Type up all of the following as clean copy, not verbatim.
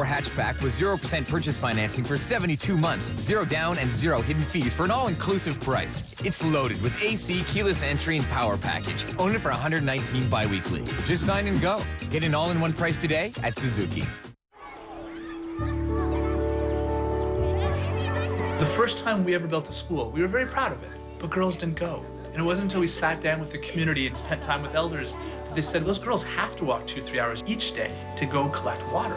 CP24 hatchback with 0% purchase financing for 72 months, 0 down and 0 hidden fees for an all-inclusive price. It's loaded with AC, keyless entry, and power package. Own it for $119 bi-weekly. Just sign and go. Get an all-in-one price today at Suzuki. The first time we ever built a school, we were very proud of it, but girls didn't go. And it wasn't until we sat down with the community and spent time with elders that they said those girls have to walk 2-3 hours each day to go collect water.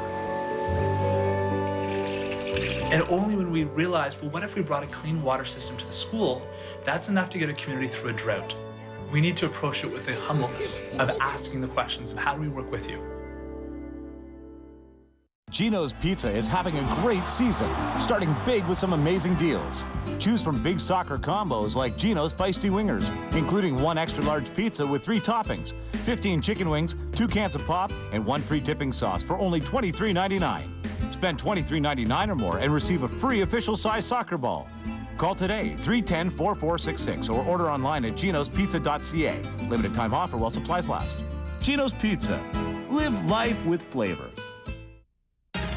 And only when we realized, well, what if we brought a clean water system to the school? That's enough to get a community through a drought. We need to approach it with the humbleness of asking the questions of how do we work with you? Gino's Pizza is having a great season, starting big with some amazing deals. Choose from big soccer combos like Gino's Feisty Wingers, including 1 extra large pizza with 3 toppings, 15 chicken wings, 2 cans of pop, and 1 free dipping sauce for only $23.99. Spend $23.99 or more and receive a free official size soccer ball. Call today, 310-4466, or order online at ginospizza.ca. Limited time offer while supplies last. Gino's Pizza. Live life with flavor.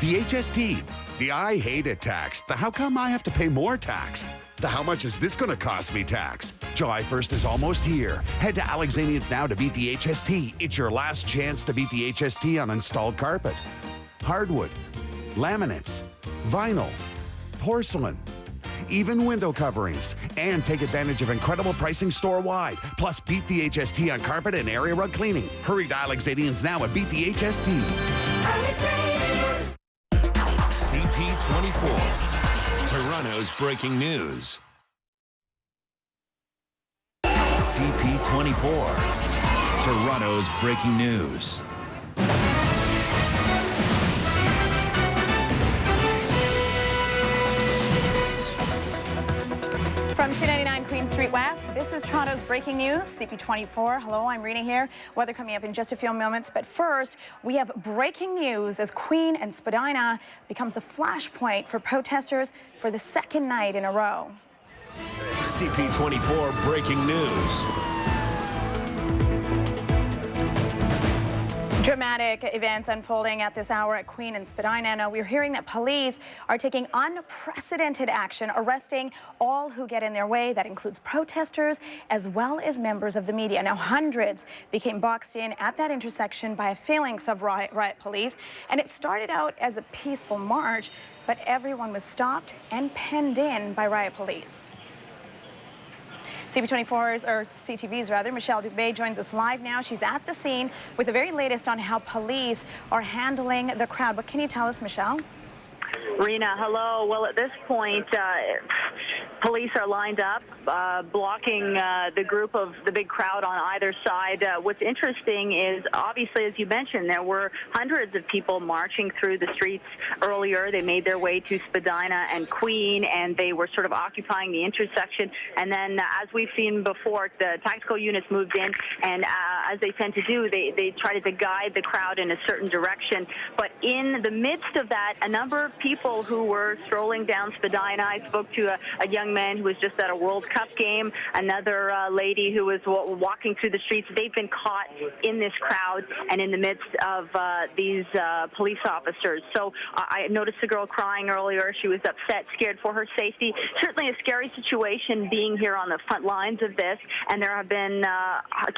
The HST, the I hate it tax, the how come I have to pay more tax, the how much is this going to cost me tax. July 1st is almost here. Head to Alexanians now to beat the HST. It's your last chance to beat the HST on installed carpet, hardwood, laminates, vinyl, porcelain, even window coverings, and take advantage of incredible pricing store-wide. Plus, beat the HST on carpet and area rug cleaning. Hurry to Alexanians now and beat the HST. Alexanians. CP24, Toronto's breaking news. CP24, Toronto's breaking news. From 299 Queen Street West, this is Toronto's breaking news, CP24. Hello, I'm Rena here. Weather coming up in just a few moments, but first, we have breaking news as Queen and Spadina becomes a flashpoint for protesters for the second night in a row. CP24 breaking news. Dramatic events unfolding at this hour at Queen and Spadina. Now, we're hearing that police are taking unprecedented action, arresting all who get in their way. That includes protesters as well as members of the media. Now, hundreds became boxed in at that intersection by a phalanx of riot police. And it started out as a peaceful march, but everyone was stopped and penned in by riot police. CP24's, or CTV's rather, Michelle Dubé joins us live now. She's at the scene with the very latest on how police are handling the crowd. What can you tell us, Michelle? Rena, hello. Well, at this point, police are lined up, blocking the group of the big crowd on either side. What's interesting is, obviously, as you mentioned, there were hundreds of people marching through the streets earlier. They made their way to Spadina and Queen, and they were sort of occupying the intersection. And then, as we've seen before, the tactical units moved in, and as they tend to do, they tried to guide the crowd in a certain direction. But in the midst of that, a number of people who were strolling down Spadina. I spoke to a young man who was just at a World Cup game, another lady who was walking through the streets. They've been caught in this crowd and in the midst of these police officers. So I noticed a girl crying earlier. She was upset, scared for her safety. Certainly a scary situation being here on the front lines of this, and there have been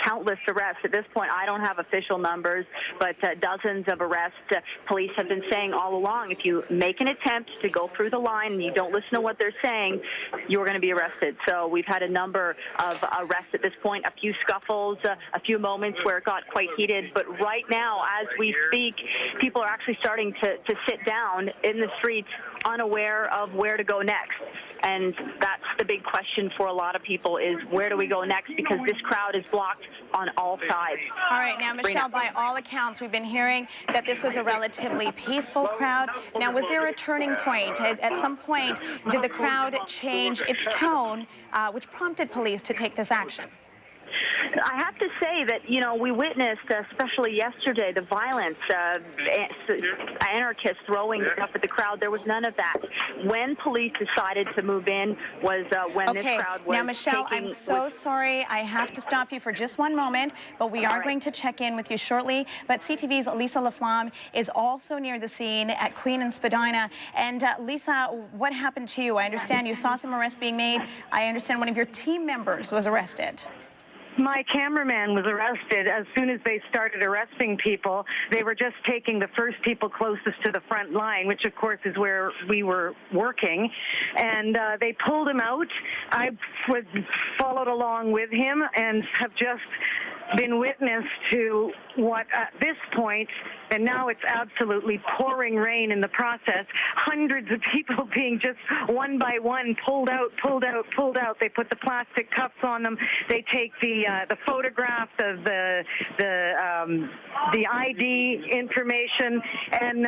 countless arrests. At this point, I don't have official numbers, but dozens of arrests. Police have been saying all along, if you make an attempt to go through the line and you don't listen to what they're saying, you're going to be arrested. So we've had a number of arrests at this point, a few scuffles, a few moments where it got quite heated. But right now, as we speak, people are actually starting to sit down in the streets, unaware of where to go next. And that's the big question for a lot of people, is where do we go next? Because this crowd is blocked on all sides. All right, now, Michelle, by all accounts, we've been hearing that this was a relatively peaceful crowd. Now, was there a turning point? At some point, did the crowd change its tone, which prompted police to take this action? I have to say that, we witnessed, especially yesterday, the violence, anarchists throwing stuff at the crowd. There was none of that. When police decided to move in was when this crowd was now, Michelle, I'm so sorry. I have to stop you for just one moment, but we are going to check in with you shortly. But CTV's Lisa Laflamme is also near the scene at Queen and Spadina. And Lisa, what happened to you? I understand you saw some arrests being made. I understand one of your team members was arrested. My cameraman was arrested as soon as they started arresting people. They were just taking the first people closest to the front line, which of course is where we were working, and they pulled him out. I followed along with him and have just been witness to what at this point, and now it's absolutely pouring rain in the process, hundreds of people being just one by one pulled out. They put the plastic cuffs on them. They take the photographs of the ID information, and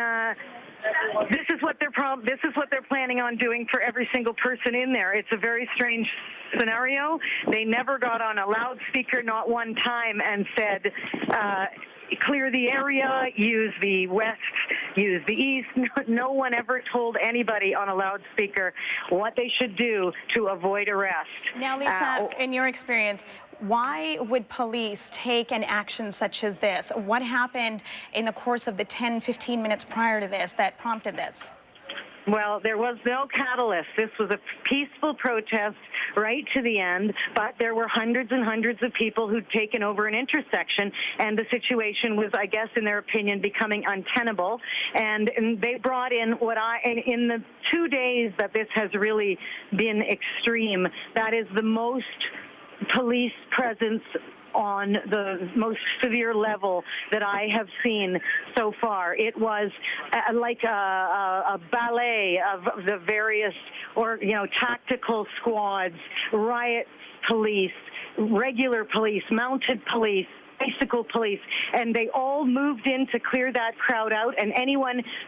this is what they're planning on doing for every single person in there. It's a very strange scenario. They never got on a loudspeaker, not one time, and said, clear the area, use the west, use the east. No one ever told anybody on a loudspeaker what they should do to avoid arrest. Now, Lisa, in your experience, why would police take an action such as this? What happened in the course of the 10, 15 minutes prior to this that prompted this? Well, there was no catalyst. This was a peaceful protest right to the end, but there were hundreds and hundreds of people who'd taken over an intersection, and the situation was, I guess, in their opinion, becoming untenable. And they brought in in the 2 days that this has really been extreme, that is the most police presence on the most severe level that I have seen so far. It was like a ballet of the various, tactical squads, riot police, regular police, mounted police, bicycle police, and they all moved in to clear that crowd out, and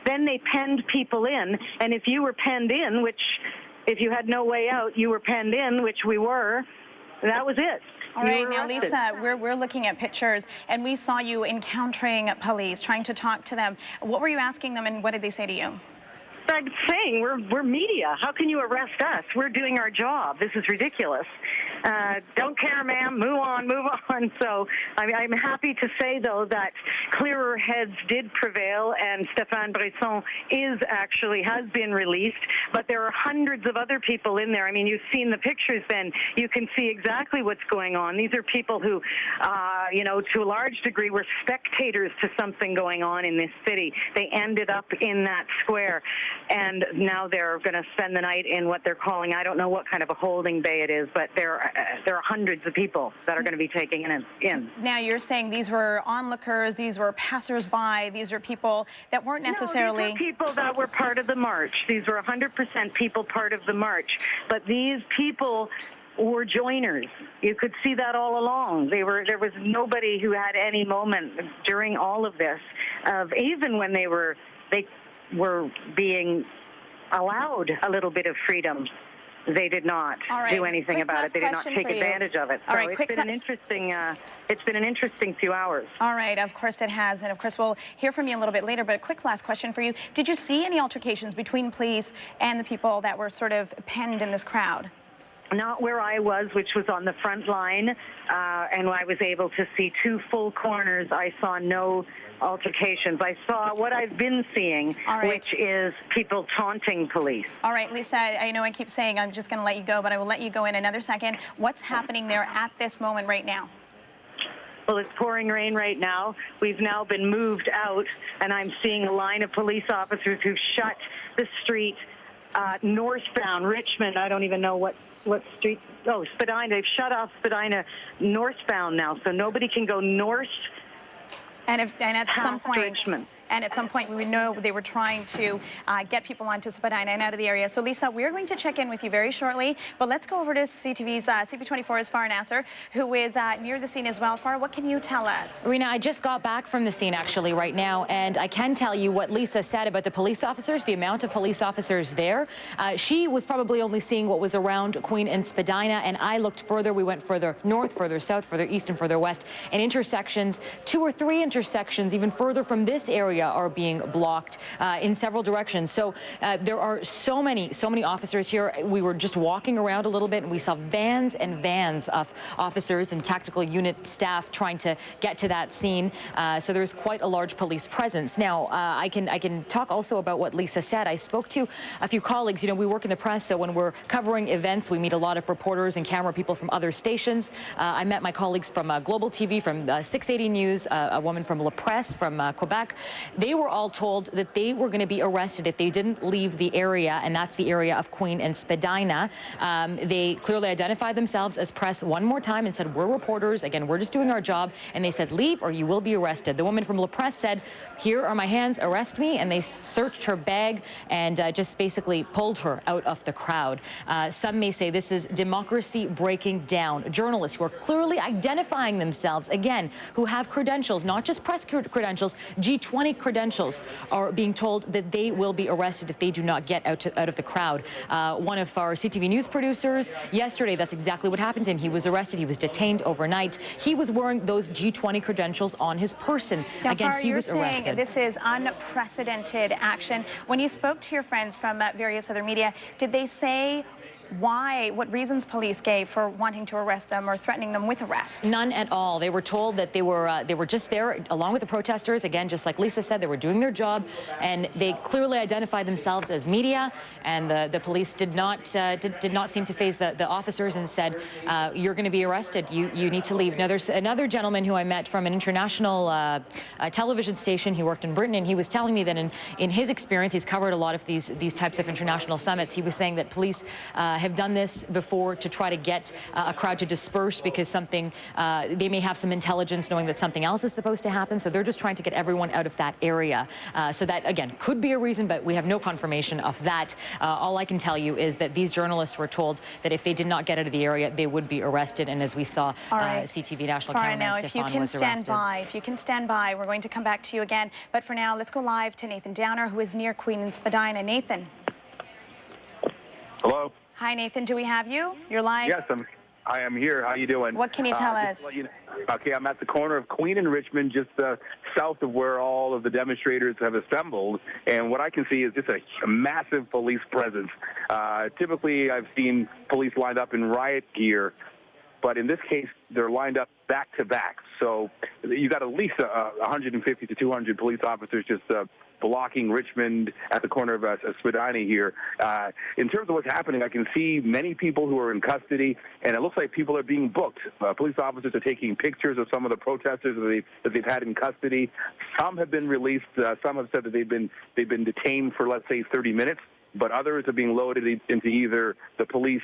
then they penned people in, and if you were penned in, if you had no way out, you were penned in, which we were, that was it. All right, now, Lisa, we're looking at pictures, and we saw you encountering police, trying to talk to them. What were you asking them, and what did they say to you? I'm saying we're media. How can you arrest us? We're doing our job. This is ridiculous. Don't care, ma'am. Move on. So I'm happy to say, though, that clearer heads did prevail, and Stéphane Bresson has been released. But there are hundreds of other people in there. I mean, you've seen the pictures. Then you can see exactly what's going on. These are people who, to a large degree, were spectators to something going on in this city. They ended up in that square. And now they're going to spend the night in what they're calling, I don't know what kind of a holding bay it is, but there are hundreds of people that are going to be taken in. Now, you're saying these were onlookers, these were passersby, these are people that weren't necessarily... No, these were people that were part of the march. These were 100% people part of the march. But these people were joiners. You could see that all along. There was nobody who had any moment during all of this, even when they were being allowed a little bit of freedom. They did not do anything about it. They did not take advantage of it. So it's been an interesting few hours. All right, of course it has, and of course we'll hear from you a little bit later, but a quick last question for you. Did you see any altercations between police and the people that were sort of penned in this crowd? Not where I was, which was on the front line, and I was able to see two full corners. I saw no altercations. I saw what I've been seeing, which is people taunting police. All right, Lisa, I know I keep saying I'm just going to let you go, but I will let you go in another second. What's happening there at this moment right now? Well, it's pouring rain right now. We've now been moved out, and I'm seeing a line of police officers who've shut the street northbound, Richmond. I don't even know what street. Oh, Spadina. They've shut off Spadina northbound now, so nobody can go north. And at some point, Richmond. And at some point, we would know they were trying to get people onto Spadina and out of the area. So, Lisa, we're going to check in with you very shortly. But let's go over to CTV's CP24's Farah Nasser, who is near the scene as well. Farah, what can you tell us? Rena, I just got back from the scene actually right now, and I can tell you what Lisa said about the police officers, the amount of police officers there. She was probably only seeing what was around Queen and Spadina, and I looked further. We went further north, further south, further east, and further west. And intersections, 2 or 3 intersections, even further from this area, are being blocked in several directions. So there are so many officers here. We were just walking around a little bit, and we saw vans and vans of officers and tactical unit staff trying to get to that scene. So there's quite a large police presence. Now, I can talk also about what Lisa said. I spoke to a few colleagues. You know, we work in the press, so when we're covering events, we meet a lot of reporters and camera people from other stations. I met my colleagues from Global TV, from 680 News, a woman from La Presse, from Quebec. They were all told that they were going to be arrested if they didn't leave the area, and that's the area of Queen and Spadina. They clearly identified themselves as press one more time and said, we're reporters. Again, we're just doing our job. And they said, leave or you will be arrested. The woman from La Presse said, here are my hands, arrest me. And they searched her bag and just basically pulled her out of the crowd. Some may say this is democracy breaking down. Journalists who are clearly identifying themselves, again, who have credentials, not just press credentials, G20 credentials, are being told that they will be arrested if they do not get out of the crowd. One of our CTV News producers, yesterday, that's exactly what happened to him. He was arrested. He was detained overnight. He was wearing those G20 credentials on his person. Now, again, Farah, he was you're saying arrested. this is unprecedented action. When you spoke to your friends from various other media, did they say why, what reasons police gave for wanting to arrest them or threatening them with arrest? None at all. They were told that they were just there along with the protesters. Again, just like Lisa said, they were doing their job, and they clearly identified themselves as media. And the police did not seem to faze the officers and said, "You're going to be arrested. You need to leave." Now, there's another gentleman who I met from an international television station. He worked in Britain, and he was telling me that in his experience, he's covered a lot of these types of international summits. He was saying that police have done this before to try to get a crowd to disperse because something, they may have some intelligence knowing that something else is supposed to happen. So they're just trying to get everyone out of that area. So that, again, could be a reason, but we have no confirmation of that. All I can tell you is that these journalists were told that if they did not get out of the area, they would be arrested. And as we saw, CTV national cameraman Stefan was arrested. If you can stand by, we're going to come back to you again. But for now, let's go live to Nathan Downer, who is near Queen and Spadina. Nathan. Hello. Hi, Nathan. Do we have you? You're live? Yes, I am here. How you doing? What can you tell us? Okay, I'm at the corner of Queen and Richmond, just south of where all of the demonstrators have assembled. And what I can see is just a massive police presence. Typically, I've seen police lined up in riot gear, but in this case, they're lined up back to back. So you got at least 150 to 200 police officers just blocking Richmond at the corner of Spadina here. In terms of what's happening, I can see many people who are in custody, and it looks like people are being booked. Police officers are taking pictures of some of the protesters that they've had in custody. Some have been released. Some have said that they've been detained for, let's say, 30 minutes, but others are being loaded into either the police,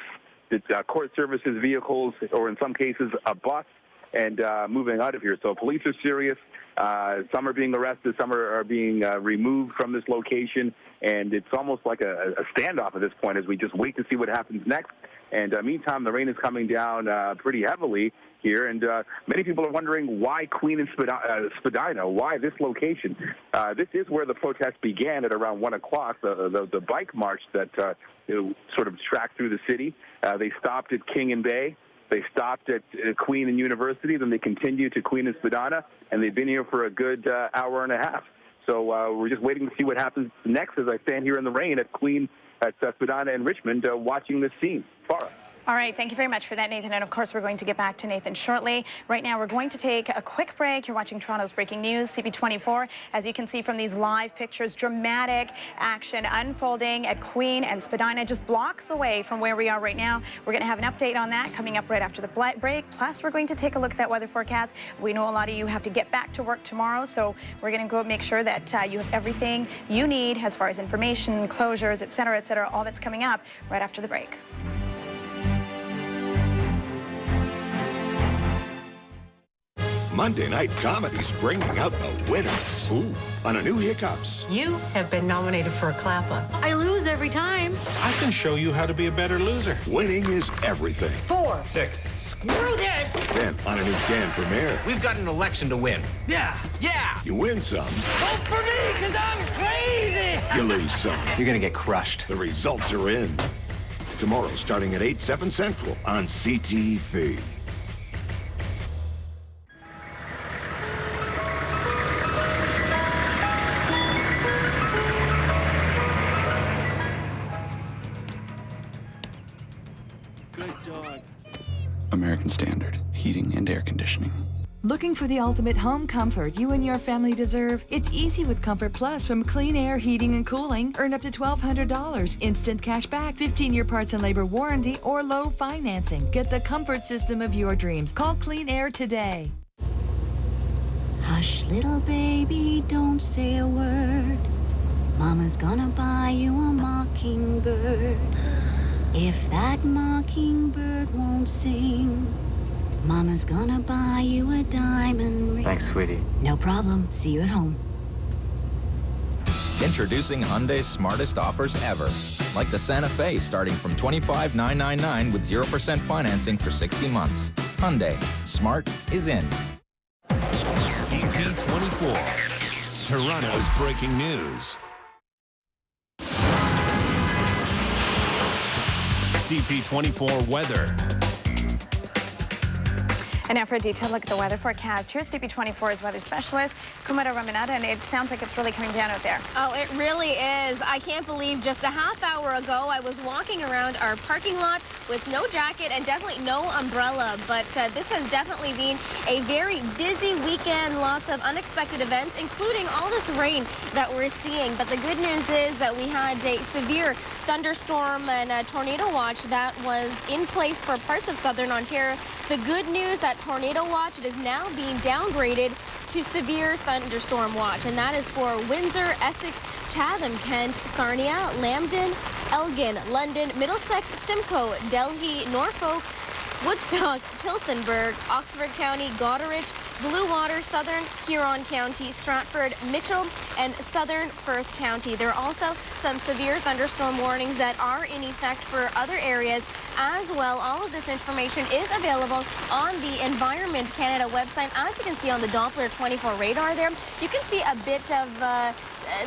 the court services vehicles, or in some cases a bus, and moving out of here. So police are serious. Some are being arrested. Some are being removed from this location. And it's almost like a standoff at this point as we just wait to see what happens next. And meantime, the rain is coming down pretty heavily here. And many people are wondering why Queen and Spadina, why this location? This is where the protest began at around 1 o'clock, the bike march that sort of tracked through the city. They stopped at King and Bay. They stopped at Queen and University, then they continued to Queen and Spadina, and they've been here for a good hour and a half. So we're just waiting to see what happens next as I stand here in the rain at Queen, at Spadina and Richmond, watching this scene. Farah. All right, thank you very much for that, Nathan. And of course, we're going to get back to Nathan shortly. Right now, we're going to take a quick break. You're watching Toronto's Breaking News, CP24. As you can see from these live pictures, dramatic action unfolding at Queen and Spadina, just blocks away from where we are right now. We're going to have an update on that coming up right after the break. Plus, we're going to take a look at that weather forecast. We know a lot of you have to get back to work tomorrow, so we're going to go make sure that you have everything you need as far as information, closures, et cetera, all that's coming up right after the break. Monday night comedy's bringing out the winners. Ooh, on a new Hiccups. You have been nominated for a clap-up. I lose every time. I can show you how to be a better loser. Winning is everything. 4. 6. Screw this! Then, on a new Dan for Mayor, We've got an election to win. Yeah. you win some. Vote for me, because I'm crazy! You lose some. You're going to get crushed. The results are in. Tomorrow, starting at 8, 7 Central on CTV. Good dog. American Standard, heating and air conditioning. Looking for the ultimate home comfort you and your family deserve? It's easy with Comfort Plus from Clean Air Heating and Cooling. Earn up to $1,200, instant cash back, 15-year parts and labor warranty, or low financing. Get the comfort system of your dreams. Call Clean Air today. Hush, little baby, don't say a word. Mama's gonna buy you a mockingbird. If that mockingbird won't sing, Mama's gonna buy you a diamond ring. Thanks, sweetie. No problem. See you at home. Introducing Hyundai's smartest offers ever. Like the Santa Fe, starting from $25,999 with 0% financing for 60 months. Hyundai. Smart is in. CP24. Toronto's breaking news. CP24 weather. And now for a detailed look at the weather forecast. Here's CP24's weather specialist, Kumara Ramanathan, and it sounds like it's really coming down out there. Oh, it really is. I can't believe just a half hour ago I was walking around our parking lot with no jacket and definitely no umbrella. But this has definitely been a very busy weekend. Lots of unexpected events, including all this rain that we're seeing. But the good news is that we had a severe thunderstorm and a tornado watch that was in place for parts of southern Ontario. The good news that tornado watch, it is now being downgraded to severe thunderstorm watch, and that is for Windsor, Essex, Chatham, Kent, Sarnia, Lambton, Elgin, London, Middlesex, Simcoe, Delhi, Norfolk, Woodstock, Tillsonburg, Oxford County, Goderich, Bluewater, Southern Huron County, Stratford, Mitchell, and Southern Perth County. There are also some severe thunderstorm warnings that are in effect for other areas as well. All of this information is available on the Environment Canada website. As you can see on the Doppler 24 radar there, you can see a bit of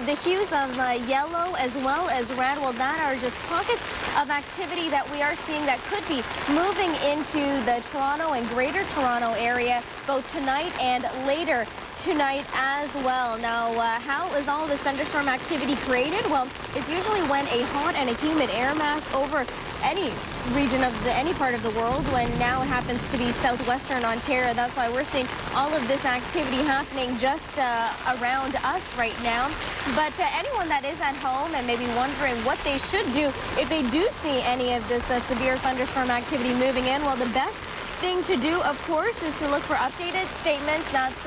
the hues of yellow as well as red. Well, that are just pockets of activity that we are seeing that could be moving into the Toronto and Greater Toronto area both tonight and later tonight as well. Now, how is all this thunderstorm activity created? Well, it's usually when a hot and a humid air mass over any region of any part of the world. When now it happens to be southwestern Ontario, that's why we're seeing all of this activity happening just around us right now. But anyone that is at home and maybe wondering what they should do if they do see any of this severe thunderstorm activity moving in, well, the best thing to do, of course, is to look for updated statements. That's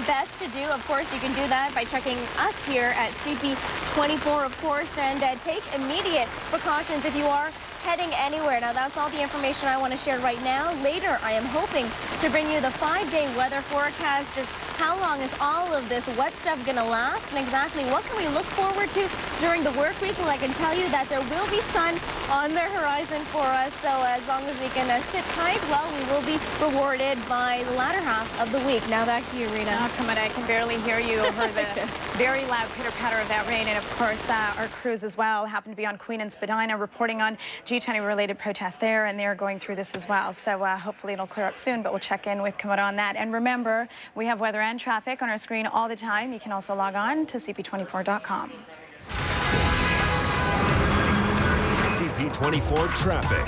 best to do. Of course, you can do that by checking us here at CP24, of course, and take immediate precautions if you are heading anywhere. Now, that's all the information I want to share right now. Later, I am hoping to bring you the 5-day weather forecast. Just how long is all of this wet stuff going to last, and exactly what can we look forward to during the work week? Well, I can tell you that there will be sun on the horizon for us. So as long as we can sit tight, well, we will be rewarded by the latter half of the week. Now back to you, Rena. Oh, come on, I can barely hear you over the very loud pitter-patter of that rain. And of course, our crews as well happen to be on Queen and Spadina reporting on G20 related protests there, and they're going through this as well. So hopefully it'll clear up soon, but we'll check in with Kamara on that. And remember, we have weather and traffic on our screen all the time. You can also log on to CP24.com. CP24 traffic.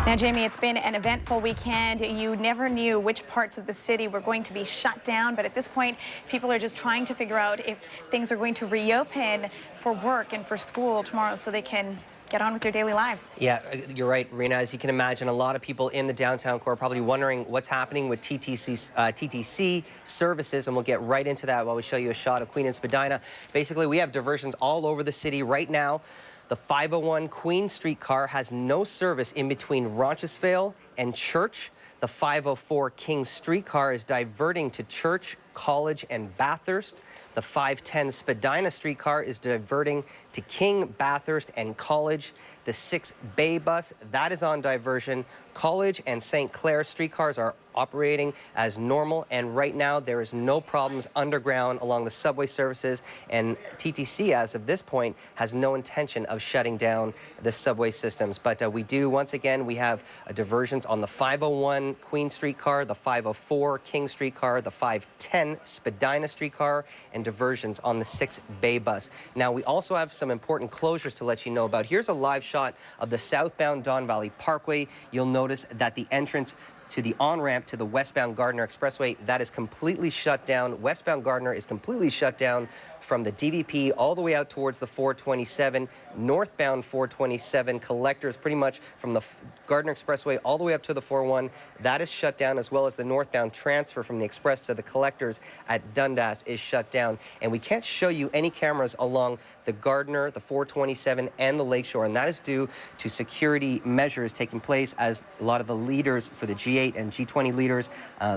Now, Jamie, it's been an eventful weekend. You never knew which parts of the city were going to be shut down, but at this point, people are just trying to figure out if things are going to reopen for work and for school tomorrow so they can get on with their daily lives. Yeah, you're right, Rena. As you can imagine, a lot of people in the downtown core are probably wondering what's happening with TTC services, and we'll get right into that while we show you a shot of Queen and Spadina. Basically, we have diversions all over the city right now. The 501 Queen streetcar has no service in between Roncesvalles and Church. The 504 King streetcar is diverting to Church, College, and Bathurst. The 510 Spadina streetcar is diverting to King, Bathurst, and College. The 6 Bay bus, that is on diversion. College and St. Clair streetcars are operating as normal, and right now there is no problems underground along the subway services, and TTC, as of this point, has no intention of shutting down the subway systems. But we do, once again, we have diversions on the 501 Queen streetcar, the 504 King streetcar, the 510 Spadina streetcar, and diversions on the 6 Bay bus. Now, we also have some important closures to let you know about. Here's a live shot of the southbound Don Valley Parkway. You'll notice that the entrance to the on-ramp to the westbound Gardiner Expressway, that is completely shut down. Westbound Gardiner is completely shut down from the DVP all the way out towards the 427. Northbound 427 collectors pretty much from the Gardiner Expressway all the way up to the 401. That is shut down, as well as the northbound transfer from the Express to the collectors at Dundas is shut down. And we can't show you any cameras along the Gardiner, the 427, and the Lakeshore, and that is due to security measures taking place as a lot of the leaders for the G8 and G20 leaders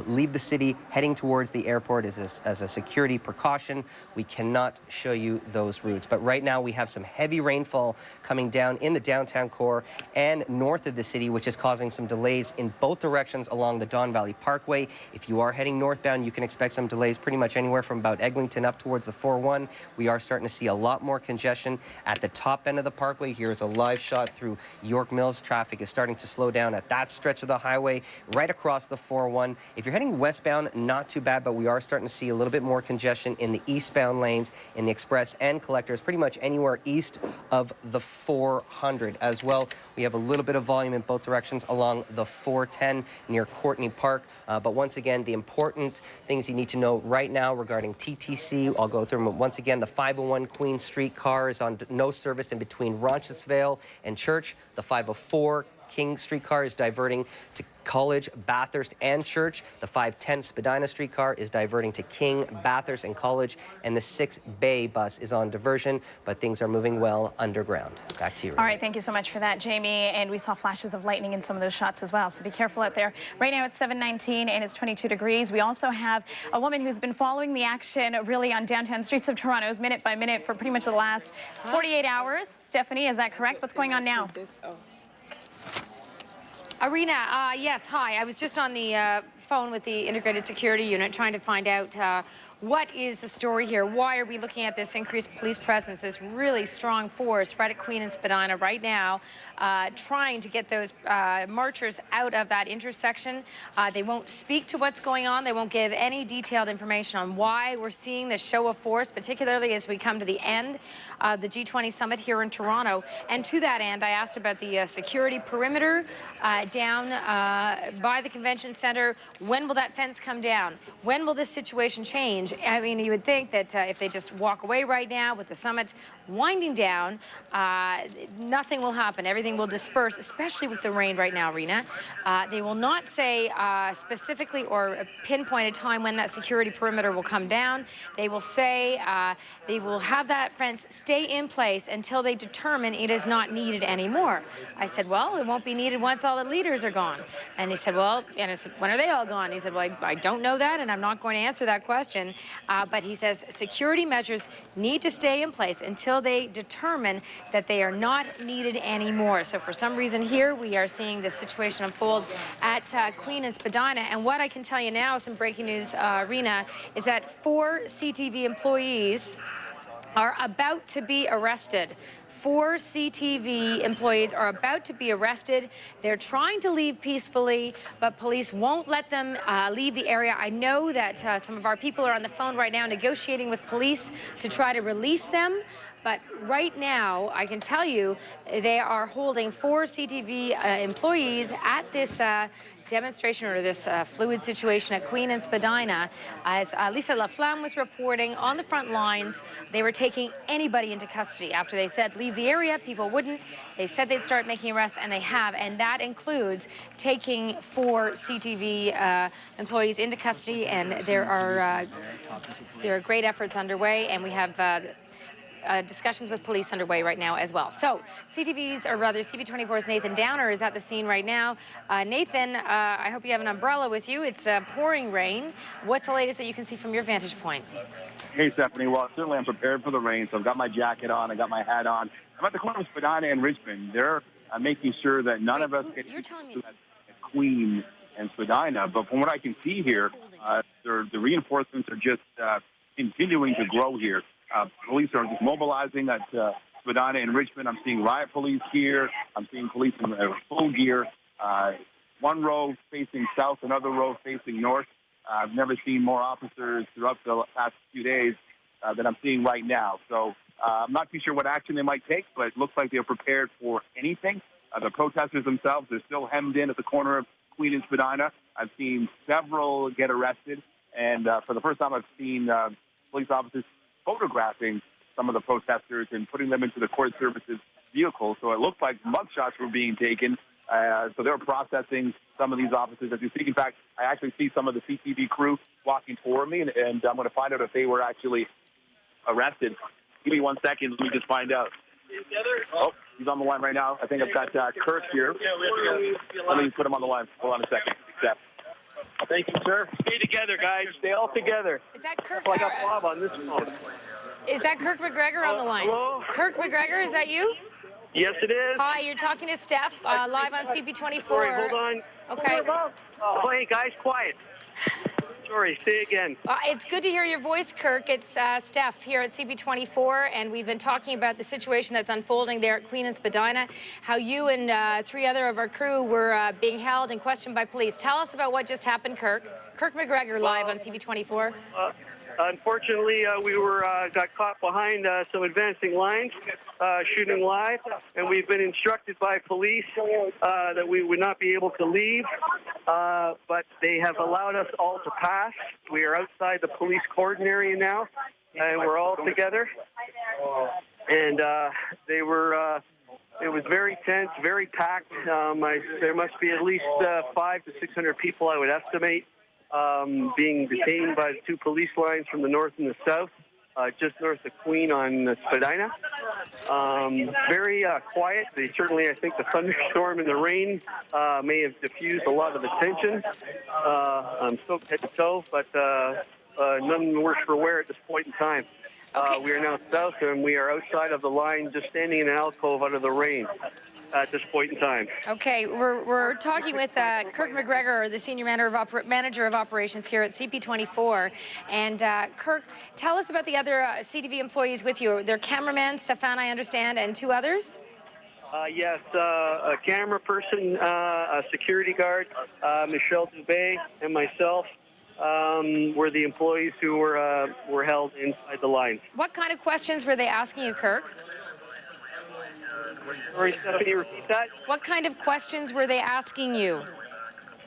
leave the city heading towards the airport as a security precaution. We cannot show you those routes. But right now we have some heavy rainfall coming down in the downtown core and north of the city, which is causing some delays in both directions along the Don Valley Parkway. If you are heading northbound, you can expect some delays pretty much anywhere from about Eglinton up towards the 401. We are starting to see a lot more congestion at the top end of the parkway. Here's a live shot through York Mills. Traffic is starting to slow down at that stretch of the highway right across the 401. If you're heading westbound, not too bad, but we are starting to see a little bit more congestion in the eastbound lanes in the Express and collectors, pretty much anywhere east of the 400 as well. We have a little bit of volume in both directions along the 410 near Courtney Park. But once again, the important things you need to know right now regarding TTC, I'll go through them once again. The 501 Queen Street car is on no service in between Roncesvalles and Church. The 504 King streetcar is diverting to College, Bathurst, and Church. The 510 Spadina streetcar is diverting to King, Bathurst, and College. And the 6 Bay bus is on diversion, but things are moving well underground. Back to you, Rita. All right, thank you so much for that, Jamie. And we saw flashes of lightning in some of those shots as well, so be careful out there. Right now it's 7:19 and it's 22 degrees. We also have a woman who's been following the action really on downtown streets of Toronto minute by minute for pretty much the last 48 hours. Stephanie, is that correct? What's going on now? Arena, yes, hi. I was just on the phone with the Integrated Security Unit trying to find out what is the story here. Why are we looking at this increased police presence, this really strong force right at Queen and Spadina right now, trying to get those marchers out of that intersection. They won't speak to what's going on. They won't give any detailed information on why we're seeing this show of force, particularly as we come to the end of the G20 summit here in Toronto. And to that end, I asked about the security perimeter down by the convention center. When will that fence come down? When will this situation change? I mean, you would think that if they just walk away right now with the summit winding down, nothing will happen. Everything will disperse, especially with the rain right now, Rena. They will not say specifically or pinpoint a time when that security perimeter will come down. They will say they will have that fence stay in place until they determine it is not needed anymore. I said, well, it won't be needed once all the leaders are gone. And he said, well, and I said, when are they all gone? He said, well, I don't know that, and I'm not going to answer that question. But he says security measures need to stay in place until they determine that they are not needed anymore. So for some reason here, we are seeing this situation unfold at Queen and Spadina. And what I can tell you now, some breaking news, Rena, is that 4 CTV employees are about to be arrested. 4 CTV employees are about to be arrested. They're trying to leave peacefully, but police won't let them leave the area. I know that some of our people are on the phone right now negotiating with police to try to release them. But right now, I can tell you, they are holding 4 CTV employees at this demonstration or this fluid situation at Queen and Spadina. As Lisa Laflamme was reporting on the front lines, they were taking anybody into custody. After they said leave the area, people wouldn't. They said they'd start making arrests, and they have, and that includes taking 4 CTV employees into custody, and there are great efforts underway, and we have discussions with police underway right now as well. So CP24's Nathan Downer is at the scene right now. Nathan, I hope you have an umbrella with you. It's pouring rain. What's the latest that you can see from your vantage point? Hey, Stephanie. Well, certainly I'm prepared for the rain, so I've got my jacket on, I got my hat on. I'm at the corner of Spadina and Richmond. They're making sure that none of us get at Queen and Spadina. But from what I can see here, the reinforcements are just continuing to grow here. Police are just mobilizing at Spadina and Richmond. I'm seeing riot police here. I'm seeing police in full gear. One row facing south, another row facing north. I've never seen more officers throughout the past few days than I'm seeing right now. So I'm not too sure what action they might take, but it looks like they're prepared for anything. The protesters themselves are still hemmed in at the corner of Queen and Spadina. I've seen several get arrested, and for the first time I've seen police officers photographing some of the protesters and putting them into the court services vehicle. So it looks like mugshots were being taken. So they're processing some of these officers as we speak. In fact, I actually see some of the CTV crew walking toward me, and I'm going to find out if they were actually arrested. Give me 1 second. Let me just find out. Oh, he's on the line right now. I think I've got Kirk here. Let me put him on the line. Hold on a second. Accept. Thank you, sir. Stay together, guys. Stay all together. Is that Kirk? I got Bob on this phone. Is that Kirk McGregor on the line? Hello? Kirk McGregor, is that you? Yes, it is. Hi, you're talking to Steph, live on CP24. Sorry, hold on. Okay. Oh, hey, guys, quiet. Sorry, say again. It's good to hear your voice, Kirk. It's Steph here at CP24, and we've been talking about the situation that's unfolding there at Queen and Spadina, how you and 3 other of our crew were being held and questioned by police. Tell us about what just happened, Kirk. Kirk McGregor, live on CP24. Unfortunately, we got caught behind some advancing lines, shooting live, and we've been instructed by police that we would not be able to leave, but they have allowed us all to pass. We are outside the police cordon area now, and we're all together. And they were. It was very tense, very packed. There must be at least 500 to 600 people, I would estimate, being detained by the 2 police lines from the north and the south, just north of Queen on Spadina. Very quiet. Certainly, I think the thunderstorm and the rain may have diffused a lot of the tension. I'm soaked head to toe, but none the worse for wear at this point in time. Okay. We are now south, and we are outside of the line, just standing in an alcove out of the rain at this point in time. Okay, we're talking with Kirk McGregor, the Senior Manager of Operations here at CP24. And Kirk, tell us about the other CTV employees with you. They're cameraman, Stefan, I understand, and 2 others? Yes, a camera person, a security guard, Michelle Dubé, and myself were the employees who were held inside the lines. What kind of questions were they asking you, Kirk? Sorry, Stephanie, repeat that? What kind of questions were they asking you?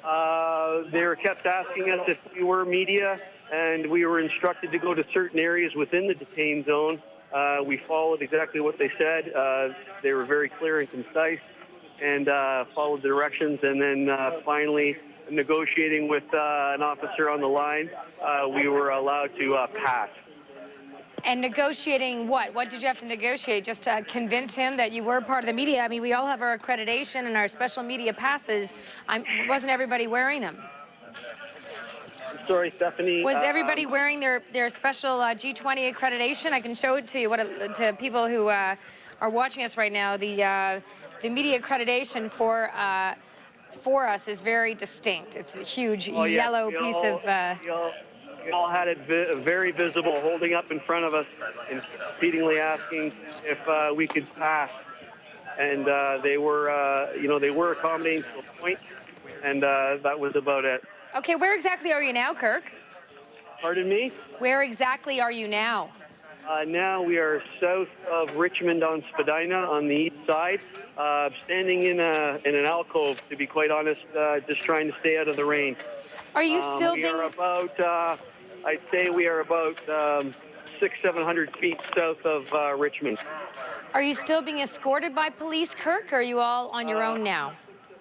They were kept asking us if we were media, and we were instructed to go to certain areas within the detained zone. We followed exactly what they said. They were very clear and concise, and followed the directions. And then finally, negotiating with an officer on the line, we were allowed to pass. And negotiating what? What did you have to negotiate? Just to convince him that you were part of the media? I mean, we all have our accreditation and our special media passes. Wasn't everybody wearing them? Sorry, Stephanie. Was everybody wearing their special G20 accreditation? I can show it to you, to people who are watching us right now. The media accreditation for us is very distinct. It's a huge yellow piece of... We all had it very visible, holding up in front of us and repeatedly asking if we could pass. And they were, they were accommodating to a point, and that was about it. Okay, where exactly are you now, Kirk? Pardon me? Where exactly are you now? Now we are south of Richmond on Spadina on the east side, standing in an alcove, to be quite honest, just trying to stay out of the rain. Are you still being... We are about, I'd say we are about 600-700 feet south of Richmond. Are you still being escorted by police, Kirk, or are you all on your own now?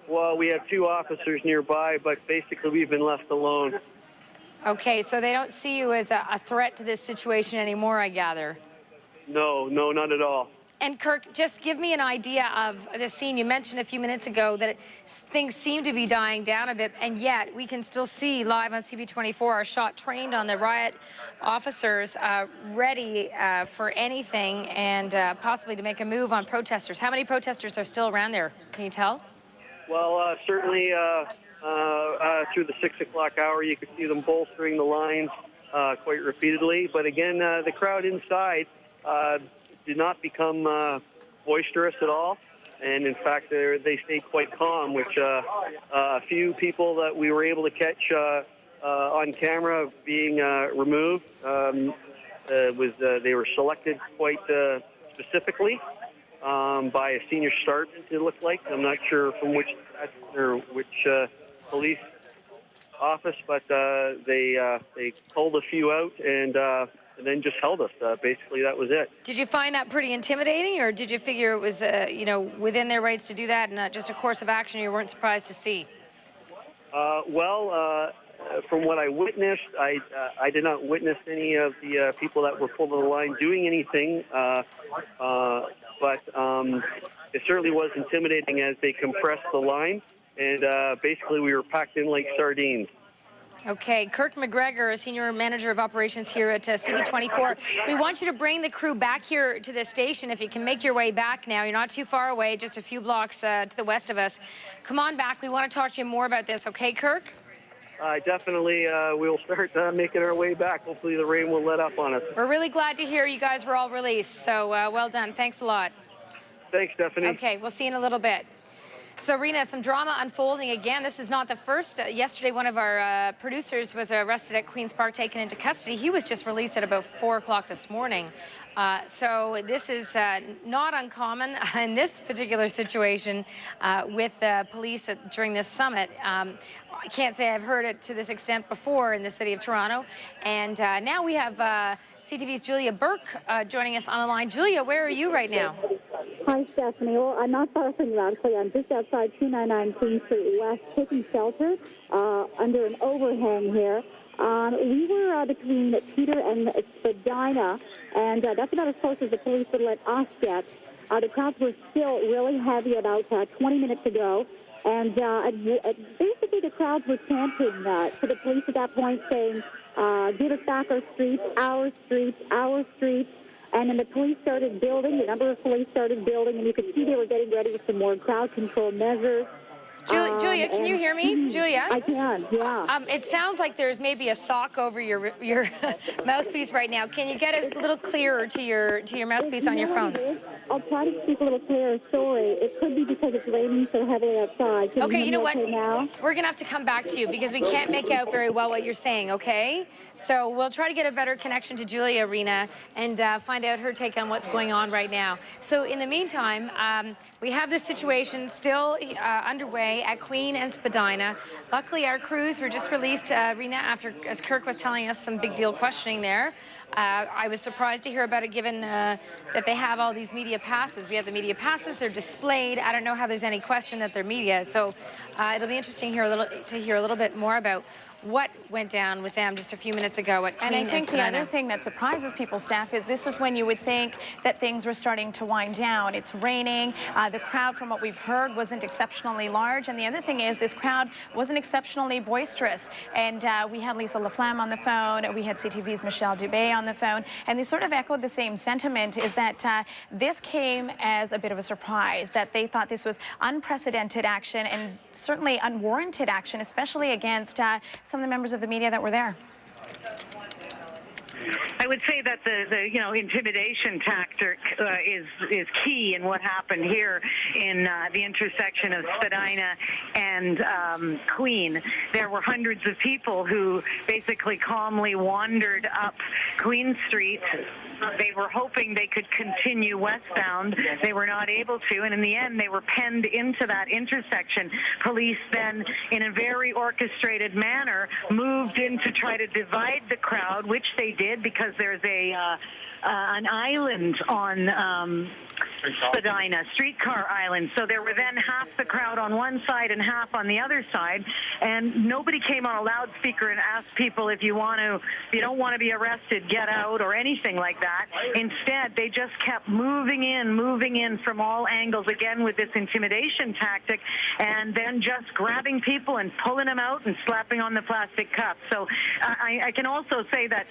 Well, we have 2 officers nearby, but basically we've been left alone. Okay, so they don't see you as a threat to this situation anymore, I gather. No, not at all. And Kirk, just give me an idea of the scene. You mentioned a few minutes ago that things seem to be dying down a bit, and yet we can still see live on CP24 our shot trained on the riot officers ready for anything and possibly to make a move on protesters. How many protesters are still around there? Can you tell? Well, certainly through the 6 o'clock hour, you could see them bolstering the lines quite repeatedly. But again, the crowd inside did not become boisterous at all, and in fact they stayed quite calm, which a few people that we were able to catch on camera being removed they were selected quite specifically by a senior sergeant, it looked like. I'm not sure from which police office, but they pulled a few out and then just held us. Basically, that was it. Did you find that pretty intimidating, or did you figure it was, within their rights to do that and not just a course of action you weren't surprised to see? From what I witnessed, I did not witness any of the people that were pulled on the line doing anything, but it certainly was intimidating as they compressed the line, and basically we were packed in like sardines. Okay, Kirk McGregor, Senior Manager of Operations here at CP24. We want you to bring the crew back here to the station if you can make your way back now. You're not too far away, just a few blocks to the west of us. Come on back. We want to talk to you more about this, okay, Kirk? Definitely, we'll start making our way back. Hopefully the rain will let up on us. We're really glad to hear you guys were all released, so well done. Thanks a lot. Thanks, Stephanie. Okay, we'll see you in a little bit. So, Rena, some drama unfolding again. This is not the first. Yesterday, one of our producers was arrested at Queen's Park, taken into custody. He was just released at about 4 o'clock this morning. So this is not uncommon in this particular situation with the police during this summit. I can't say I've heard it to this extent before in the city of Toronto. And now we have CTV's Julia Burke joining us on the line. Julia, where are you right now? Hi, Stephanie. Well, I'm not far from you, actually. I'm just outside 299 Queen Street West, taking shelter under an overhang here. We were between Peter and Spadina, and that's about as close as the police would let us get. The crowds were still really heavy about 20 minutes ago, and basically the crowds were chanting to the police at that point, saying, give us back our streets, our streets, our streets. And then the police started building, the number of police started building, and you could see they were getting ready with some more crowd control measures. Julia, can you hear me? Julia? I can, yeah. It sounds like there's maybe a sock over your mouthpiece right now. Can you get it a little clearer to your mouthpiece on your phone? I'll try to speak a little clearer. Sorry. It could be because it's raining so heavily outside. Okay, you know what? Now? We're going to have to come back to you because we can't make out very well what you're saying, okay? So we'll try to get a better connection to Julia, Rena, and find out her take on what's going on right now. So in the meantime, we have this situation still underway at Queen and Spadina. Luckily, our crews were just released, Rena, after, as Kirk was telling us, some big deal questioning there. I was surprised to hear about it given that they have all these media passes. We have the media passes, they're displayed. I don't know how there's any question that they're media. So it'll be interesting to hear a little bit more about what went down with them just a few minutes ago at Queen and I think Spadina. the other thing that surprises people, Steph, is this is when you would think that things were starting to wind down. It's raining. The crowd, from what we've heard, wasn't exceptionally large. And the other thing is this crowd wasn't exceptionally boisterous. And we had Lisa Laflamme on the phone. We had CTV's Michelle Dubé on the phone. And they sort of echoed the same sentiment, is that this came as a bit of a surprise, that they thought this was unprecedented action and certainly unwarranted action, especially against some of the members of the media that were there. I would say that the intimidation tactic is key in what happened here in the intersection of Spadina and Queen. There were hundreds of people who basically calmly wandered up Queen Street. They were hoping they could continue westbound. They were not able to, and in the end, they were penned into that intersection. Police then, in a very orchestrated manner, moved in to try to divide the crowd, which they did because there's an island on Spadina, Streetcar Island. So there were then half the crowd on one side and half on the other side, and nobody came on a loudspeaker and asked people if you don't want to be arrested, get out, or anything like that. Instead, they just kept moving in from all angles, again with this intimidation tactic, and then just grabbing people and pulling them out and slapping on the plastic cups. So I can also say that,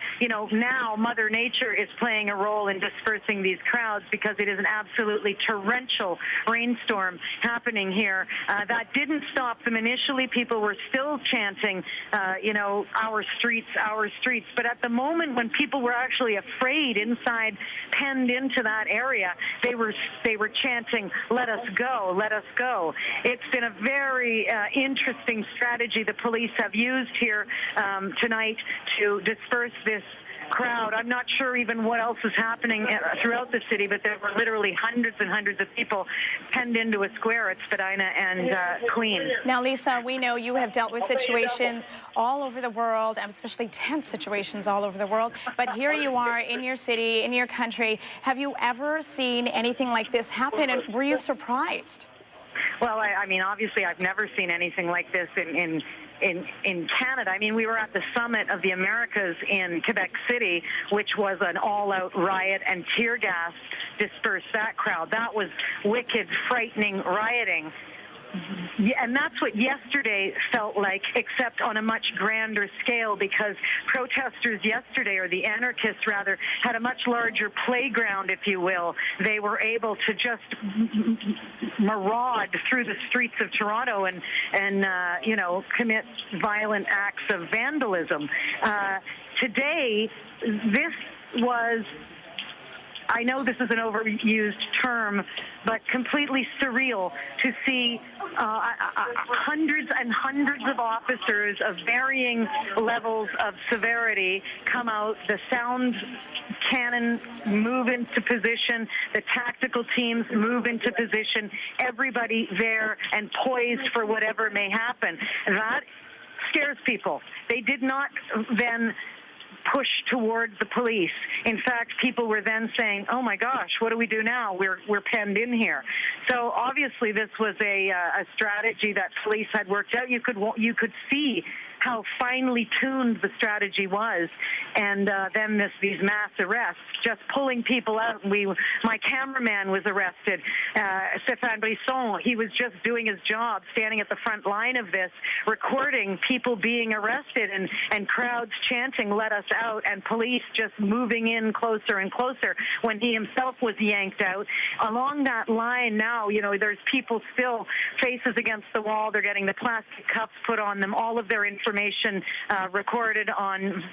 now Mother Nature is playing a role in dispersing these crowds, because it is an absolutely torrential rainstorm happening here. That didn't stop them initially. People were still chanting, our streets, our streets. But at the moment when people were actually afraid inside, penned into that area, they were chanting, let us go, let us go. It's been a very interesting strategy the police have used here tonight to disperse this crowd. I'm not sure even what else is happening throughout the city, but there were literally hundreds and hundreds of people penned into a square at Spadina and Queen. Now, Lisa, we know you have dealt with situations all over the world, especially tense situations all over the world, but here you are in your city, in your country. Have you ever seen anything like this happen, and were you surprised? Well, I mean, obviously, I've never seen anything like this in Canada. I mean, we were at the Summit of the Americas in Quebec City, which was an all-out riot, and tear gas dispersed that crowd. That was wicked, frightening rioting. Yeah, and that's what yesterday felt like, except on a much grander scale, because protesters yesterday, or the anarchists rather, had a much larger playground, if you will. They were able to just maraud through the streets of Toronto and commit violent acts of vandalism. Today, this was, I know this is an overused term, but completely surreal to see hundreds and hundreds of officers of varying levels of severity come out, the sound cannon move into position, the tactical teams move into position, everybody there and poised for whatever may happen. That scares people. They did not then push towards the police. In fact, people were then saying, oh my gosh, what do we do now? We're penned in here. So obviously this was a strategy that police had worked out. You could see how finely tuned the strategy was, and then these mass arrests, just pulling people out. My cameraman was arrested, Stéphane Brisson. He was just doing his job, standing at the front line of this, recording people being arrested and crowds chanting, let us out, and police just moving in closer and closer when he himself was yanked out. Along that line now, there's people still faces against the wall. They're getting the plastic cups put on them, all of their information recorded on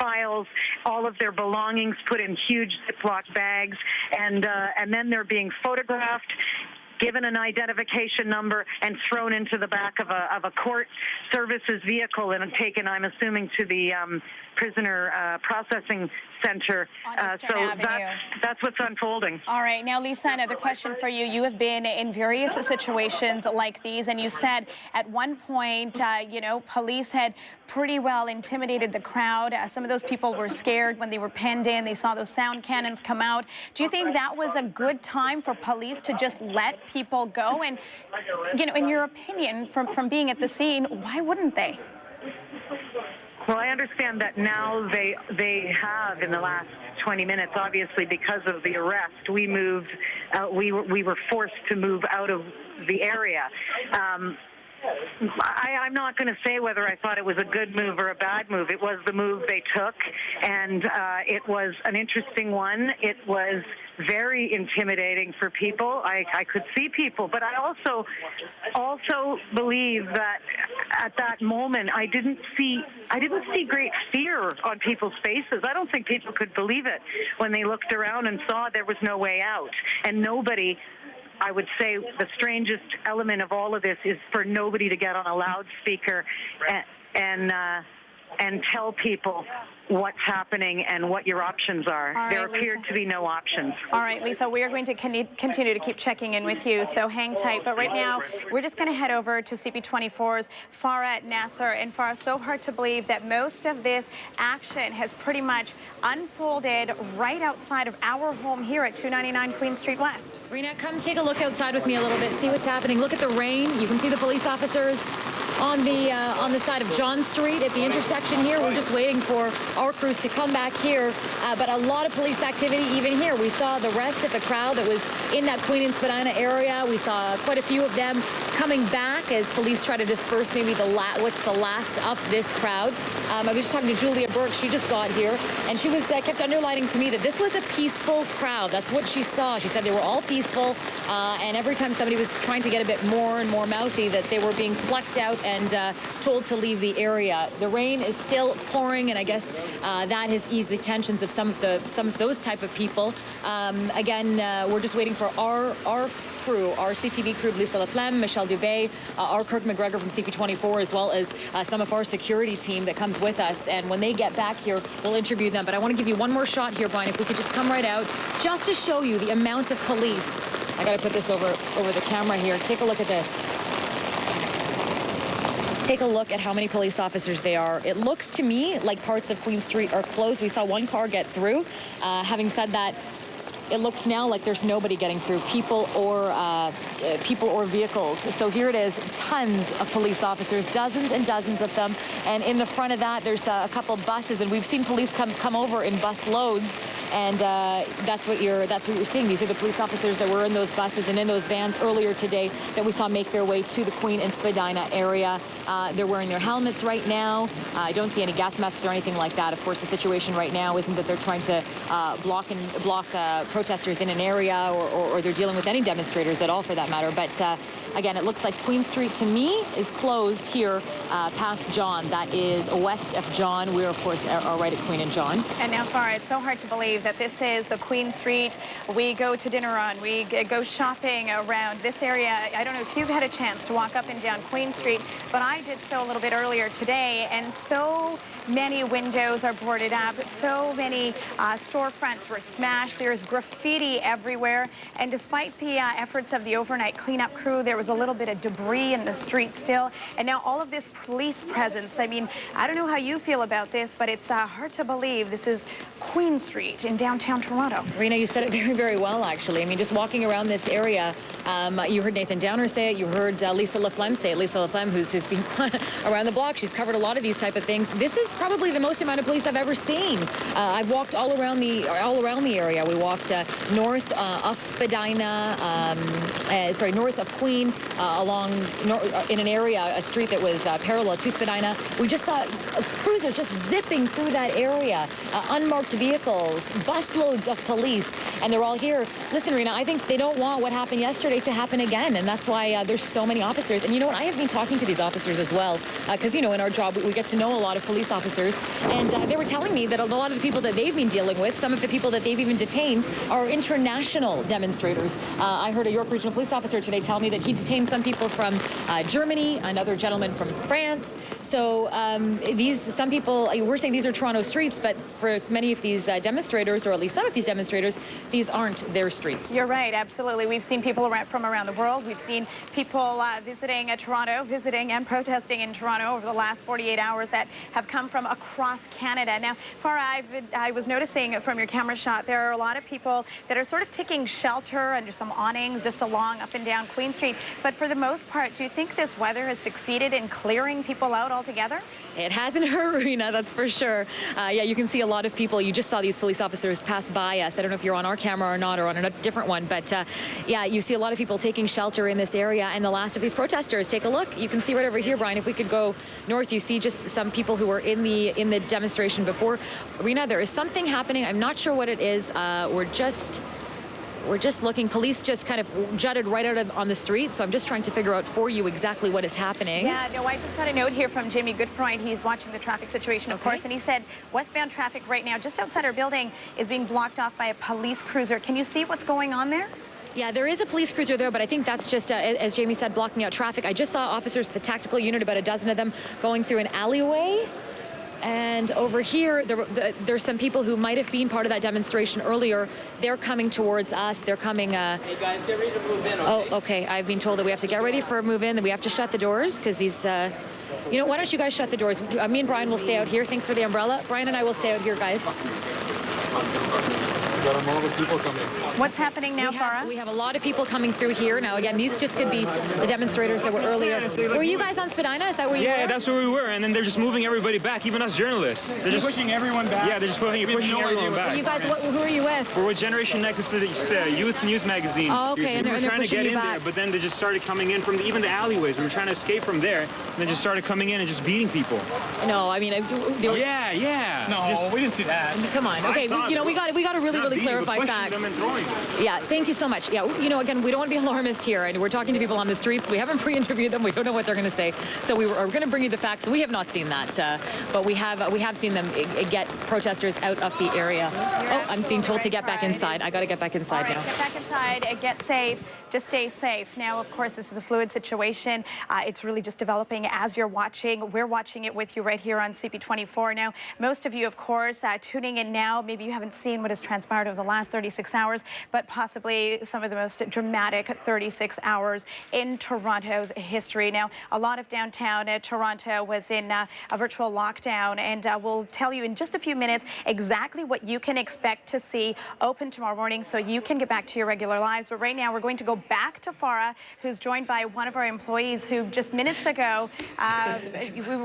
files, all of their belongings put in huge Ziploc bags, and then they're being photographed, given an identification number, and thrown into the back of a court services vehicle and taken, I'm assuming, to the prisoner processing center. So that's what's unfolding. All right. Now, Lisa, another question for you. You have been in various situations like these, and you said at one point, police had pretty well intimidated the crowd. Some of those people were scared when they were penned in. They saw those sound cannons come out. Do you think that was a good time for police to just let people go? And, in your opinion, from being at the scene, why wouldn't they? Well, I understand that now they have, in the last 20 minutes, obviously because of the arrest, we moved, we were forced to move out of the area. I'm not going to say whether I thought it was a good move or a bad move. It was the move they took, and it was an interesting one. It was very intimidating for people. I could see people, but I also believe that at that moment I didn't see great fear on people's faces. I don't think people could believe it when they looked around and saw there was no way out, and nobody. I would say the strangest element of all of this is for nobody to get on a loudspeaker and and tell people what's happening and what your options are. All There right, appeared Lisa. to be no options. All right, Lisa, we are going to continue to keep checking in with you, so hang tight. But right now, we're just going to head over to CP24's Farah Nasser. And Farah, so hard to believe that most of this action has pretty much unfolded right outside of our home here at 299 Queen Street West. Rena, come take a look outside with me a little bit, see what's happening. Look at the rain. You can see the police officers on the side of John Street at the intersection here. We're just waiting for our crews to come back here, but a lot of police activity even here. We saw the rest of the crowd that was in that Queen and Spadina area. We saw quite a few of them coming back as police try to disperse maybe what's the last of this crowd. I was just talking to Julia Burke. She just got here, and she was kept underlining to me that this was a peaceful crowd. That's what she saw. She said they were all peaceful, and every time somebody was trying to get a bit more and more mouthy, that they were being plucked out and told to leave the area. The rain is still pouring, and I guess that has eased the tensions of some of those type of people. Again, we're just waiting for our crew, our CTV crew, Lisa Laflamme, Michelle Dubé, our Kirk McGregor from CP24, as well as some of our security team that comes with us. And when they get back here, we'll interview them. But I want to give you one more shot here, Brian, if we could just come right out, just to show you the amount of police. I got to put this over the camera here. Take a look at this. Take a look at how many police officers there are. It looks to me like parts of Queen Street are closed. We saw one car get through. Having said that, it looks now like there's nobody getting through, people or vehicles. So here it is, tons of police officers, dozens and dozens of them. And in the front of that, there's a couple buses, and we've seen police come over in bus loads. And that's what you're seeing. These are the police officers that were in those buses and in those vans earlier today that we saw make their way to the Queen and Spadina area. They're wearing their helmets right now. I don't see any gas masks or anything like that. Of course, the situation right now isn't that they're trying to block protesters in an area, or they're dealing with any demonstrators at all, for that matter. But again, it looks like Queen Street to me is closed here past John. That is west of John. We, of course, are right at Queen and John. And now, Farah, it's so hard to believe that this is the Queen Street we go to dinner on. We go shopping around this area. I don't know if you've had a chance to walk up and down Queen Street, but I did so a little bit earlier today, and so many windows are boarded up. So many storefronts were smashed. There's graffiti everywhere. And despite the efforts of the overnight cleanup crew, there was a little bit of debris in the street still. And now all of this police presence. I mean, I don't know how you feel about this, but it's hard to believe this is Queen Street in downtown Toronto. Rena, you said it very, very well, actually. I mean, just walking around this area, you heard Nathan Downer say it. You heard Lisa Laflamme say it. Lisa Laflamme, who's been around the block. She's covered a lot of these type of things. This is probably the most amount of police I've ever seen. I've walked all around the area. We walked north of Spadina, north of Queen, in an area, a street that was parallel to Spadina. We just saw cruisers just zipping through that area, unmarked vehicles, busloads of police, and they're all here. Listen, Rena, I think they don't want what happened yesterday to happen again, and that's why there's so many officers. And you know what? I have been talking to these officers as well, because, you know, in our job, we get to know a lot of police officers, and they were telling me that a lot of the people that they've been dealing with, some of the people that they've even detained, are international demonstrators. I heard a York Regional Police officer today tell me that he detained some people from Germany, another gentleman from France. So some people, we're saying these are Toronto streets, but for many of these demonstrators, or at least some of these demonstrators, these aren't their streets. You're right, absolutely. We've seen people from around the world. We've seen people visiting Toronto, visiting and protesting in Toronto over the last 48 hours that have come from across Canada. Now, Farah, I was noticing from your camera shot, there are a lot of people that are sort of taking shelter under some awnings just along up and down Queen Street. But for the most part, do you think this weather has succeeded in clearing people out altogether? It hasn't hurt, Rena, that's for sure. Yeah, you can see a lot of people. You just saw these police officers pass by us. I don't know if you're on our camera or not, or on a different one, but yeah, you see a lot of people taking shelter in this area. And the last of these protesters, take a look. You can see right over here, Brian, if we could go north, you see just some people who were in the demonstration before. Rena, there is something happening. I'm not sure what it is. We're just looking. Police just kind of jutted right out on the street, so I'm just trying to figure out for you exactly what is happening. Yeah, no, I just got a note here from Jamie Goodfreund. He's watching the traffic situation, of course, and he said westbound traffic right now, just outside our building, is being blocked off by a police cruiser. Can you see what's going on there? Yeah, there is a police cruiser there, but I think that's just, as Jamie said, blocking out traffic. I just saw officers with the tactical unit, about a dozen of them, going through an alleyway. And over here, there's some people who might have been part of that demonstration earlier. They're coming towards us. They're coming. Hey guys, get ready to move in. Okay? Oh, okay. I've been told that we have to get ready for a move in. That we have to shut the doors because these. You know, why don't you guys shut the doors? Me and Brian will stay out here. Thanks for the umbrella. Brian and I will stay out here, guys. Got a lot of people coming. What's happening now, Farah? We have a lot of people coming through here. Now, again, these just could be the demonstrators that were earlier. Were you guys on Spadina? Is that where you were? Yeah, that's where we were. And then they're just moving everybody back, even us journalists. They're just pushing everyone back. Yeah, they're just pushing everyone back. So you guys, who are you with? We're with Generation Next. It's a youth news magazine. Oh, okay. We were they're trying to get in there, but then they just started coming in from even the alleyways. We were trying to escape from there, and they just started coming in and just beating people. No, I mean, yeah. No, we didn't see that. Come on. Okay, we got to really clarify facts. Yeah, thank you so much. Yeah, you know, again, we don't want to be alarmist here, and we're talking to people on the streets. We haven't pre-interviewed them. We don't know what they're going to say. So we're going to bring you the facts. We have not seen that, but we have seen them get protesters out of the area. Oh, I'm being told to get back inside. I got to get back inside now. Get back inside and get safe. Just stay safe. Now, of course, this is a fluid situation. It's really just developing as you're watching. We're watching it with you right here on CP24. Now, most of you, of course, tuning in now, maybe you haven't seen what has transpired over the last 36 hours, but possibly some of the most dramatic 36 hours in Toronto's history. Now, a lot of downtown Toronto was in a virtual lockdown, and we'll tell you in just a few minutes exactly what you can expect to see open tomorrow morning so you can get back to your regular lives. But right now, we're going to go back to Farah, who's joined by one of our employees who just minutes ago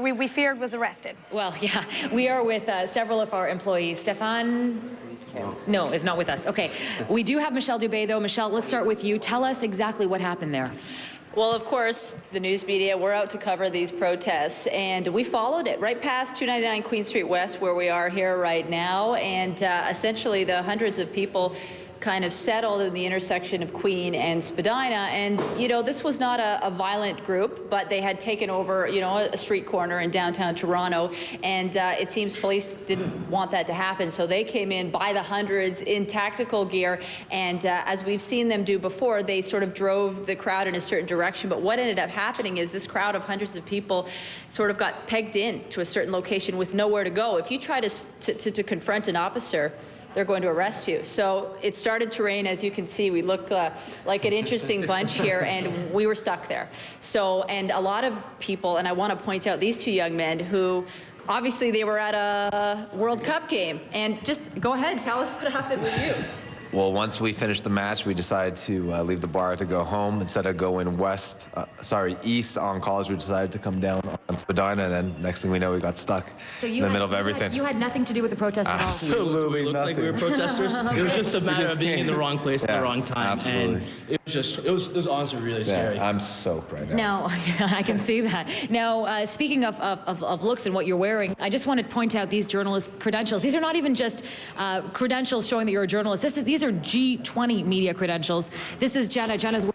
we feared was arrested. Well, yeah, we are with several of our employees. Stefan? No, is not with us. Okay, we do have Michelle Dubé, though. Michelle, let's start with you. Tell us exactly what happened there. Well, of course, the news media, we're out to cover these protests, and we followed it right past 299 Queen Street West, where we are here right now, and essentially the hundreds of people kind of settled in the intersection of Queen and Spadina. And, you know, this was not a violent group, but they had taken over, you know, a street corner in downtown Toronto. And it seems police didn't want that to happen. So they came in by the hundreds in tactical gear. And as we've seen them do before, they sort of drove the crowd in a certain direction. But what ended up happening is this crowd of hundreds of people sort of got pegged in to a certain location with nowhere to go. If you try to confront an officer, they're going to arrest you. So it started to rain. As you can see, we look like an interesting bunch here, and we were stuck there. So, and a lot of people, and I want to point out these two young men who, obviously they were at a World Cup game. And just go ahead, tell us what happened with you. Well, once we finished the match, we decided to leave the bar to go home. Instead of going east on College, we decided to come down on Spadina, and then next thing we know, we got stuck in the middle of everything. You had nothing to do with the protest at all. Absolutely we looked nothing. like we were protesters. It was just a matter of being in the wrong place at the wrong time. Absolutely. And it was honestly really scary. Yeah, I'm soaked right now. No, I can see that. Now, speaking of looks and what you're wearing, I just want to point out these journalist credentials. These are not even just credentials showing that you're a journalist. These are G20 media credentials. This is Jenna's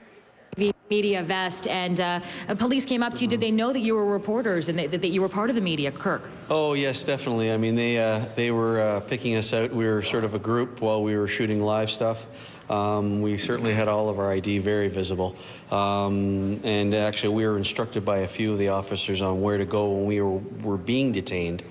media vest, and police came up to you. Did they know that you were reporters and that you were part of the media, Kirk? Oh, yes, definitely. I mean, they were picking us out. We were sort of a group while we were shooting live stuff. We certainly had all of our ID very visible. And actually, we were instructed by a few of the officers on where to go when we were being detained,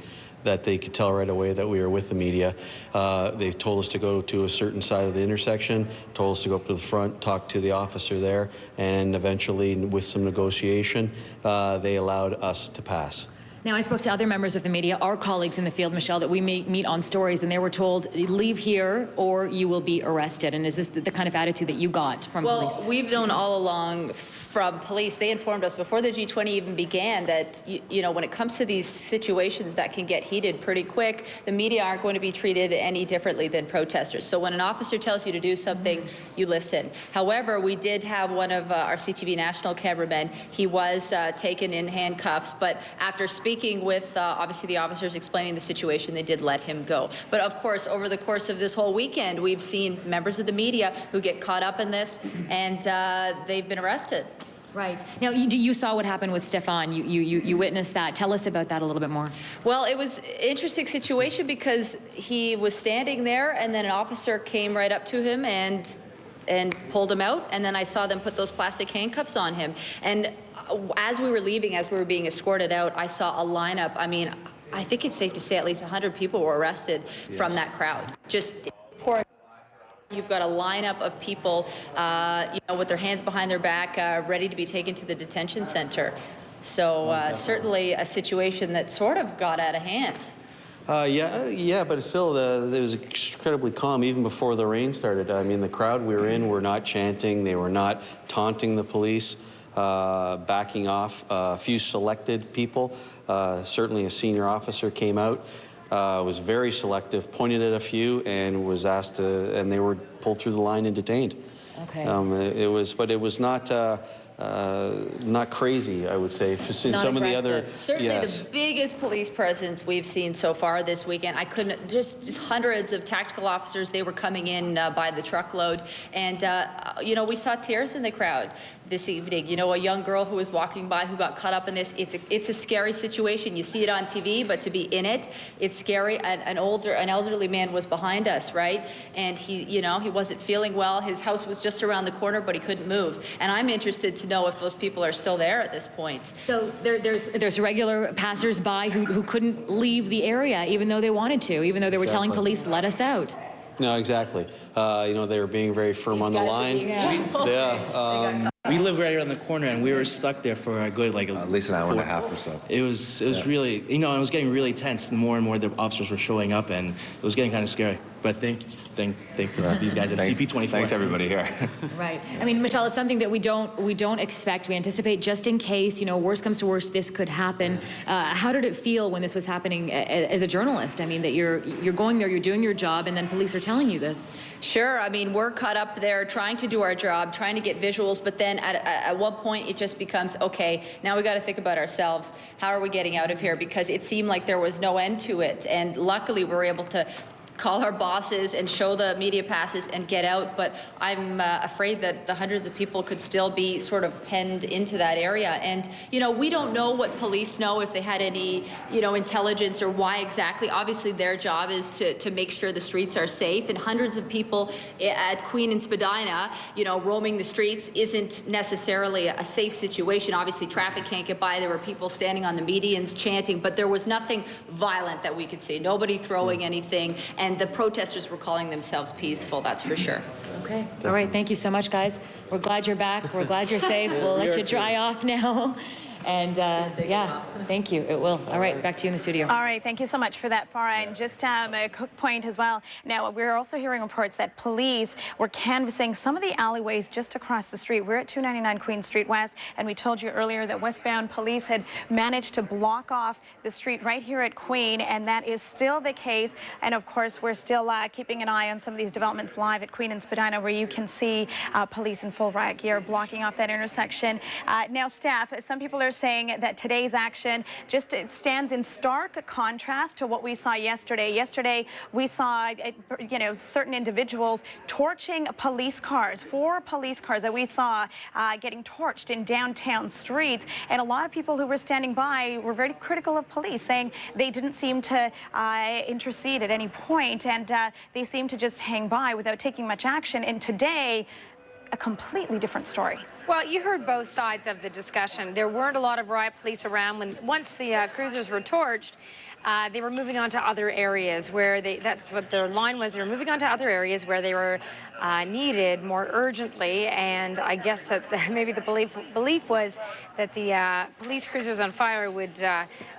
that they could tell right away that we were with the media. They told us to go to a certain side of the intersection, told us to go up to the front, talk to the officer there, and eventually, with some negotiation, they allowed us to pass. Now, I spoke to other members of the media, our colleagues in the field, Michelle, that we may meet on stories, and they were told, leave here or you will be arrested. And is this the kind of attitude that you got from police? Well, we've known all along from police. They informed us before the G20 even began that, you know, when it comes to these situations that can get heated pretty quick, the media aren't going to be treated any differently than protesters. So when an officer tells you to do something, you listen. However, we did have one of our CTV national cameramen. He was taken in handcuffs, but after speaking with obviously the officers explaining the situation, they did let him go. But of course, over the course of this whole weekend, we've seen members of the media who get caught up in this, and they've been arrested. Right. Now, you saw what happened with Stefan. You witnessed that. Tell us about that a little bit more. Well, it was an interesting situation because he was standing there, and then an officer came right up to him and pulled him out, and then I saw them put those plastic handcuffs on him. And as we were leaving, as we were being escorted out, I saw a lineup. I mean, I think it's safe to say at least 100 people were arrested from that crowd. Just pouring. You've got a lineup of people, with their hands behind their back, ready to be taken to the detention center. So certainly a situation that sort of got out of hand. Yeah, but still, it was incredibly calm even before the rain started. I mean, the crowd we were in were not chanting, they were not taunting the police, backing off. A few selected people, certainly a senior officer came out, was very selective, pointed at a few, and was asked to, and they were pulled through the line and detained. Okay. But it was not crazy, I would say. Some of the other, certainly the biggest police presence we've seen so far this weekend. I couldn't, just hundreds of tactical officers. They were coming in by the truckload, and we saw tears in the crowd this evening. A young girl who was walking by who got caught up in this. It's a scary situation. You see it on TV, but to be in it, it's scary. An elderly man was behind us, right? And he wasn't feeling well. His house was just around the corner, but he couldn't move. And I'm interested to know if those people are still there at this point. So there's regular passersby who couldn't leave the area even though they wanted to, even though they were telling police, let us out. No, exactly. They were being very firm on the line. We live right around the corner, and we were stuck there for a good, at least an hour and a half or so. It was really, it was getting really tense. The more and more the officers were showing up, and it was getting kind of scary. But thank these guys at CP24. Thanks everybody here. Right. I mean, Michelle, it's something that we don't expect. We anticipate just in case, worst comes to worst, this could happen. How did it feel when this was happening as a journalist? I mean, that you're going there, you're doing your job, and then police are telling you this. Sure. I mean, we're caught up there trying to do our job, trying to get visuals, but then at one point it just becomes, okay, now we got to think about ourselves. How are we getting out of here? Because it seemed like there was no end to it. And luckily we were able to call our bosses and show the media passes and get out, but I'm afraid that the hundreds of people could still be sort of penned into that area. And, we don't know what police know, if they had any, intelligence or why exactly. Obviously, their job is to make sure the streets are safe, and hundreds of people at Queen and Spadina, roaming the streets isn't necessarily a safe situation. Obviously, traffic can't get by. There were people standing on the medians chanting, but there was nothing violent that we could see. Nobody throwing anything. And the protesters were calling themselves peaceful, that's for sure. Okay. All right. Thank you so much, guys. We're glad you're back. We're glad you're safe. We'll let you dry off now. And yeah, thank you. It will. All right, back to you in the studio. All right, thank you so much for that, Farah. And just a quick point as well. Now, we're also hearing reports that police were canvassing some of the alleyways just across the street. We're at 299 Queen Street West, and we told you earlier that westbound police had managed to block off the street right here at Queen, and that is still the case. And of course, we're still keeping an eye on some of these developments live at Queen and Spadina, where you can see police in full riot gear blocking off that intersection. Now, staff, some people are saying that today's action just stands in stark contrast to what we saw yesterday. Yesterday, we saw, certain individuals torching police cars, 4 police cars that we saw getting torched in downtown streets. And a lot of people who were standing by were very critical of police, saying they didn't seem to intercede at any point, and they seemed to just hang by without taking much action. And today, a completely different story. Well, you heard both sides of the discussion. There weren't a lot of riot police around. Once the cruisers were torched, they were moving on to other areas where that's what their line was. They were moving on to other areas where they were needed more urgently. And I guess that maybe the belief was that the police cruisers on fire would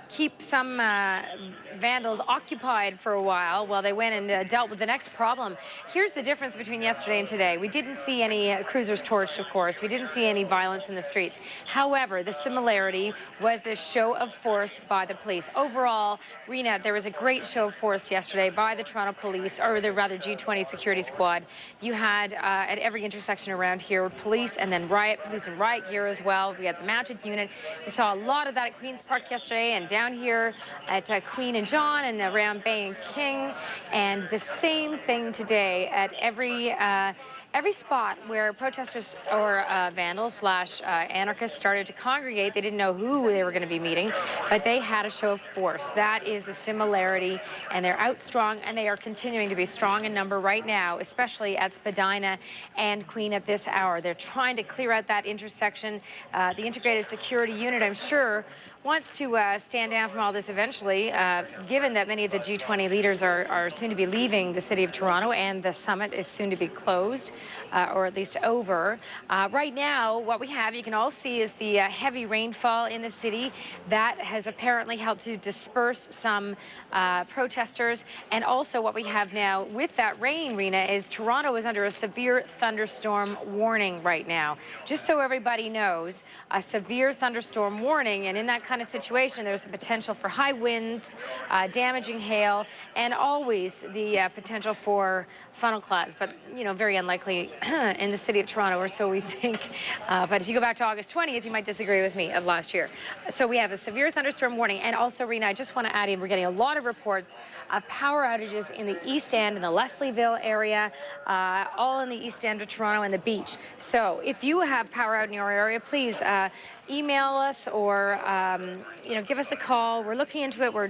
keep some vandals occupied for a while they went and dealt with the next problem. Here's the difference between yesterday and today. We didn't see any cruisers torched, of course. We didn't see any violence in the streets. However, the similarity was this show of force by the police. Overall, Rena, there was a great show of force yesterday by the Toronto Police, or rather G20 security squad. You had at every intersection around here police and then police in riot gear as well. We had the mounted unit. You saw a lot of that at Queen's Park yesterday and down here at Queen and John and around Bay and King, and the same thing today at every every spot where protesters or vandals / anarchists started to congregate, they didn't know who they were going to be meeting, but they had a show of force. That is the similarity, and they're out strong, and they are continuing to be strong in number right now, especially at Spadina and Queen at this hour. They're trying to clear out that intersection. The integrated security unit, I'm sure, wants to stand down from all this eventually, given that many of the G20 leaders are soon to be leaving the city of Toronto and the summit is soon to be closed, or at least over. Right now, what we have, you can all see, is the heavy rainfall in the city. That has apparently helped to disperse some protesters. And also what we have now with that rain, Rena, is Toronto is under a severe thunderstorm warning right now. Just so everybody knows, a severe thunderstorm warning, and in that kind of situation, there's a potential for high winds, damaging hail, and always the potential for funnel clouds, but, you know, very unlikely in the city of Toronto, or so we think. But if you go back to August 20th, you might disagree with me, of last year. So we have a severe thunderstorm warning. And also, Rena, I just want to add in, we're getting a lot of reports of power outages in the East End, in the Leslieville area, all in the East End of Toronto and the beach. So if you have power out in your area, please email us or you know, give us a call. We're looking into it. We're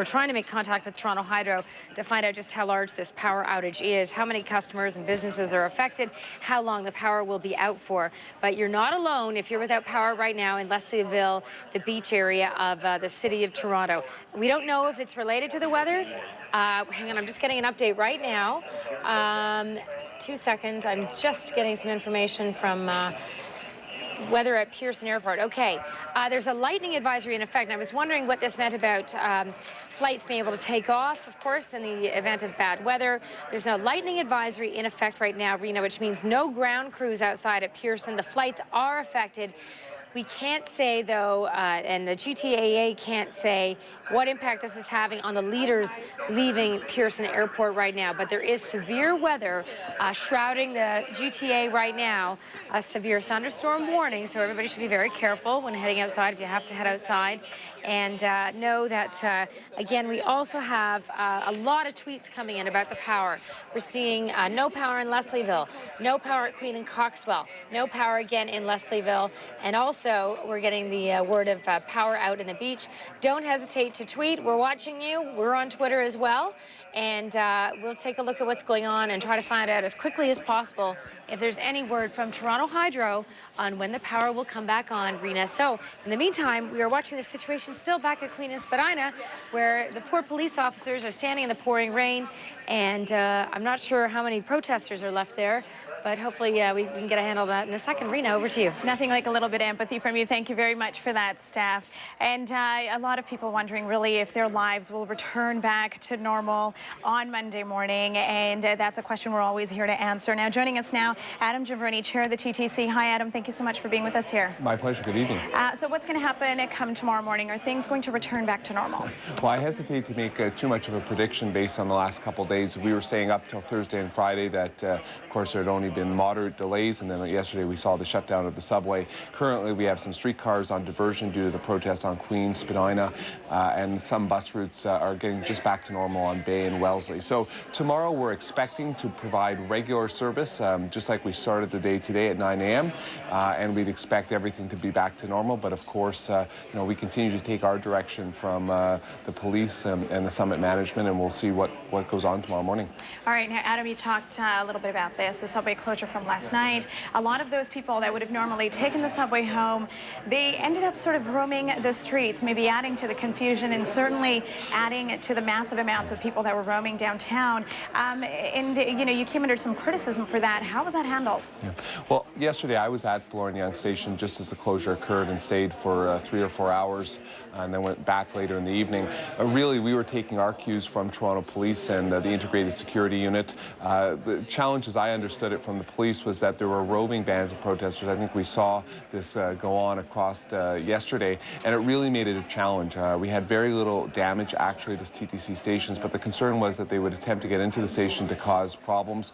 trying to make contact with Toronto Hydro to find out just how large this power outage is, how many customers and businesses are affected, how long the power will be out for. But you're not alone if you're without power right now in Leslieville, the beach area of the city of Toronto. We don't know if it's related to the weather. Hang on, I'm just getting an update right now. 2 seconds. I'm just getting some information from weather at Pearson Airport. Okay, there's a lightning advisory in effect, and I was wondering what this meant about flights being able to take off, of course, in the event of bad weather. There's a lightning advisory in effect right now, Rena, which means no ground crews outside at Pearson. The flights are affected. We can't say, though, and the GTAA can't say what impact this is having on the leaders leaving Pearson Airport right now. But there is severe weather shrouding the GTA right now, a severe thunderstorm warning. So everybody should be very careful when heading outside if you have to head outside. And know that, again, we also have a lot of tweets coming in about the power. We're seeing no power in Leslieville, no power at Queen and Coxwell, no power again in Leslieville, and also we're getting the word of power out in the beach. Don't hesitate to tweet. We're watching you. We're on Twitter as well. And we'll take a look at what's going on and try to find out as quickly as possible if there's any word from Toronto Hydro on when the power will come back on, Rena. So, in the meantime, we are watching this situation still back at Queen and Spadina, where the poor police officers are standing in the pouring rain, and I'm not sure how many protesters are left there. But hopefully, we can get a handle of that in a second. Rena, over to you. Nothing like a little bit of empathy from you. Thank you very much for that, Steph. And a lot of people wondering, really, if their lives will return back to normal on Monday morning. And that's a question we're always here to answer. Now, joining us now, Adam Giverny, Chair of the TTC. Hi, Adam. Thank you so much for being with us here. My pleasure. Good evening. So what's going to happen come tomorrow morning? Are things going to return back to normal? Well, I hesitate to make too much of a prediction based on the last couple of days. We were saying up till Thursday and Friday that, of course, there had only been moderate delays, and then yesterday we saw the shutdown of the subway. Currently, we have some streetcars on diversion due to the protests on Queen, Spadina, and some bus routes are getting just back to normal on Bay and Wellesley. So tomorrow we're expecting to provide regular service, just like we started the day today at 9 a.m., and we'd expect everything to be back to normal. But of course, you know, we continue to take our direction from the police and the summit management, and we'll see what goes on tomorrow morning. All right, now, Adam, you talked a little bit about this, the subway closure from last night. A lot of those people that would have normally taken the subway home, they ended up sort of roaming the streets, maybe adding to the confusion and certainly adding to the massive amounts of people that were roaming downtown. And, you know, you came under some criticism for that. How was that handled? Yeah. Well, yesterday I was at Bloor and Yonge Station just as the closure occurred and stayed for 3 or 4 hours and then went back later in the evening. Really, we were taking our cues from Toronto Police and the integrated security unit. The challenge, as I understood it from the police, was that there were roving bands of protesters. I think we saw this go on across yesterday, and it really made it a challenge. We had very little damage actually to TTC stations, but the concern was that they would attempt to get into the station to cause problems,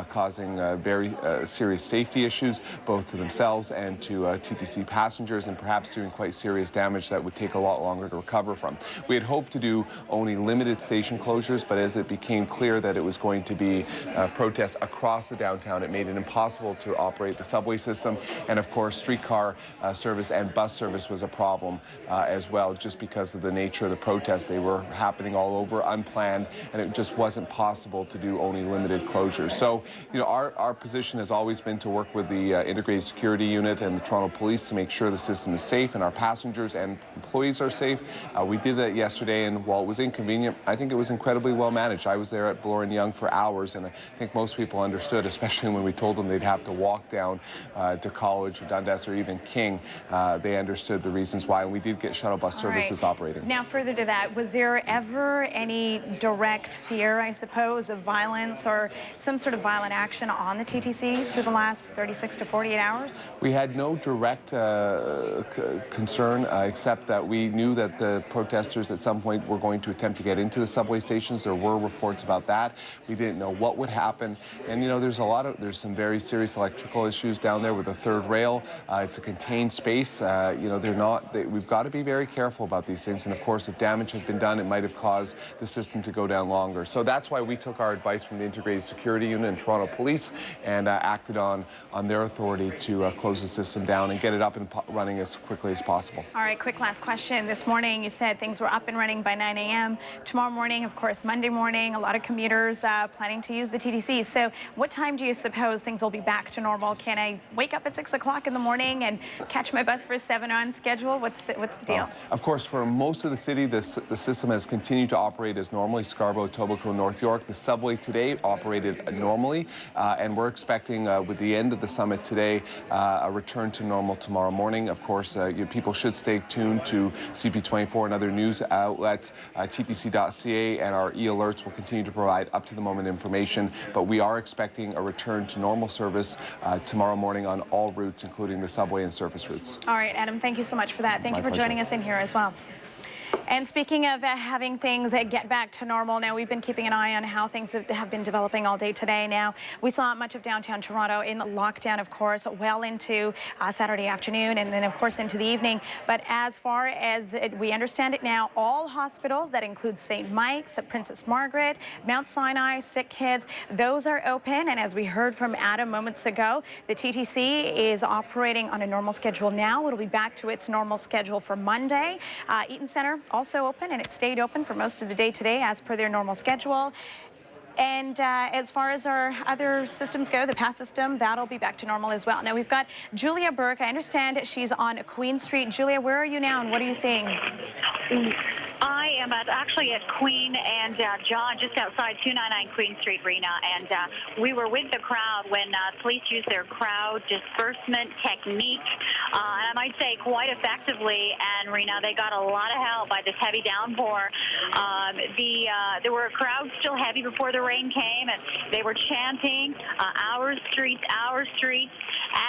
causing very serious safety issues. issues, both to themselves and to TTC passengers, and perhaps doing quite serious damage that would take a lot longer to recover from. We had hoped to do only limited station closures, but as it became clear that it was going to be protests across the downtown, it made it impossible to operate the subway system. And of course, streetcar service and bus service was a problem as well, just because of the nature of the protests. They were happening all over, unplanned, and it just wasn't possible to do only limited closures. So, you know, our position has always been to work with the Integrated Security Unit and the Toronto Police to make sure the system is safe and our passengers and employees are safe. We did that yesterday, and while it was inconvenient, I think it was incredibly well managed. I was there at Bloor and Yonge for hours, and I think most people understood, especially when we told them they'd have to walk down to College or Dundas or even King. They understood the reasons why, and we did get shuttle bus services operating. Now, further to that, was there ever any direct fear, I suppose, of violence or some sort of violent action on the TTC through the last 36 to 48 hours? We had no direct concern, except that we knew that the protesters at some point were going to attempt to get into the subway stations. There were reports about that. We didn't know what would happen. And, you know, there's some very serious electrical issues down there with the third rail. It's a contained space. You know, we've got to be very careful about these things. And of course, if damage had been done, it might have caused the system to go down longer. So that's why we took our advice from the Integrated Security Unit and Toronto Police and acted on their authority to close the system down and get it up and running as quickly as possible. All right, quick last question. This morning, you said things were up and running by 9 a.m. Tomorrow morning, of course, Monday morning, a lot of commuters planning to use the TTC. So what time do you suppose things will be back to normal? Can I wake up at 6 o'clock in the morning and catch my bus for 7 on schedule? What's the deal? Of course, for most of the city, the system has continued to operate as normally. Scarborough, Etobicoke, North York. The subway today operated normally, and we're expecting with the end of the summit today a return to normal tomorrow morning. Of course, people should stay tuned to CP24 and other news outlets. TTC.ca and our e-alerts will continue to provide up-to-the-moment information, but we are expecting a return to normal service tomorrow morning on all routes, including the subway and surface routes. All right, Adam, thank you so much for that. Thank you for joining us in here as well. And speaking of having things get back to normal, now we've been keeping an eye on how things have been developing all day today. Now, we saw much of downtown Toronto in lockdown, of course, well into Saturday afternoon and then, of course, into the evening. But as far as we understand it now, all hospitals, that includes St. Mike's, the Princess Margaret, Mount Sinai, Sick Kids, those are open. And as we heard from Adam moments ago, the TTC is operating on a normal schedule now. It'll be back to its normal schedule for Monday. Eaton Centre also open, and it stayed open for most of the day today as per their normal schedule. And as far as our other systems go, the pass system, that'll be back to normal as well. Now, we've got Julia Burke. I understand she's on Queen Street. Julia, where are you now, and what are you seeing? I am actually at Queen and John, just outside 299 Queen Street, Rena, and we were with the crowd when police used their crowd disbursement technique, and I might say quite effectively, and Rena, they got a lot of help by this heavy downpour. There were crowds still heavy before the rain came, and they were chanting, our streets,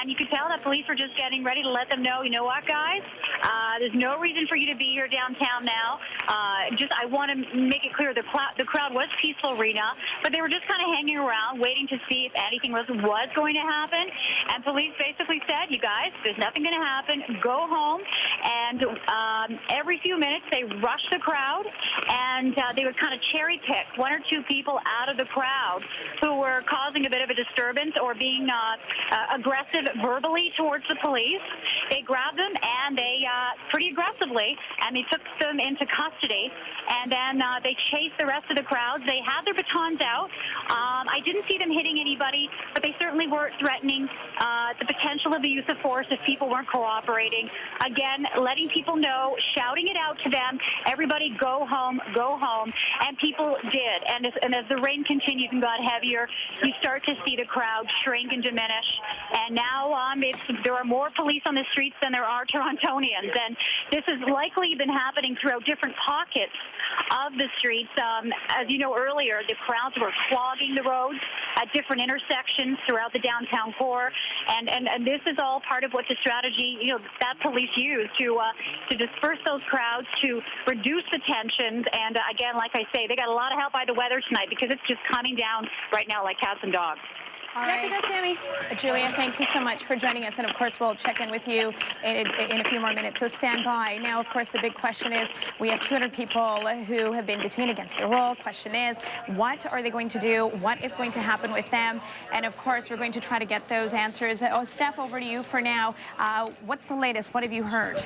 and you could tell that police were just getting ready to let them know, you know what, guys, there's no reason for you to be here downtown now. I want to make it clear the crowd was peaceful, Rena, but they were just kind of hanging around, waiting to see if anything was going to happen. And police basically said, you guys, there's nothing going to happen. Go home. And every few minutes, they rushed the crowd, and they would kind of cherry pick one or two people out of the crowd who were causing a bit of a disturbance or being aggressive verbally towards the police. They grabbed them, and they pretty aggressively, and they took them into custody, and then they chased the rest of the crowds. They had their batons out. I didn't see them hitting anybody, but they certainly were threatening the potential of the use of force if people weren't cooperating. Again, letting people know, shouting it out to them, everybody go home, and people did. And as the rain continued and got heavier, you start to see the crowd shrink and diminish. And now there are more police on the streets than there are Torontonians, and this has likely been happening throughout different pockets of the streets. As you know earlier, the crowds were clogging the roads at different intersections throughout the downtown core, and this is all part of what the strategy that police use to disperse those crowds, to reduce the tensions. And again, like I say, they got a lot of help by the weather tonight because it's just coming down right now like cats and dogs. All Yeah, right. they got Sammy. Julia, thank you so much for joining us. And of course, we'll check in with you in a few more minutes. So stand by. Now, of course, the big question is we have 200 people who have been detained against their will. Question is, what are they going to do? What is going to happen with them? And of course, we're going to try to get those answers. Steph, over to you for now. What's the latest? What have you heard?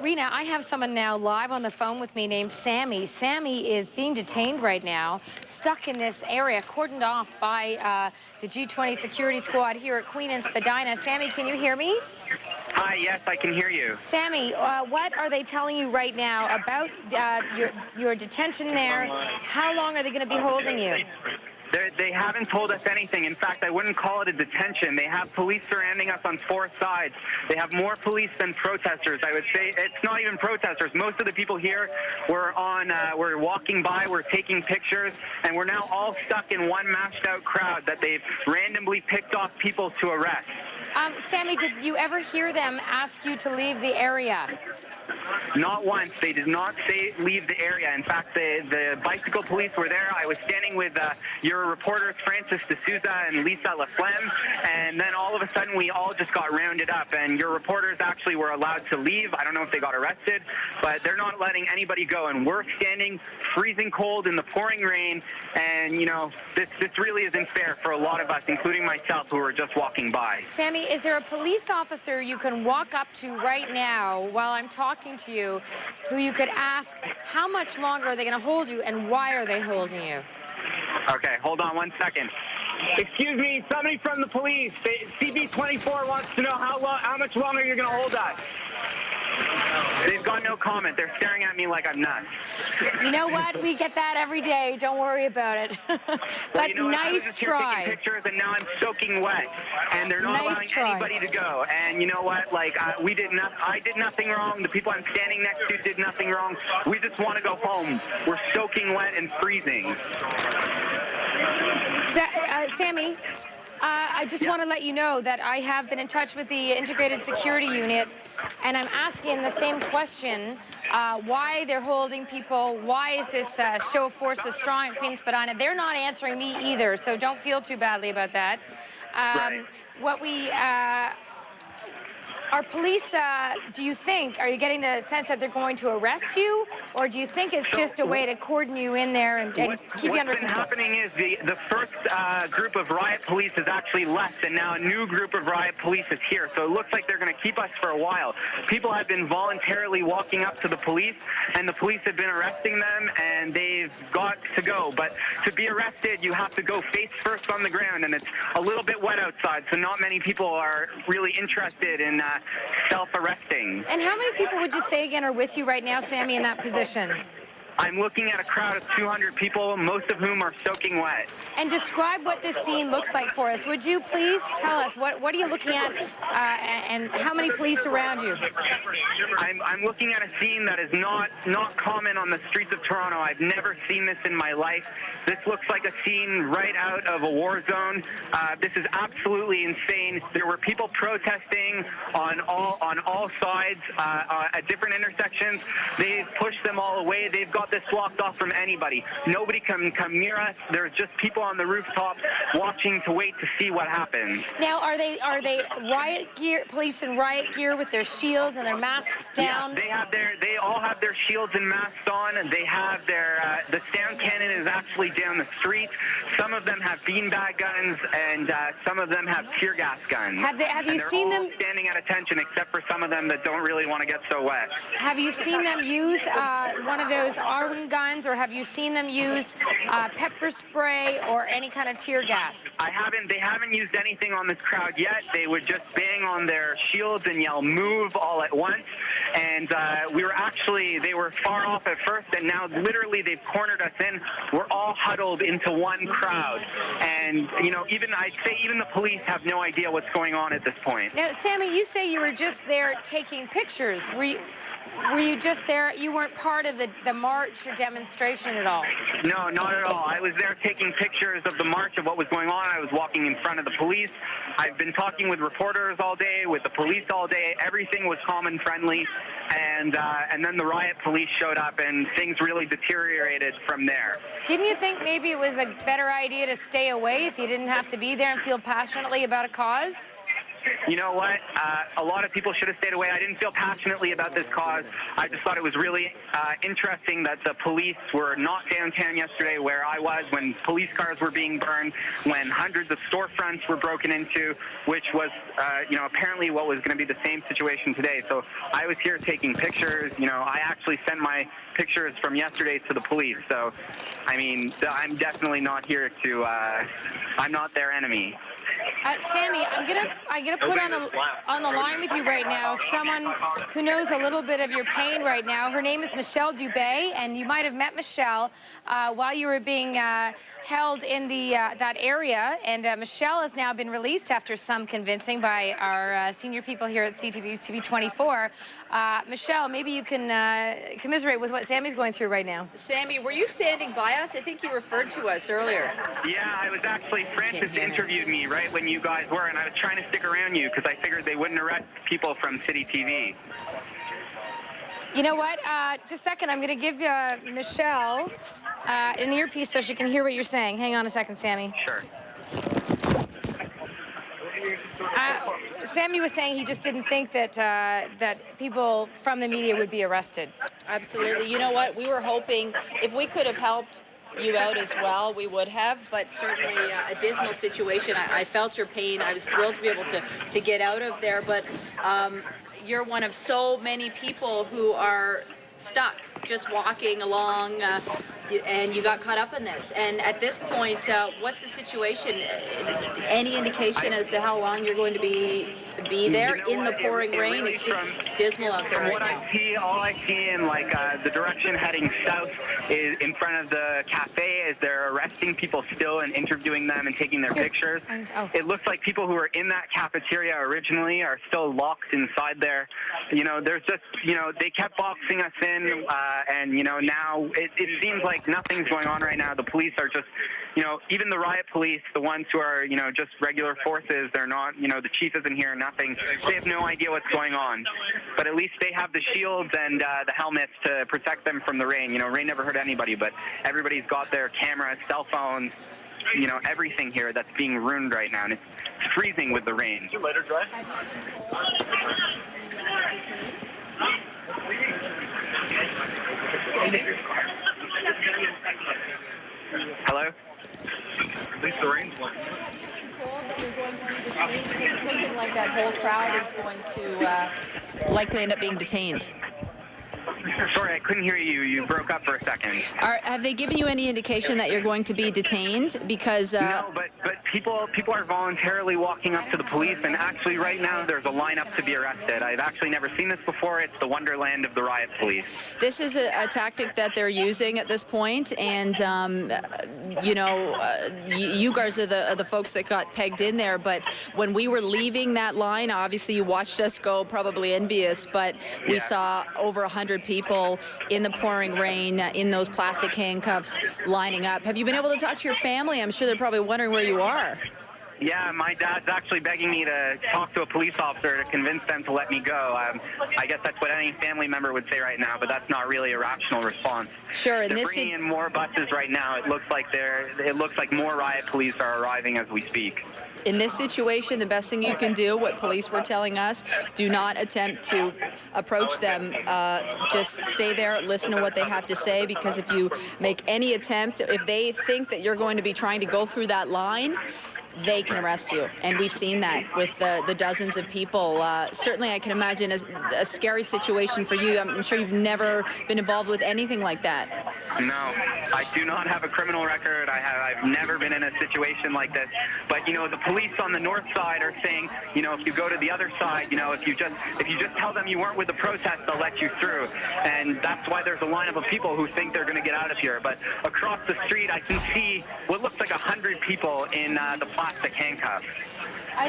Rena, I have someone now live on the phone with me named Sammy. Sammy is being detained right now, stuck in this area, cordoned off by the G20 security squad here at Queen and Spadina. Sammy, can you hear me? Hi, yes, I can hear you. Sammy, what are they telling you right now about your detention there? How long are they going to be holding you? They haven't told us anything. In fact, I wouldn't call it a detention. They have police surrounding us on 4 sides. They have more police than protesters. I would say it's not even protesters. Most of the people here were walking by, we're taking pictures, and we're now all stuck in one mashed out crowd that they've randomly picked off people to arrest. Sammy, did you ever hear them ask you to leave the area? Not once. They did not say leave the area. In fact, the bicycle police were there. I was standing with your reporters, Francis D'Souza and Lisa Laflamme, and then all of a sudden we all just got rounded up, and your reporters actually were allowed to leave. I don't know if they got arrested, but they're not letting anybody go, and we're standing freezing cold in the pouring rain, and, you know, this really isn't fair for a lot of us, including myself, who are just walking by. Sammy, is there a police officer you can walk up to right now while I'm talking to you, who you could ask how much longer are they going to hold you and why are they holding you? Okay, hold on 1 second. Excuse me, somebody from the police. CP24 wants to know how much longer you're going to hold us. They've got no comment. They're staring at me like I'm nuts. You know what? We get that every day. Don't worry about it. But well, you know what? nice I was just try. Here taking pictures, and now I'm soaking wet, and they're not allowing anybody to go. And you know what? Like I did nothing wrong. The people I'm standing next to did nothing wrong. We just want to go home. We're soaking wet and freezing. Sammy, I just want to let you know that I have been in touch with the Integrated Security Unit, and I'm asking the same question, why they're holding people, why is this show of force so strong at Queen Spadina? They're not answering me either, so don't feel too badly about that. Right. Are police, do you think, are you getting the sense that they're going to arrest you, or do you think it's just a way to cordon you in there and keep you under control? What's been happening is the first group of riot police has actually left, and now a new group of riot police is here. So it looks like they're going to keep us for a while. People have been voluntarily walking up to the police, and the police have been arresting them, and they've got to go. But to be arrested, you have to go face first on the ground, and it's a little bit wet outside, so not many people are really interested in self-arresting. And how many people would you say again are with you right now, Sammy, in that position? I'm looking at a crowd of 200 people, most of whom are soaking wet. And describe what this scene looks like for us. Would you please tell us, what are you looking at, and how many police around you? I'm looking at a scene that is not common on the streets of Toronto. I've never seen this in my life. This looks like a scene right out of a war zone. This is absolutely insane. There were people protesting on all sides at different intersections. They've pushed them all away. They've got this blocked off from anybody. Nobody can come near us. There's just people on the rooftops watching to wait to see what happens. Now, are they riot gear, police in riot gear with their shields and their masks down? Yeah, they all have their shields and masks on. They have their the sound cannon is actually down the street. Some of them have beanbag guns, and some of them have tear gas guns. Have you seen them standing at attention, except for some of them that don't really want to get so wet? Have you seen them use one of those Arwin guns, or have you seen them use pepper spray or any kind of tear gas? They haven't used anything on this crowd yet. They would just bang on their shields and yell "move" all at once. And they were far off at first, and now literally they've cornered us in. We're all huddled into one crowd. And, you know, I'd say even the police have no idea what's going on at this point. Now, Sammy, you say you were just there taking pictures. were you just there? You weren't part of the march or demonstration at all? No, not at all. I was there taking pictures of the march, of what was going on. I was walking in front of the police. I've been talking with reporters all day, with the police all day. Everything was calm and friendly. And then the riot police showed up, and things really deteriorated from there. Didn't you think maybe it was a better idea to stay away if you didn't have to be there and feel passionately about a cause? You know what? A lot of people should have stayed away. I didn't feel passionately about this cause. I just thought it was really interesting that the police were not downtown yesterday where I was, when police cars were being burned, when hundreds of storefronts were broken into, which was, apparently what was going to be the same situation today. So I was here taking pictures. I actually sent my pictures from yesterday to the police. So, I mean, I'm definitely not here to, I'm not their enemy. Sammy, I'm gonna put on the line with you right now someone who knows a little bit of your pain right now. Her name is Michelle Dubé, and you might have met Michelle while you were being held in that area. And Michelle has now been released after some convincing by our senior people here at CP24. Michelle, maybe you can commiserate with what Sammy's going through right now. Sammy, were you standing by us? I think you referred to us earlier. Yeah, I was actually, Francis interviewed me right when you guys were, and I was trying to stick around you because I figured they wouldn't arrest people from City TV. You know what? Just a second. I'm going to give Michelle an earpiece so she can hear what you're saying. Hang on a second, Sammy. Sure. Sammy was saying he just didn't think that that people from the media would be arrested. Absolutely. You know what? We were hoping if we could have helped you out as well, we would have, but certainly a dismal situation. I felt your pain. I was thrilled to be able to get out of there, but you're one of so many people who are stuck just walking along, and you got caught up in this. And at this point, what's the situation? Any indication as to how long you're going to be there in the pouring rain? It's just dismal out there right now. All I see in the direction heading south is in front of the cafe is they're arresting people still and interviewing them and taking their pictures. It looks like people who were in that cafeteria originally are still locked inside there. There's just, they kept boxing us in, and now it seems like nothing's going on right now. The police are just, even the riot police, the ones who are, just regular forces, they're not, the chief isn't here, nothing. They have no idea what's going on. But at least they have the shields and the helmets to protect them from the rain. Rain never hurt anybody, but everybody's got their cameras, cell phones, everything here that's being ruined right now. And it's freezing with the rain. Later, dry. Hello? At least the rain's one. Something like that whole crowd is going to likely end up being detained. Sorry, I couldn't hear you. You broke up for a second. Have they given you any indication that you're going to be detained? Because no, but people are voluntarily walking up to the police, and actually right now there's a lineup to be arrested. I've actually never seen this before. It's the wonderland of the riot police. This is a tactic that they're using at this point, and you guys are the folks that got pegged in there. But when we were leaving that line, obviously you watched us go, probably envious, but we saw over 100 people in the pouring rain in those plastic handcuffs lining up. Have you been able to talk to your family? I'm sure they're probably wondering where you are. Yeah, my dad's actually begging me to talk to a police officer to convince them to let me go. I guess that's what any family member would say right now, but that's not really a rational response. Sure, and they're bringing in more buses right now. It looks like more riot police are arriving as we speak. In this situation, the best thing you can do, what police were telling us, do not attempt to approach them. Just stay there, listen to what they have to say, because if you make any attempt, if they think that you're going to be trying to go through that line, they can arrest you. And we've seen that with the dozens of people. Certainly, I can imagine a scary situation for you. I'm sure you've never been involved with anything like that. No, I do not have a criminal record. I've never been in a situation like this. But, the police on the north side are saying, if you go to the other side, if you just tell them you weren't with the protest, they'll let you through. And that's why there's a lineup of people who think they're going to get out of here. But across the street, I can see what looks like 100 people in the plastic handcuffs.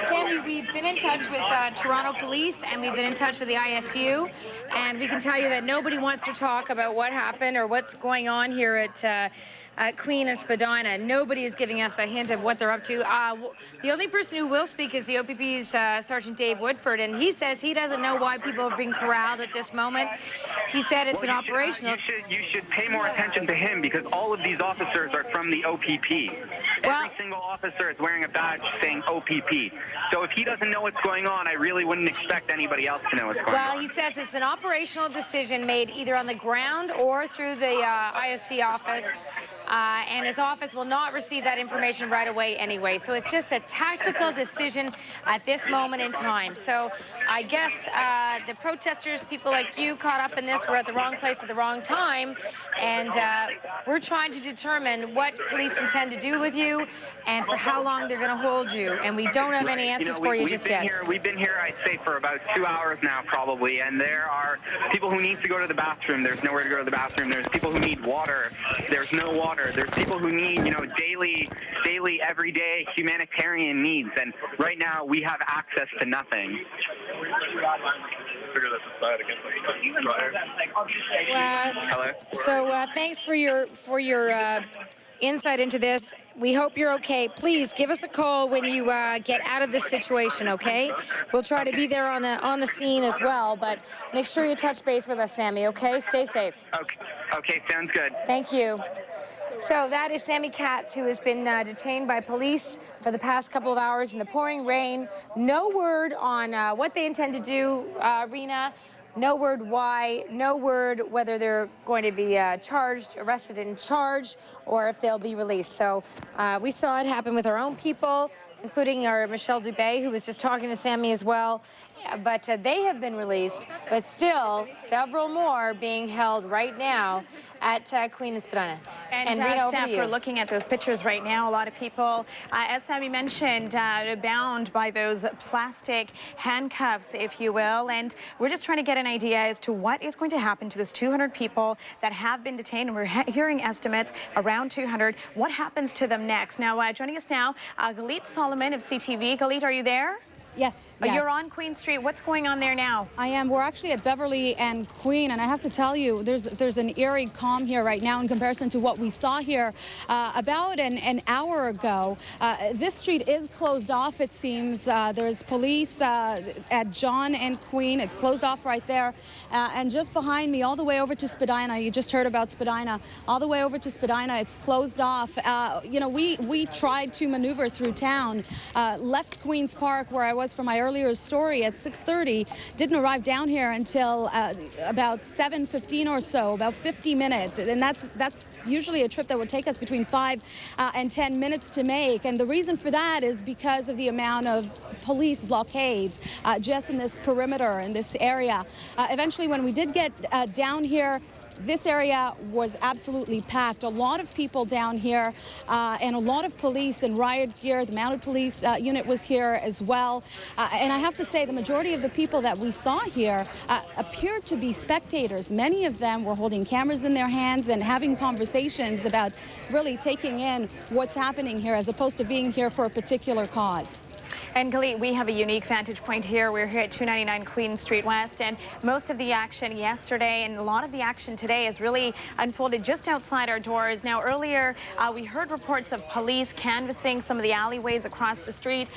Sammy, we've been in touch with Toronto Police, and we've been in touch with the ISU, and we can tell you that nobody wants to talk about what happened or what's going on here at Queen and Spadina. Nobody is giving us a hint of what they're up to. The only person who will speak is the OPP's Sergeant Dave Woodford, and he says he doesn't know why people are being corralled at this moment. He said it's an operational... You should pay more attention to him, because all of these officers are from the OPP. Every single officer is wearing a badge saying OPP. So if he doesn't know what's going on, I really wouldn't expect anybody else to know what's going on. Well, he says it's an operational decision made either on the ground or through the IOC office. And his office will not receive that information right away anyway. So it's just a tactical decision at this moment in time. So I guess the protesters, people like you caught up in this, were at the wrong place at the wrong time. And we're trying to determine what police intend to do with you and for how long they're going to hold you. And we don't have any answers for you just yet. We've been here, I'd say, for about 2 hours now, probably. And there are people who need to go to the bathroom. There's nowhere to go to the bathroom. There's people who need water. There's no water. There's people who need, daily, everyday humanitarian needs. And right now, we have access to nothing. Hello. So thanks for your insight into this. We hope you're okay. Please give us a call when you get out of this situation, okay? We'll try to be there on the scene as well, but make sure you touch base with us, Sammy, okay? Stay safe. Okay, sounds good. Thank you. So that is Sammy Katz, who has been detained by police for the past couple of hours in the pouring rain. No word on what they intend to do, Rena. No word why, no word whether they're going to be arrested and charged, or if they'll be released. So we saw it happen with our own people, including our Michelle Dubé, who was just talking to Sammy as well. But they have been released, but still several more being held right now at Queen and Spadina. And staff are looking at those pictures right now. A lot of people, as Sammy mentioned, bound by those plastic handcuffs, if you will. And we're just trying to get an idea as to what is going to happen to those 200 people that have been detained. And we're hearing estimates around 200. What happens to them next? Now, joining us now, Galit Solomon of CTV. Galit, are you there? Yes. You're on Queen Street. What's going on there now? I am. We're actually at Beverly and Queen, and I have to tell you, there's an eerie calm here right now in comparison to what we saw here about an hour ago. This street is closed off, it seems. There's police at John and Queen. It's closed off right there. And just behind me, all the way over to Spadina, you just heard about Spadina, all the way over to Spadina, it's closed off. We tried to maneuver through town, left Queen's Park, where I was for my earlier story, at 6:30, didn't arrive down here until about 7:15 or so, about 50 minutes. And that's usually a trip that would take us between 5 and 10 minutes to make. And the reason for that is because of the amount of police blockades just in this perimeter, in this area. Eventually, when we did get down here, this area was absolutely packed. A lot of people down here and a lot of police in riot gear. The mounted police unit was here as well. And I have to say, the majority of the people that we saw here appeared to be spectators. Many of them were holding cameras in their hands and having conversations about really taking in what's happening here as opposed to being here for a particular cause. And Galit, we have a unique vantage point here. We're here at 299 Queen Street West, and most of the action yesterday and a lot of the action today has really unfolded just outside our doors. Now, earlier, we heard reports of police canvassing some of the alleyways across the street.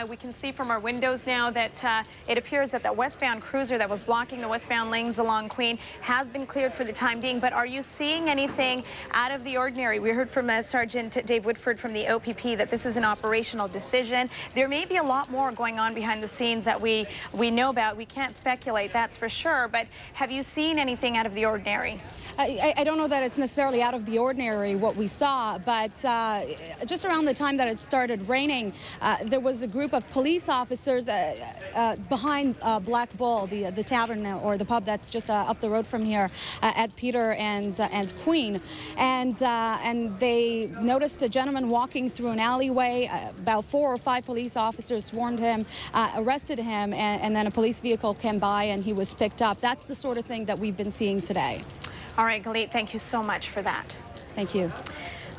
We can see from our windows now that it appears that the westbound cruiser that was blocking the westbound lanes along Queen has been cleared for the time being. But are you seeing anything out of the ordinary? We heard from Sergeant Dave Woodford from the OPP that this is an operational decision. There may be a lot more going on behind the scenes that we know about. We can't speculate, that's for sure. But have you seen anything out of the ordinary? I don't know that it's necessarily out of the ordinary what we saw, but just around the time that it started raining, there was a group of police officers behind Black Bull, the tavern or the pub that's just up the road from here at Peter and Queen, and they noticed a gentleman walking through an alleyway. About 4 or 5 police officers warned him, arrested him, and then a police vehicle came by and he was picked up. That's the sort of thing that we've been seeing today. All right, Galit, thank you so much for that. Thank you.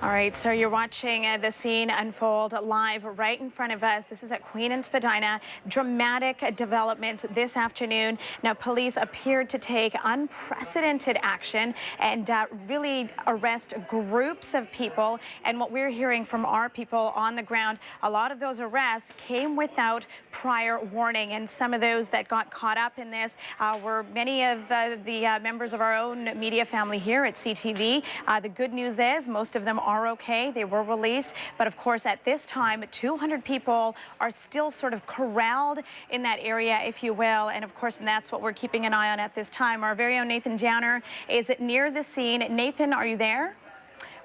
All right, so you're watching the scene unfold live right in front of us. This is at Queen and Spadina. Dramatic developments this afternoon. Now, police appeared to take unprecedented action and really arrest groups of people. And what we're hearing from our people on the ground, a lot of those arrests came without prior warning. And some of those that got caught up in this were many of the members of our own media family here at CTV. The good news is most of them are okay. They were released. But of course, at this time, 200 people are still sort of corralled in that area, if you will. And of course, that's what we're keeping an eye on at this time. Our very own Nathan Downer is near the scene. Nathan, are you there?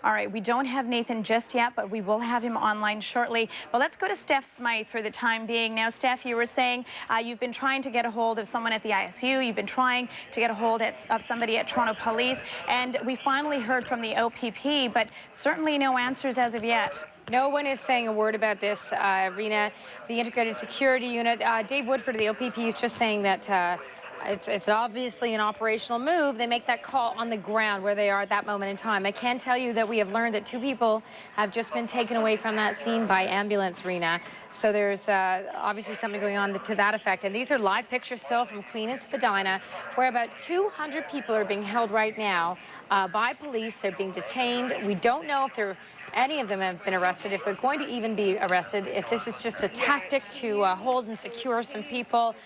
All right, we don't have Nathan just yet, but we will have him online shortly. But let's go to Steph Smythe for the time being. Now, Steph, you were saying you've been trying to get a hold of someone at the ISU. You've been trying to get a hold of somebody at Toronto Police. And we finally heard from the OPP, but certainly no answers as of yet. No one is saying a word about this, Rena. The Integrated Security Unit, Dave Woodford of the OPP is just saying that it's obviously an operational move. They make that call on the ground where they are at that moment in time. I can tell you that we have learned that 2 people have just been taken away from that scene by ambulance, Rena. So there's obviously something going on to that effect. And these are live pictures still from Queen and Spadina, where about 200 people are being held right now by police. They're being detained. We don't know if any of them have been arrested, if they're going to even be arrested, if this is just a tactic to hold and secure some people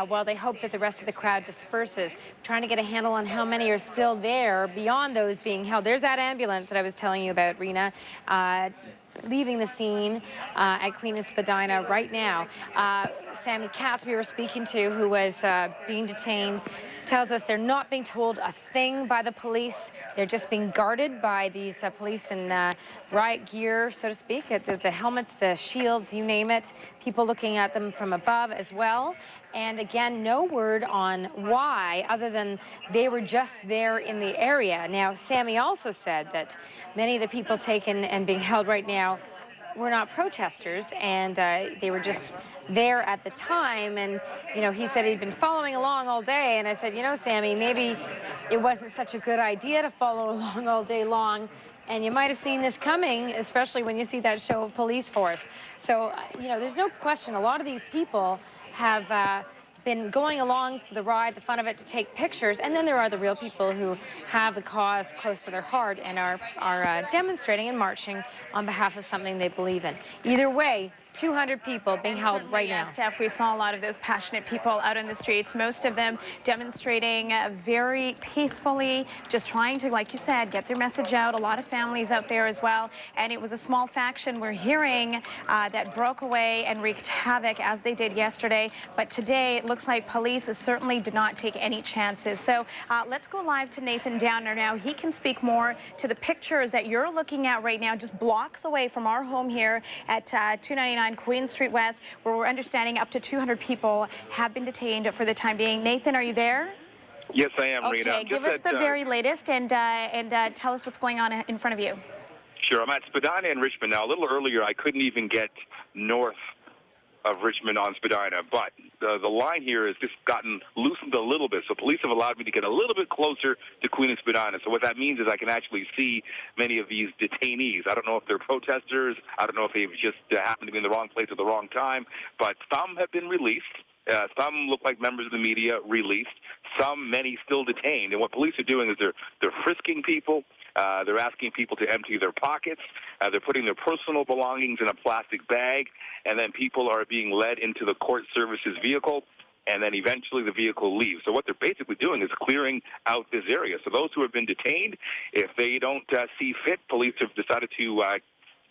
while they hope that the rest of the crowd disperses. Trying to get a handle on how many are still there beyond those being held. There's that ambulance that I was telling you about, Rena, leaving the scene at Queen and Spadina right now. Sammy Katz, we were speaking to, who was being detained, tells us they're not being told a thing by the police. They're just being guarded by these police in riot gear, so to speak, the helmets, the shields, you name it. People looking at them from above as well. And again, no word on why, other than they were just there in the area. Now, Sammy also said that many of the people taken and being held right now were not protesters, and they were just there at the time. And, you know, he said he'd been following along all day. And I said, you know, Sammy, maybe it wasn't such a good idea to follow along all day long. And you might have seen this coming, especially when you see that show of police force. So, you know, there's no question a lot of these people have been going along for the ride, the fun of it, to take pictures. And then there are the real people who have the cause close to their heart and are demonstrating and marching on behalf of something they believe in. Either way, 200 people being held right now. Steph, we saw a lot of those passionate people out in the streets, most of them demonstrating very peacefully, just trying to, like you said, get their message out. A lot of families out there as well. And it was a small faction we're hearing that broke away and wreaked havoc as they did yesterday. But today, it looks like police certainly did not take any chances. So let's go live to Nathan Downer now. He can speak more to the pictures that you're looking at right now, just blocks away from our home here at 299 Queen Street West, where we're understanding up to 200 people have been detained for the time being. Nathan, are you there? Yes, I am, Rita. Okay, give us the very latest and tell us what's going on in front of you. Sure, I'm at Spadina and Richmond now. A little earlier, I couldn't even get north of Richmond on Spadina, but the line here has just gotten loosened a little bit, so police have allowed me to get a little bit closer to Queen and Spadina. So what that means is I can actually see many of these detainees. I don't know if they're protesters. I don't know if they've just happened to be in the wrong place at the wrong time, but some have been released. Some look like members of the media released. Many still detained. And what police are doing is they're frisking people. They're asking people to empty their pockets. They're putting their personal belongings in a plastic bag, and then people are being led into the court services vehicle, and then eventually the vehicle leaves. So what they're basically doing is clearing out this area. So those who have been detained, if they don't see fit, police have decided to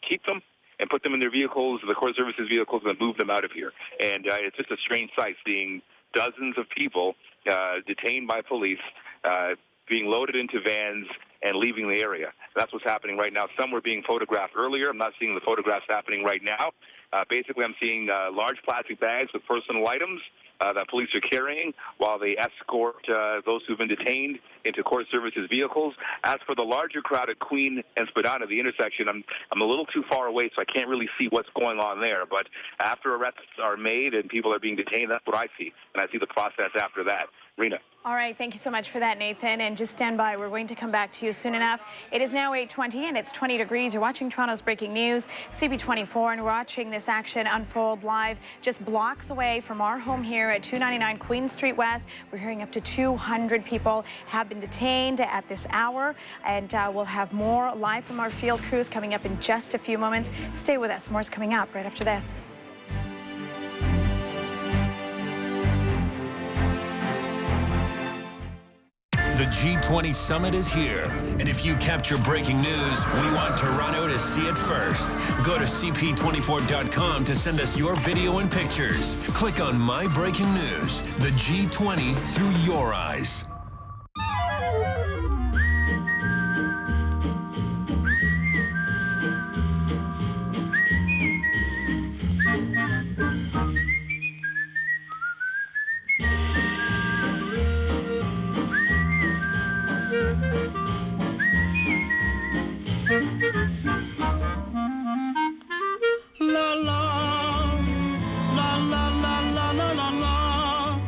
keep them and put them in their vehicles, the court services vehicles, and move them out of here. And it's just a strange sight seeing dozens of people detained by police, being loaded into vans and leaving the area. That's what's happening right now. Some were being photographed earlier. I'm not seeing the photographs happening right now. Basically, I'm seeing large plastic bags with personal items that police are carrying while they escort those who've been detained into court services vehicles. As for the larger crowd at Queen and Spadina, the intersection, I'm a little too far away, so I can't really see what's going on there. But after arrests are made and people are being detained, that's what I see. And I see the process after that. Rena. All right, thank you so much for that, Nathan. And just stand by. We're going to come back to you soon enough. It is now 8:20 and it's 20 degrees. You're watching Toronto's Breaking News, CP24, and we're watching this action unfold live just blocks away from our home here at 299 Queen Street West. We're hearing up to 200 people have been detained at this hour, and we'll have more live from our field crews coming up in just a few moments. Stay with us. More's coming up right after this. The G20 summit is here, and if you capture breaking news, we want Toronto to see it first. Go to CP24.com to send us your video and pictures. Click on My Breaking News, the G20 through your eyes. La la, la la la la la la la.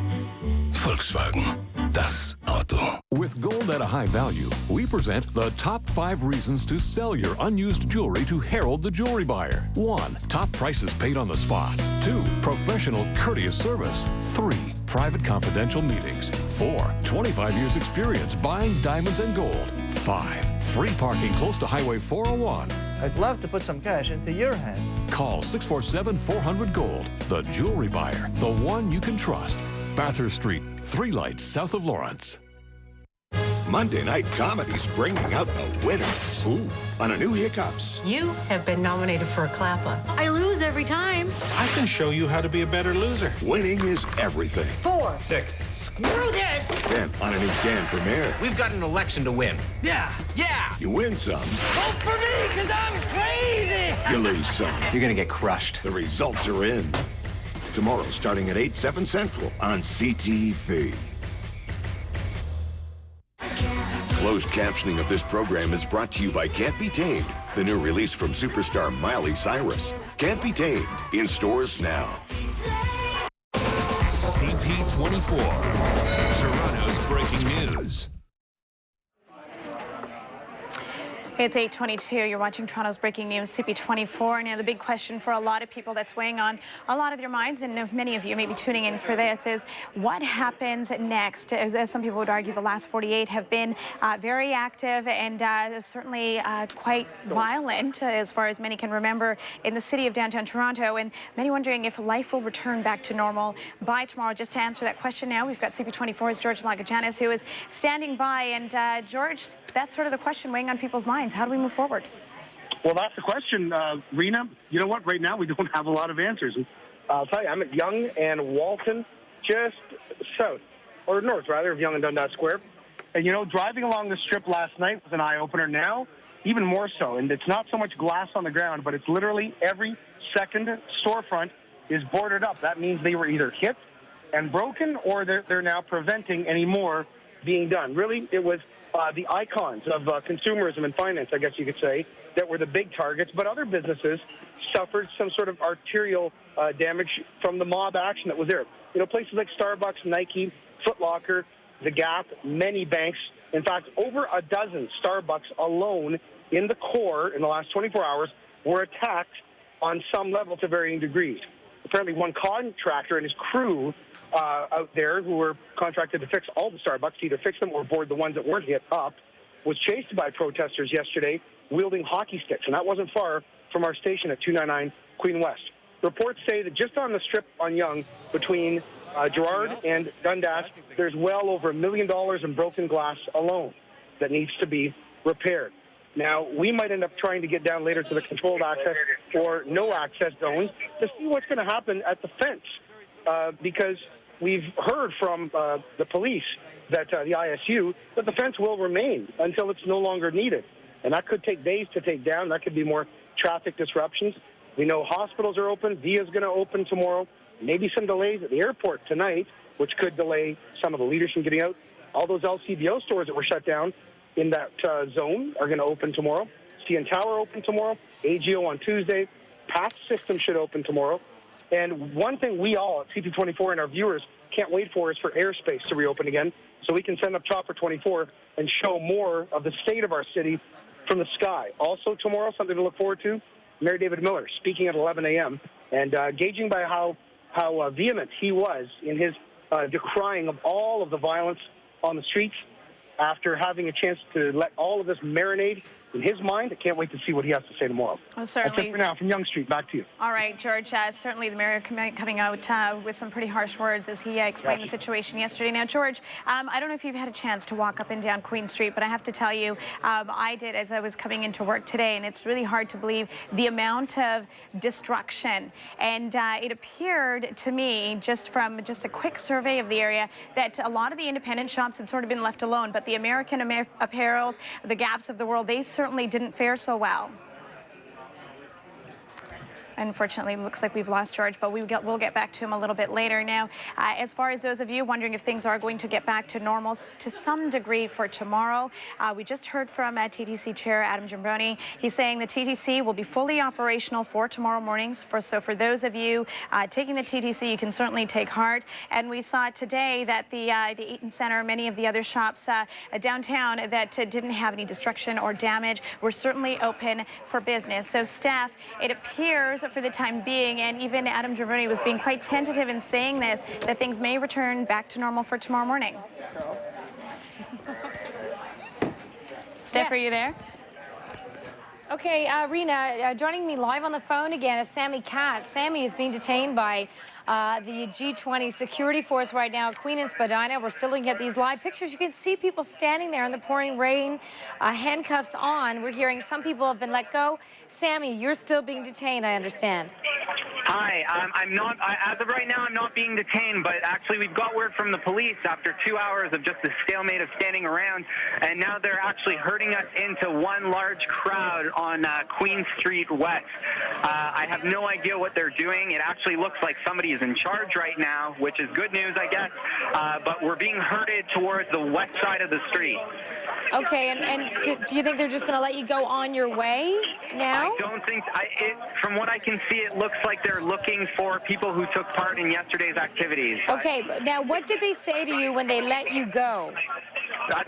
Volkswagen, das Auto. With gold at a high value, we present the top 5 reasons to sell your unused jewelry to herald the jewelry buyer. 1. Top prices paid on the spot. 2. Professional, courteous service. 3. Private confidential meetings. 4. 25 years experience buying diamonds and gold. 5. Free parking close to Highway 401. I'd love to put some cash into your hand. Call 647-400-GOLD. The jewelry buyer, the one you can trust. Bathurst Street, 3 Lights south of Lawrence. Monday Night Comedy's bringing out the winners. Ooh, on a new Hiccups. You have been nominated for a clap-up. I lose every time. I can show you how to be a better loser. Winning is everything. 4. 6. Screw this! Then, on a new Dan for Mayor. We've got an election to win. Yeah. You win some. Vote for me, because I'm crazy! You lose some. You're gonna get crushed. The results are in. Tomorrow, starting at 8, 7 Central on CTV. Closed captioning of this program is brought to you by Can't Be Tamed, the new release from superstar Miley Cyrus. Can't Be Tamed, in stores now. CP24, Toronto's breaking news. It's 8:22. You're watching Toronto's Breaking News, CP24. Now, the big question for a lot of people that's weighing on a lot of their minds, and many of you may be tuning in for this, is what happens next? As some people would argue, the last 48 have been very active and certainly quite violent, as far as many can remember, in the city of downtown Toronto. And many wondering if life will return back to normal by tomorrow. Just to answer that question now, we've got CP24's George Lagajanis, who is standing by. And George, that's sort of the question weighing on people's minds. How do we move forward? Well, that's the question, Rena. You know what? Right now, we don't have a lot of answers. I'll tell you, I'm at Yonge and Walton, just south, or north, rather, of Yonge and Dundas Square. And, you know, driving along the strip last night was an eye-opener. Now, even more so. And it's not so much glass on the ground, but it's literally every second storefront is boarded up. That means they were either hit and broken, or they're now preventing any more being done. Really, it was the icons of consumerism and finance, I guess you could say, that were the big targets. But other businesses suffered some sort of arterial damage from the mob action that was there. You know, places like Starbucks, Nike, Foot Locker, The Gap, many banks. In fact, over a dozen Starbucks alone in the core in the last 24 hours were attacked on some level to varying degrees. Apparently, one contractor and his crew out there, who were contracted to fix all the Starbucks, either fix them or board the ones that weren't hit up, was chased by protesters yesterday wielding hockey sticks. And that wasn't far from our station at 299 Queen West. Reports say that just on the strip on Yonge, between Gerrard and Dundas, there's well over $1 million in broken glass alone that needs to be repaired. Now, we might end up trying to get down later to the controlled access or no access zones to see what's going to happen at the fence, because we've heard from the police that the ISU that the fence will remain until it's no longer needed. And that could take days to take down. That could be more traffic disruptions. We know hospitals are open. VIA is going to open tomorrow. Maybe some delays at the airport tonight, which could delay some of the leaders from getting out. All those LCBO stores that were shut down in that zone are going to open tomorrow. CN Tower open tomorrow. AGO on Tuesday. Path System should open tomorrow. And one thing we all at CP24 and our viewers can't wait for is for airspace to reopen again so we can send up Chopper 24 and show more of the state of our city from the sky. Also tomorrow, something to look forward to, Mayor David Miller speaking at 11 a.m. and gauging by how vehement he was in his decrying of all of the violence on the streets after having a chance to let all of this marinate in his mind. I can't wait to see what he has to say tomorrow. Well, certainly. That's it for now. From Yonge Street, back to you. All right, George. Certainly the mayor coming out with some pretty harsh words as he explained the situation yesterday. Now, George, I don't know if you've had a chance to walk up and down Queen Street, but I have to tell you, I did as I was coming into work today, and it's really hard to believe the amount of destruction. And it appeared to me, just from just a quick survey of the area, that a lot of the independent shops had sort of been left alone, but the American apparels, the Gaps of the world, they certainly didn't fare so well. Unfortunately, it looks like we've lost George, but we'll get back to him a little bit later. Now, as far as those of you wondering if things are going to get back to normal to some degree for tomorrow, we just heard from TTC Chair Adam Jambroni. He's saying the TTC will be fully operational for tomorrow mornings. So for those of you taking the TTC, you can certainly take heart. And we saw today that the Eaton Center, many of the other shops downtown that didn't have any destruction or damage were certainly open for business. So staff, it appears for the time being, and even Adam Jambroni was being quite tentative in saying this, that things may return back to normal for tomorrow morning. Steph, are you there? Okay, Rena, joining me live on the phone again is Sammy Katz. Sammy is being detained by the G20 security force right now at Queen and Spadina. We're still looking at these live pictures. You can see people standing there in the pouring rain, handcuffs on. We're hearing some people have been let go. Sammy, you're still being detained, I understand. Hi, I'm not, as of right now, I'm not being detained, but actually we've got word from the police after 2 hours of just a stalemate of standing around, and now they're actually herding us into one large crowd on Queen Street West. I have no idea what they're doing. It actually looks like somebody is in charge right now, which is good news, I guess, but we're being herded towards the west side of the street. Okay, and do you think they're just going to let you go on your way now? I don't think, from what I can see, it looks like they're looking for people who took part in yesterday's activities. Okay, now what did they say to you when they let you go?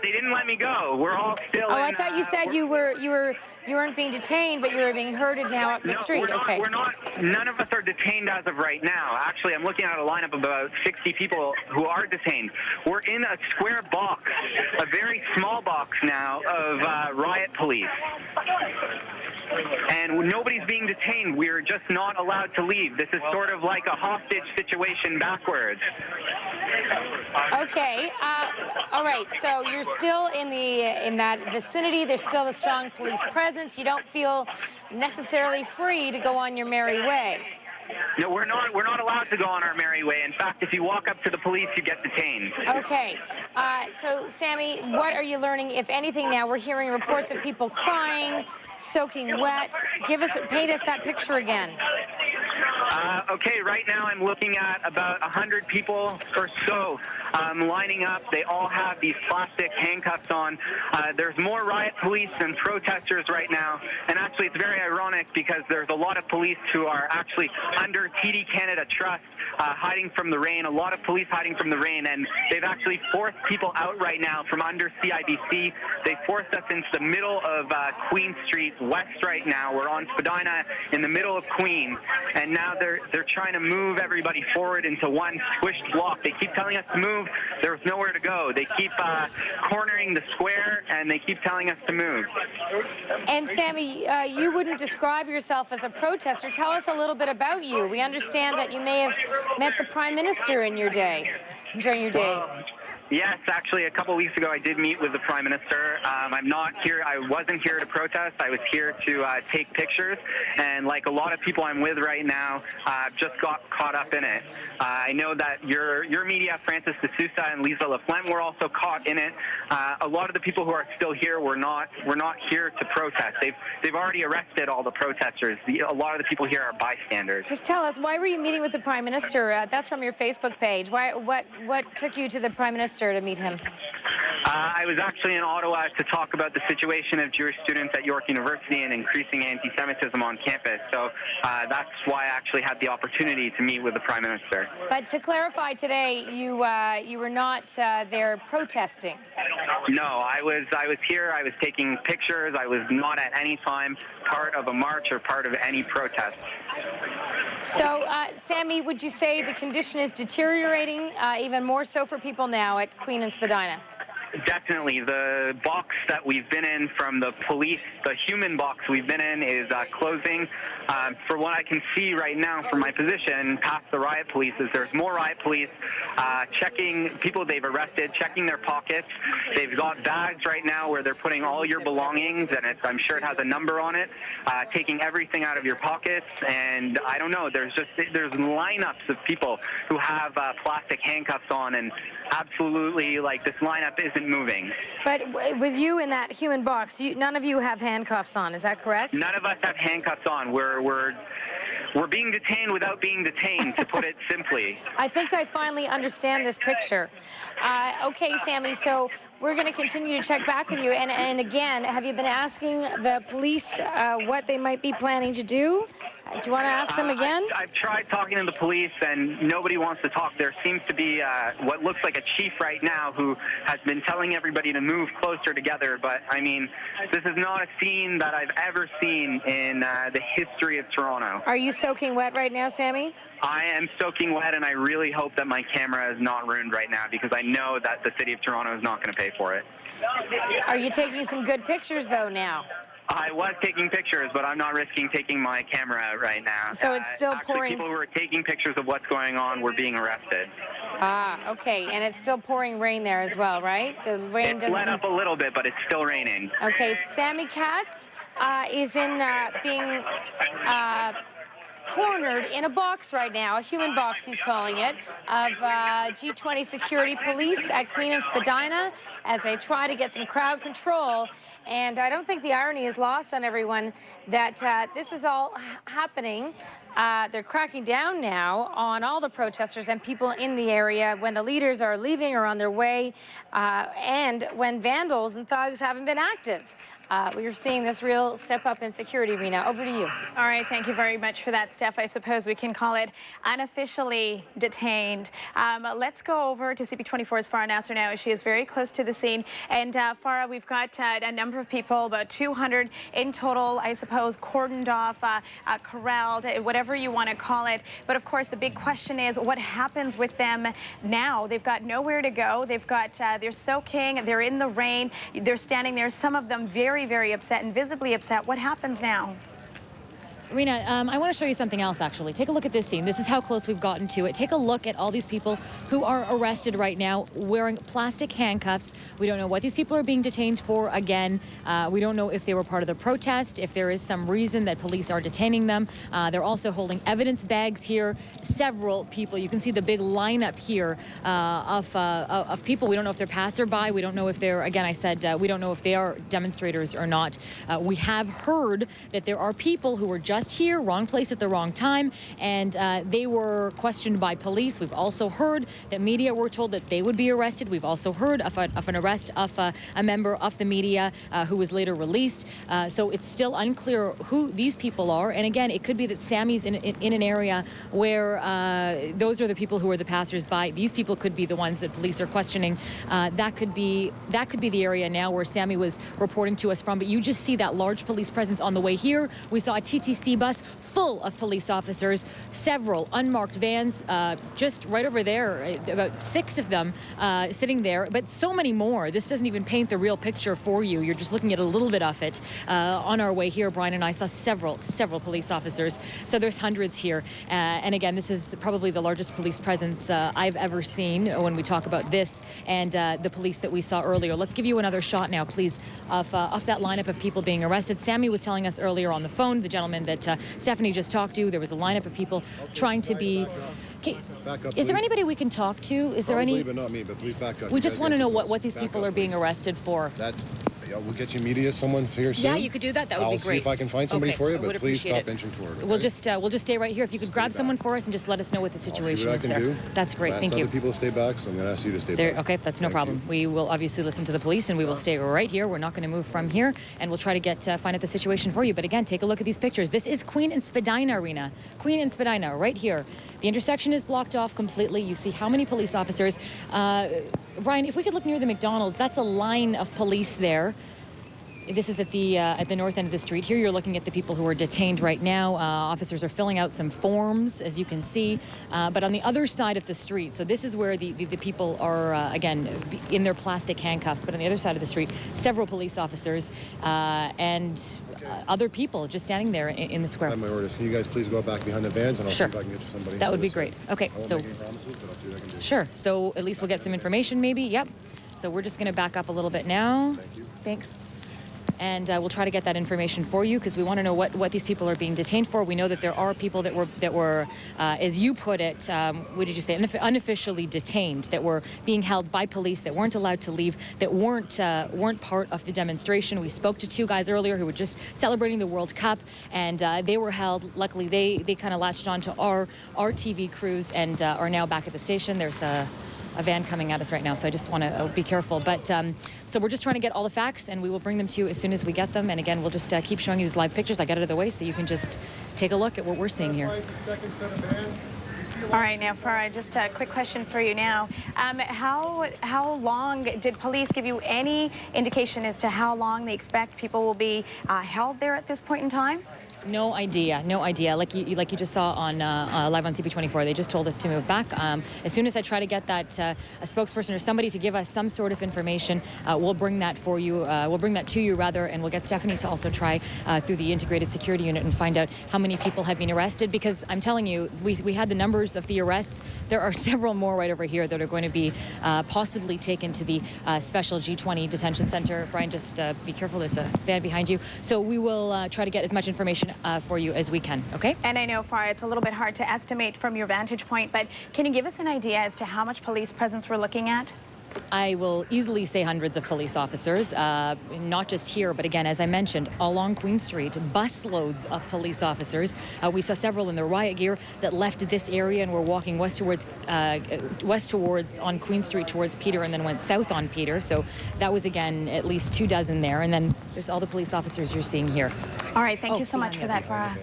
They didn't let me go. We're all still I thought you said you weren't being detained, but you were being herded now up the street. Okay. We're not. None of us are detained as of right now. Actually, I'm looking at a lineup of about 60 people who are detained. We're in a square box, a very small box now of riot police. And nobody's being detained. We're just not allowed to leave. This is sort of like a hostage situation backwards. Okay. All right. So you're still in that vicinity. There's still a strong police presence. You don't feel necessarily free to go on your merry way. No, we're not allowed to go on our merry way. In fact, if you walk up to the police, you get detained. Okay. So, Sammy, what are you learning, if anything, now? We're hearing reports of people crying, soaking wet. Paint us that picture again. Okay, right now I'm looking at about 100 people or so lining up. They all have these plastic handcuffs on. There's more riot police than protesters right now. And actually, it's very ironic because there's a lot of police who are actually under TD Canada Trust hiding from the rain, a lot of police hiding from the rain, and they've actually forced people out right now from under CIBC. They forced us into the middle of Queen Street West right now. We're on Spadina in the middle of Queen, and now they're trying to move everybody forward into one squished block. They keep telling us to move. There's nowhere to go. They keep cornering the square, and they keep telling us to move. And Sammy, you wouldn't describe yourself as a protester. Tell us a little bit about you. We understand that you may have met the Prime Minister during your days. Yes, actually, a couple weeks ago, I did meet with the Prime Minister. I'm not here. I wasn't here to protest. I was here to take pictures. And like a lot of people I'm with right now, just got caught up in it. I know that your media, Francis de Sousa and Lisa LaFlemme, were also caught in it. A lot of the people who are still here were not here to protest. They've already arrested all the protesters. A lot of the people here are bystanders. Just tell us, why were you meeting with the Prime Minister? That's from your Facebook page. What took you to the Prime Minister to meet him? I was actually in Ottawa to talk about the situation of Jewish students at York University and increasing anti-Semitism on campus. So that's why I actually had the opportunity to meet with the Prime Minister. But to clarify today, you were not there protesting. No, I was here. I was taking pictures. I was not at any time part of a march or part of any protest. So, Sammy, would you say the condition is deteriorating even more so for people now at Queen and Spadina? Definitely. The box that we've been in from the police, the human box we've been in, is closing. For what I can see right now from my position, past the riot police, is there's more riot police checking people they've arrested, checking their pockets. They've got bags right now where they're putting all your belongings, and I'm sure it has a number on it, taking everything out of your pockets. And I don't know, there's lineups of people who have plastic handcuffs on, and absolutely, like, this lineup isn't moving. But with you in that human box, none of you have handcuffs on, is that correct? None of us have handcuffs on. We're being detained without being detained, to put it simply. I think I finally understand this picture. Okay, Sammy, so we're going to continue to check back with you. And again, have you been asking the police what they might be planning to do? Do you want to ask them again? I've tried talking to the police, and nobody wants to talk. There seems to be what looks like a chief right now who has been telling everybody to move closer together. But, I mean, this is not a scene that I've ever seen in the history of Toronto. Are you soaking wet right now, Sammy? I am soaking wet, and I really hope that my camera is not ruined right now, because I know that the city of Toronto is not going to pay for it. Are you taking some good pictures, though, now? I was taking pictures, but I'm not risking taking my camera right now. So it's still pouring? People who are taking pictures of what's going on were being arrested. Ah, okay. And it's still pouring rain there as well, right? The rain doesn't... It's let up a little bit, but it's still raining. Okay, Sammy Katz is in being cornered in a box right now, a human box he's calling it, of G20 security police at Queen and Spadina as they try to get some crowd control. And I don't think the irony is lost on everyone that this is all happening. They're cracking down now on all the protesters and people in the area when the leaders are leaving or on their way, and when vandals and thugs haven't been active. We're seeing this real step up in security, Rena. Over to you. All right, thank you very much for that, Steph. I suppose we can call it unofficially detained. Let's go over to CP24's Farah Nasser now. She is very close to the scene. And Farah, we've got a number of people, about 200 in total, I suppose, cordoned off, corralled, whatever you want to call it. But of course, the big question is what happens with them now? They've got nowhere to go. They've got, they're soaking, they're in the rain, they're standing there, some of them very upset and visibly upset. What happens now? Rena, I want to show you something else, actually. Take a look at this scene. This is how close we've gotten to it. Take a look at all these people who are arrested right now wearing plastic handcuffs. We don't know what these people are being detained for. Again, we don't know if they were part of the protest, if there is some reason that police are detaining them. They're also holding evidence bags here. Several people. You can see the big lineup here of people. We don't know if they're passerby. We don't know if they're, again, I said, we don't know if they are demonstrators or not. We have heard that there are people who were just here, wrong place at the wrong time, and they were questioned by police. We've also heard that media were told that they would be arrested. We've also heard of an arrest of a member of the media who was later released. So it's still unclear who these people are. And again, it could be that Sammy's in an area where those are the people who are the passers-by. These people could be the ones that police are questioning. That could be the area now where Sammy was reporting to us from. But you just see that large police presence on the way here. We saw a TTC bus full of police officers, several unmarked vans just right over there, about 6 of them sitting there, but so many more. This doesn't even paint the real picture for you. You're just looking at a little bit of it. On our way here, Brian and I saw several police officers. So there's hundreds here. And again, this is probably the largest police presence I've ever seen when we talk about this and the police that we saw earlier. Let's give you another shot now, please, of that lineup of people being arrested. Sammy was telling us earlier on the phone, the gentleman that Stephanie just talked to, there was a lineup of people trying to be... Back up, is there anybody we can talk to? Is there any... But not me, but please back up. We just want to know what these people are being arrested for. Yeah, we'll get you media someone here soon. Yeah, you could do that. That would be great. I'll see if I can find somebody for you, I would but please appreciate stop inching forward. Okay? We'll just stay right here. If you could grab someone for us and just let us know what the situation I'll is see what I there. can do. That's great. I've Thank asked you. other people to stay back, so I'm going to ask you to stay back. Okay, that's no problem. We will obviously listen to the police, and we will stay right here. We're not going to move from here, and we'll try to find out the situation for you. But again, take a look at these pictures. This is Queen and Spadina Arena. Queen and Spadina, right here. The intersection is blocked off completely. You see how many police officers. Brian, if we could look near the McDonald's, that's a line of police there. This is at the north end of the street. Here you're looking at the people who are detained right now. Officers are filling out some forms, as you can see. But on the other side of the street, so this is where the people are, again, in their plastic handcuffs. But on the other side of the street, several police officers and other people just standing there in the square. I have my orders. Can you guys please go back behind the vans, and I'll see if I can get you somebody. That would be great. Okay, I won't so make any promises, but I'll see what I can do. Sure. So at least we'll get some information, maybe. Yep. So we're just going to back up a little bit now. Thank you. Thanks. And we'll try to get that information for you because we want to know what these people are being detained for. We know that there are people that were, as you put it, what did you say, unofficially detained, that were being held by police, that weren't allowed to leave, that weren't part of the demonstration. We spoke to two guys earlier who were just celebrating the World Cup, and they were held. Luckily, they kind of latched on to our TV crews and are now back at the station. There's a van coming at us right now, so I just want to be careful. But so we're just trying to get all the facts, and we will bring them to you as soon as we get them. And again, we'll just keep showing you these live pictures. I got it out of the way so you can just take a look at what we're seeing here. All right, now, Farah, just a quick question for you now. How long did police give you any indication as to how long they expect people will be held there at this point in time? No idea, no idea. Like you just saw on live on CP24, they just told us to move back. As soon as I try to get that a spokesperson or somebody to give us some sort of information, we'll bring that for you. We'll bring that to you rather, and we'll get Stephanie to also try through the integrated security unit and find out how many people have been arrested. Because I'm telling you, we had the numbers of the arrests. There are several more right over here that are going to be possibly taken to the special G20 detention center. Brian, just be careful. There's a van behind you. So we will try to get as much information for you as we can, okay? And I know, Farah, it's a little bit hard to estimate from your vantage point, but can you give us an idea as to how much police presence we're looking at? I will easily say hundreds of police officers, not just here, but again, as I mentioned, along Queen Street, busloads of police officers. We saw several in their riot gear that left this area and were walking west towards on Queen Street towards Peter and then went south on Peter. So that was, again, at least 24 there. And then there's all the police officers you're seeing here. All right, thank you so much for that, Farah.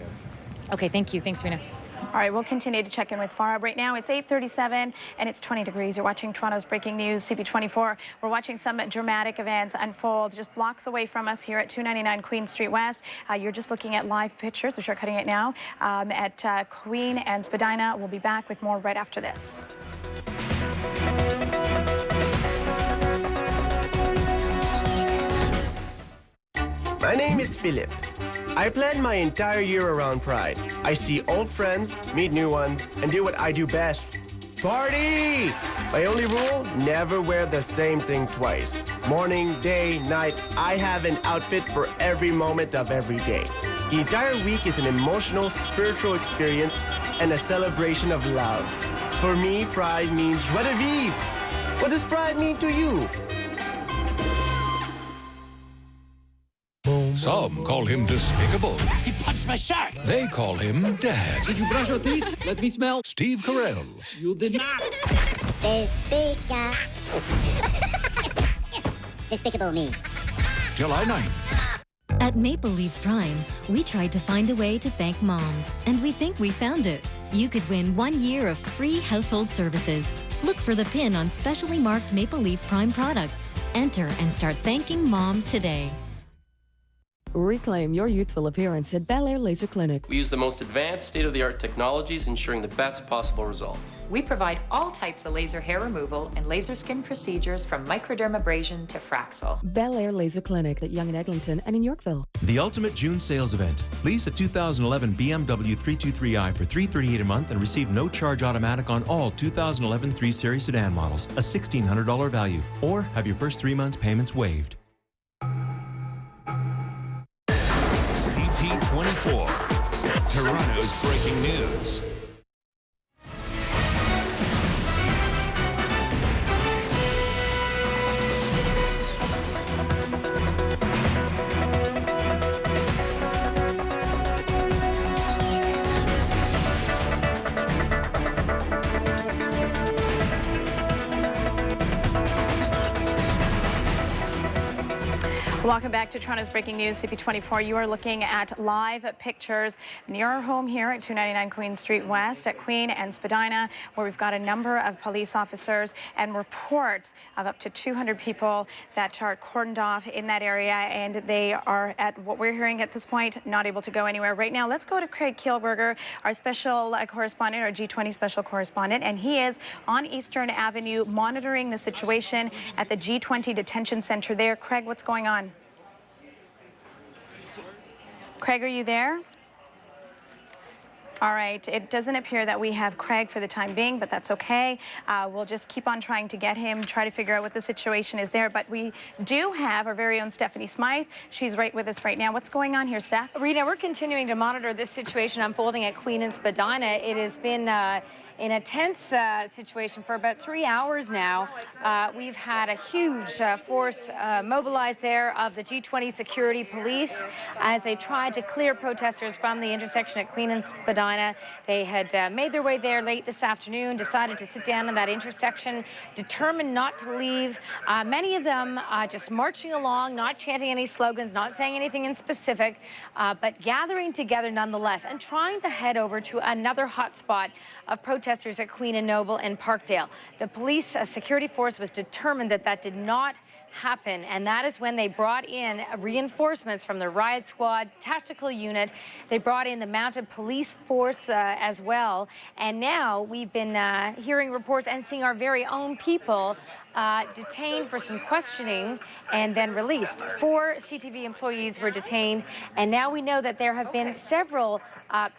Okay, thank you. Thanks, Rena. All right, we'll continue to check in with Farah. Right now, it's 8:37 and it's 20 degrees. You're watching Toronto's Breaking News, CP24. We're watching some dramatic events unfold just blocks away from us here at 299 Queen Street West. You're just looking at live pictures. We're shortcutting it now at Queen and Spadina. We'll be back with more right after this. My name is Philip. I plan my entire year around Pride. I see old friends, meet new ones, and do what I do best. Party! My only rule, never wear the same thing twice. Morning, day, night, I have an outfit for every moment of every day. The entire week is an emotional, spiritual experience and a celebration of love. For me, Pride means joie de vivre. What does Pride mean to you? Some call him despicable. He punched my shark. They call him Dad. Did you brush your teeth? Let me smell. Steve Carell. You did not. Despicable me. July 9th. At Maple Leaf Prime, we tried to find a way to thank moms, and we think we found it. You could win 1 year of free household services. Look for the pin on specially marked Maple Leaf Prime products. Enter and start thanking Mom today. Reclaim your youthful appearance at Bel Air Laser Clinic. We use the most advanced state-of-the-art technologies, ensuring the best possible results. We provide all types of laser hair removal and laser skin procedures from microdermabrasion to Fraxel. Bel Air Laser Clinic at Yonge and Eglinton and in Yorkville. The ultimate June sales event. Lease a 2011 BMW 323i for $338 a month and receive no charge automatic on all 2011 3 Series sedan models, a $1,600 value. Or have your first 3 months payments waived. CP24, Toronto's breaking news. Welcome back to Toronto's Breaking News, CP24. You are looking at live pictures near our home here at 299 Queen Street West at Queen and Spadina, where we've got a number of police officers and reports of up to 200 people that are cordoned off in that area, and they are, at what we're hearing at this point, not able to go anywhere right now. Let's go to Craig Kielberger, our special correspondent, our G20 special correspondent, and he is on Eastern Avenue monitoring the situation at the G20 Detention Center there. Craig, what's going on? Craig, are you there? All right, it doesn't appear that we have Craig for the time being, but that's okay. We'll just keep on trying to get him, try to figure out what the situation is there. But we do have our very own Stephanie Smythe. She's right with us right now. What's going on here, Steph? Rita, we're continuing to monitor this situation unfolding at Queen and Spadina. It has been in a tense situation for about 3 hours now. We've had a huge force mobilized there of the G20 security police as they tried to clear protesters from the intersection at Queen and Spadina. They had made their way there late this afternoon, decided to sit down in that intersection, determined not to leave. Many of them just marching along, not chanting any slogans, not saying anything in specific, but gathering together nonetheless and trying to head over to another hotspot of protesters at Queen and Noble and Parkdale. The police security force was determined that that did not happen, and that is when they brought in reinforcements from the riot squad tactical unit. They brought in the mounted police force as well, and now we've been hearing reports and seeing our very own people detained for some questioning and then released. 4 CTV employees were detained, and now we know that there have been several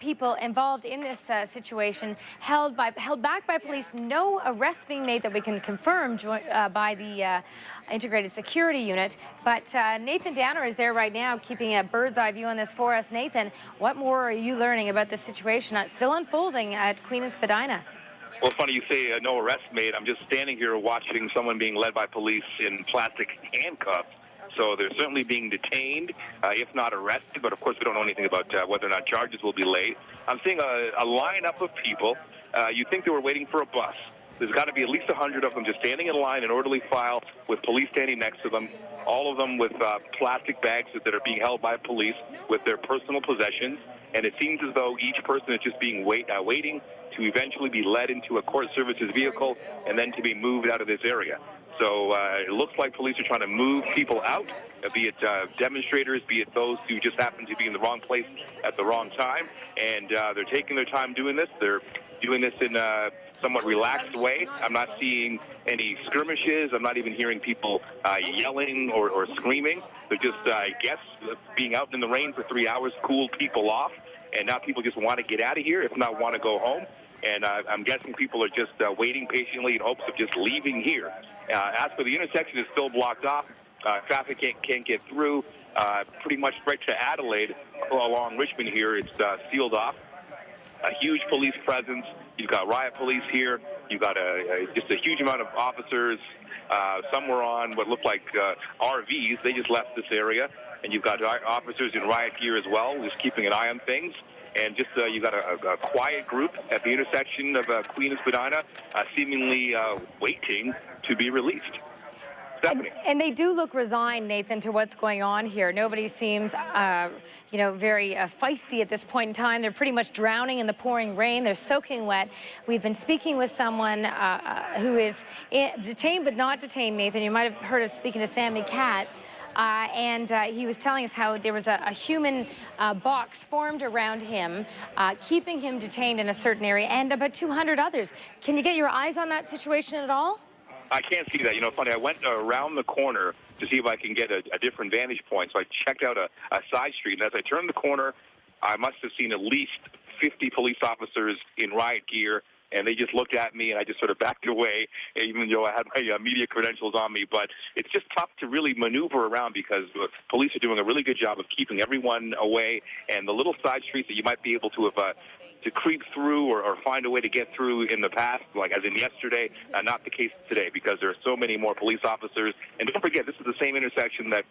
people involved in this situation held back by police. No arrests being made that we can confirm by the integrated security unit. But Nathan Danner is there right now keeping a bird's eye view on this for us. Nathan, what more are you learning about this situation that's still unfolding at Queen and Spadina? Well, funny you say no arrest made. I'm just standing here watching someone being led by police in plastic handcuffs. So they're certainly being detained, if not arrested. But, of course, we don't know anything about whether or not charges will be laid. I'm seeing a lineup of people. You'd think they were waiting for a bus. There's got to be at least 100 of them just standing in line in orderly file with police standing next to them, all of them with plastic bags that are being held by police with their personal possessions. And it seems as though each person is just being waiting to eventually be led into a court services vehicle and then to be moved out of this area. So it looks like police are trying to move people out, be it demonstrators, be it those who just happen to be in the wrong place at the wrong time. And they're taking their time doing this. They're doing this in a somewhat relaxed way. I'm not seeing any skirmishes. I'm not even hearing people yelling or screaming. They're just, I guess, being out in the rain for 3 hours cooled people off. And now people just want to get out of here, if not want to go home. And I'm guessing people are just waiting patiently in hopes of just leaving here. As for the intersection, it's still blocked off. Traffic can't get through. Pretty much right to Adelaide along Richmond here, it's sealed off. A huge police presence. You've got riot police here. You've got just a huge amount of officers. Some were on what looked like RVs. They just left this area. And you've got officers in riot gear as well, just keeping an eye on things. And just you've got a quiet group at the intersection of Queen and Spadina, seemingly waiting to be released. Stephanie. And they do look resigned, Nathan, to what's going on here. Nobody seems, very feisty at this point in time. They're pretty much drowning in the pouring rain. They're soaking wet. We've been speaking with someone who is detained but not detained, Nathan. You might have heard us speaking to Sammy Katz. And he was telling us how there was a human box formed around him, keeping him detained in a certain area, and about 200 others. Can you get your eyes on that situation at all? I can't see that. Funny, I went around the corner to see if I can get a different vantage point. So I checked out a side street, and as I turned the corner, I must have seen at least 50 police officers in riot gear, and they just looked at me, and I just sort of backed away, even though I had my media credentials on me. But it's just tough to really maneuver around because the police are doing a really good job of keeping everyone away, and the little side streets that you might be able to have to creep through or find a way to get through in the past, like as in yesterday, not the case today because there are so many more police officers. And don't forget, this is the same intersection that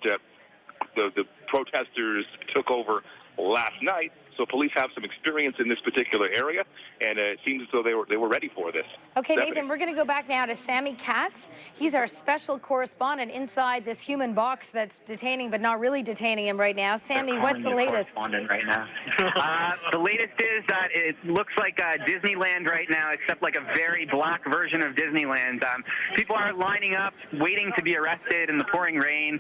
the protesters took over last night. So So police have some experience in this particular area, and it seems as though they were ready for this. Okay, Stephanie. Nathan, we're going to go back now to Sammy Katz. He's our special correspondent inside this human box that's detaining but not really detaining him right now. Sammy, what's the latest? Right now. The latest is that it looks like Disneyland right now, except like a very black version of Disneyland. People are lining up, waiting to be arrested in the pouring rain.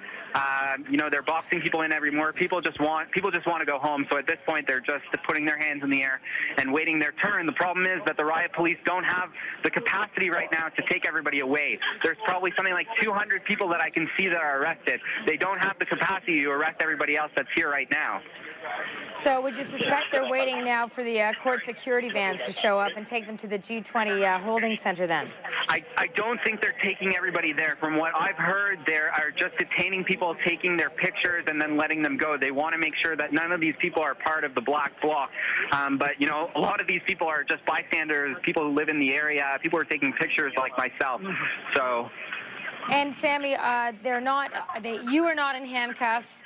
You know, they're boxing people in every more. People just want to go home. So at this point, they're just putting their hands in the air and waiting their turn. The problem is that the riot police don't have the capacity right now to take everybody away. There's probably something like 200 people that I can see that are arrested. They don't have the capacity to arrest everybody else that's here right now. So would you suspect they're waiting now for the court security vans to show up and take them to the G20 holding center then? I don't think they're taking everybody there. From what I've heard, they are just detaining people, taking their pictures, and then letting them go. They want to make sure that none of these people are part of the black bloc. But, you know, a lot of these people are just bystanders, people who live in the area. People are taking pictures like myself. So. And Sammy, you are not in handcuffs.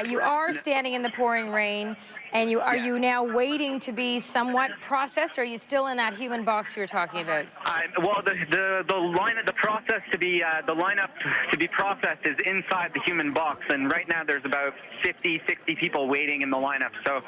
You are standing in the pouring rain, and are you now waiting to be somewhat processed, or are you still in that human box you were talking about? Well, the process to be the lineup to be processed is inside the human box, and right now there's about 50, 60 people waiting in the lineup. So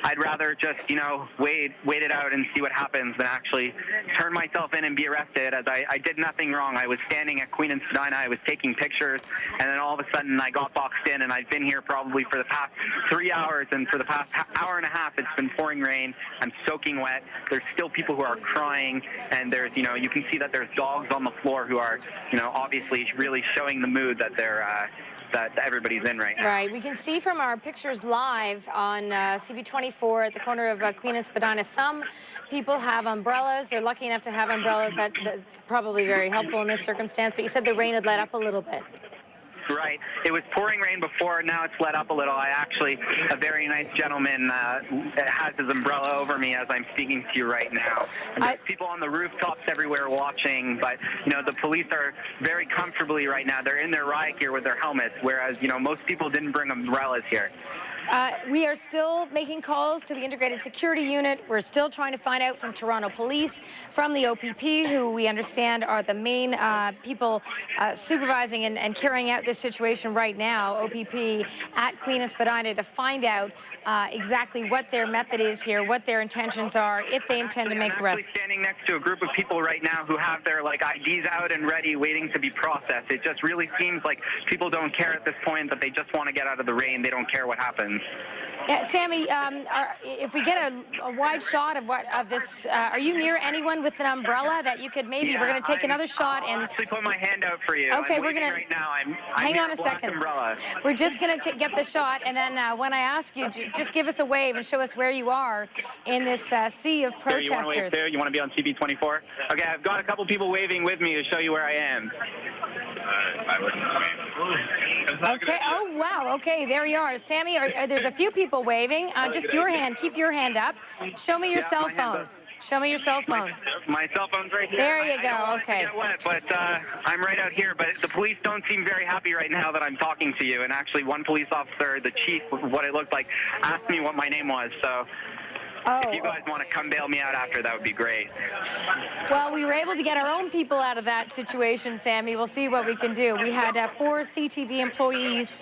I'd rather just, you know, wait it out and see what happens than actually turn myself in and be arrested, as I did nothing wrong. I was standing at Queen and Spadina, I was taking pictures, and then all of a sudden I got boxed in, and I've been here probably for the past 3 hours, and for the past hour and a half it's been pouring rain. I'm soaking wet. There's still people who are crying, and there's, you know, you can see that there's dogs on the floor who are, you know, obviously really showing the mood that they're that everybody's in right now. Right. We can see from our pictures live on CP24 at the corner of Queen and Spadina, some people have umbrellas. They're lucky enough to have umbrellas. That's probably very helpful in this circumstance. But you said the rain had let up a little bit. Right. It was pouring rain before. Now it's let up a little. A very nice gentleman has his umbrella over me as I'm speaking to you right now. There's people on the rooftops everywhere watching, but, you know, the police are very comfortably right now. They're in their riot gear with their helmets, whereas, you know, most people didn't bring umbrellas here. We are still making calls to the Integrated Security Unit. We're still trying to find out from Toronto Police, from the OPP, who we understand are the main people supervising and carrying out this situation right now, OPP at Queen and Spadina, to find out exactly what their method is here, what their intentions are, if they intend to make arrests. I'm standing next to a group of people right now who have their IDs out and ready, waiting to be processed. It just really seems like people don't care at this point, that they just want to get out of the rain. They don't care what happens. Yeah, Sammy, if we get a wide shot of this, are you near anyone with an umbrella that you could maybe? We're going to take another shot and. I'll actually put my hand out for you. Okay, we're going to. Right now, hang on a second. Umbrella. We're just going to get the shot, and then when I ask you, just give us a wave and show us where you are in this sea of protesters. You want to wave there? You want to be on CP24? Okay, I've got a couple people waving with me to show you where I am. Okay. Oh wow. Okay, there you are, Sammy. There's a few people waving. Just your hand. Keep your hand up. Show me your cell phone. Show me your cell phone. My cell phone's right here. There you go. Okay. Get wet, but I'm right out here. But the police don't seem very happy right now that I'm talking to you. And actually, one police officer, the chief, what it looked like, asked me what my name was. So. If you guys want to come bail me out after, that would be great. Well, we were able to get our own people out of that situation, Sammy. We'll see what we can do. We had 4 CTV employees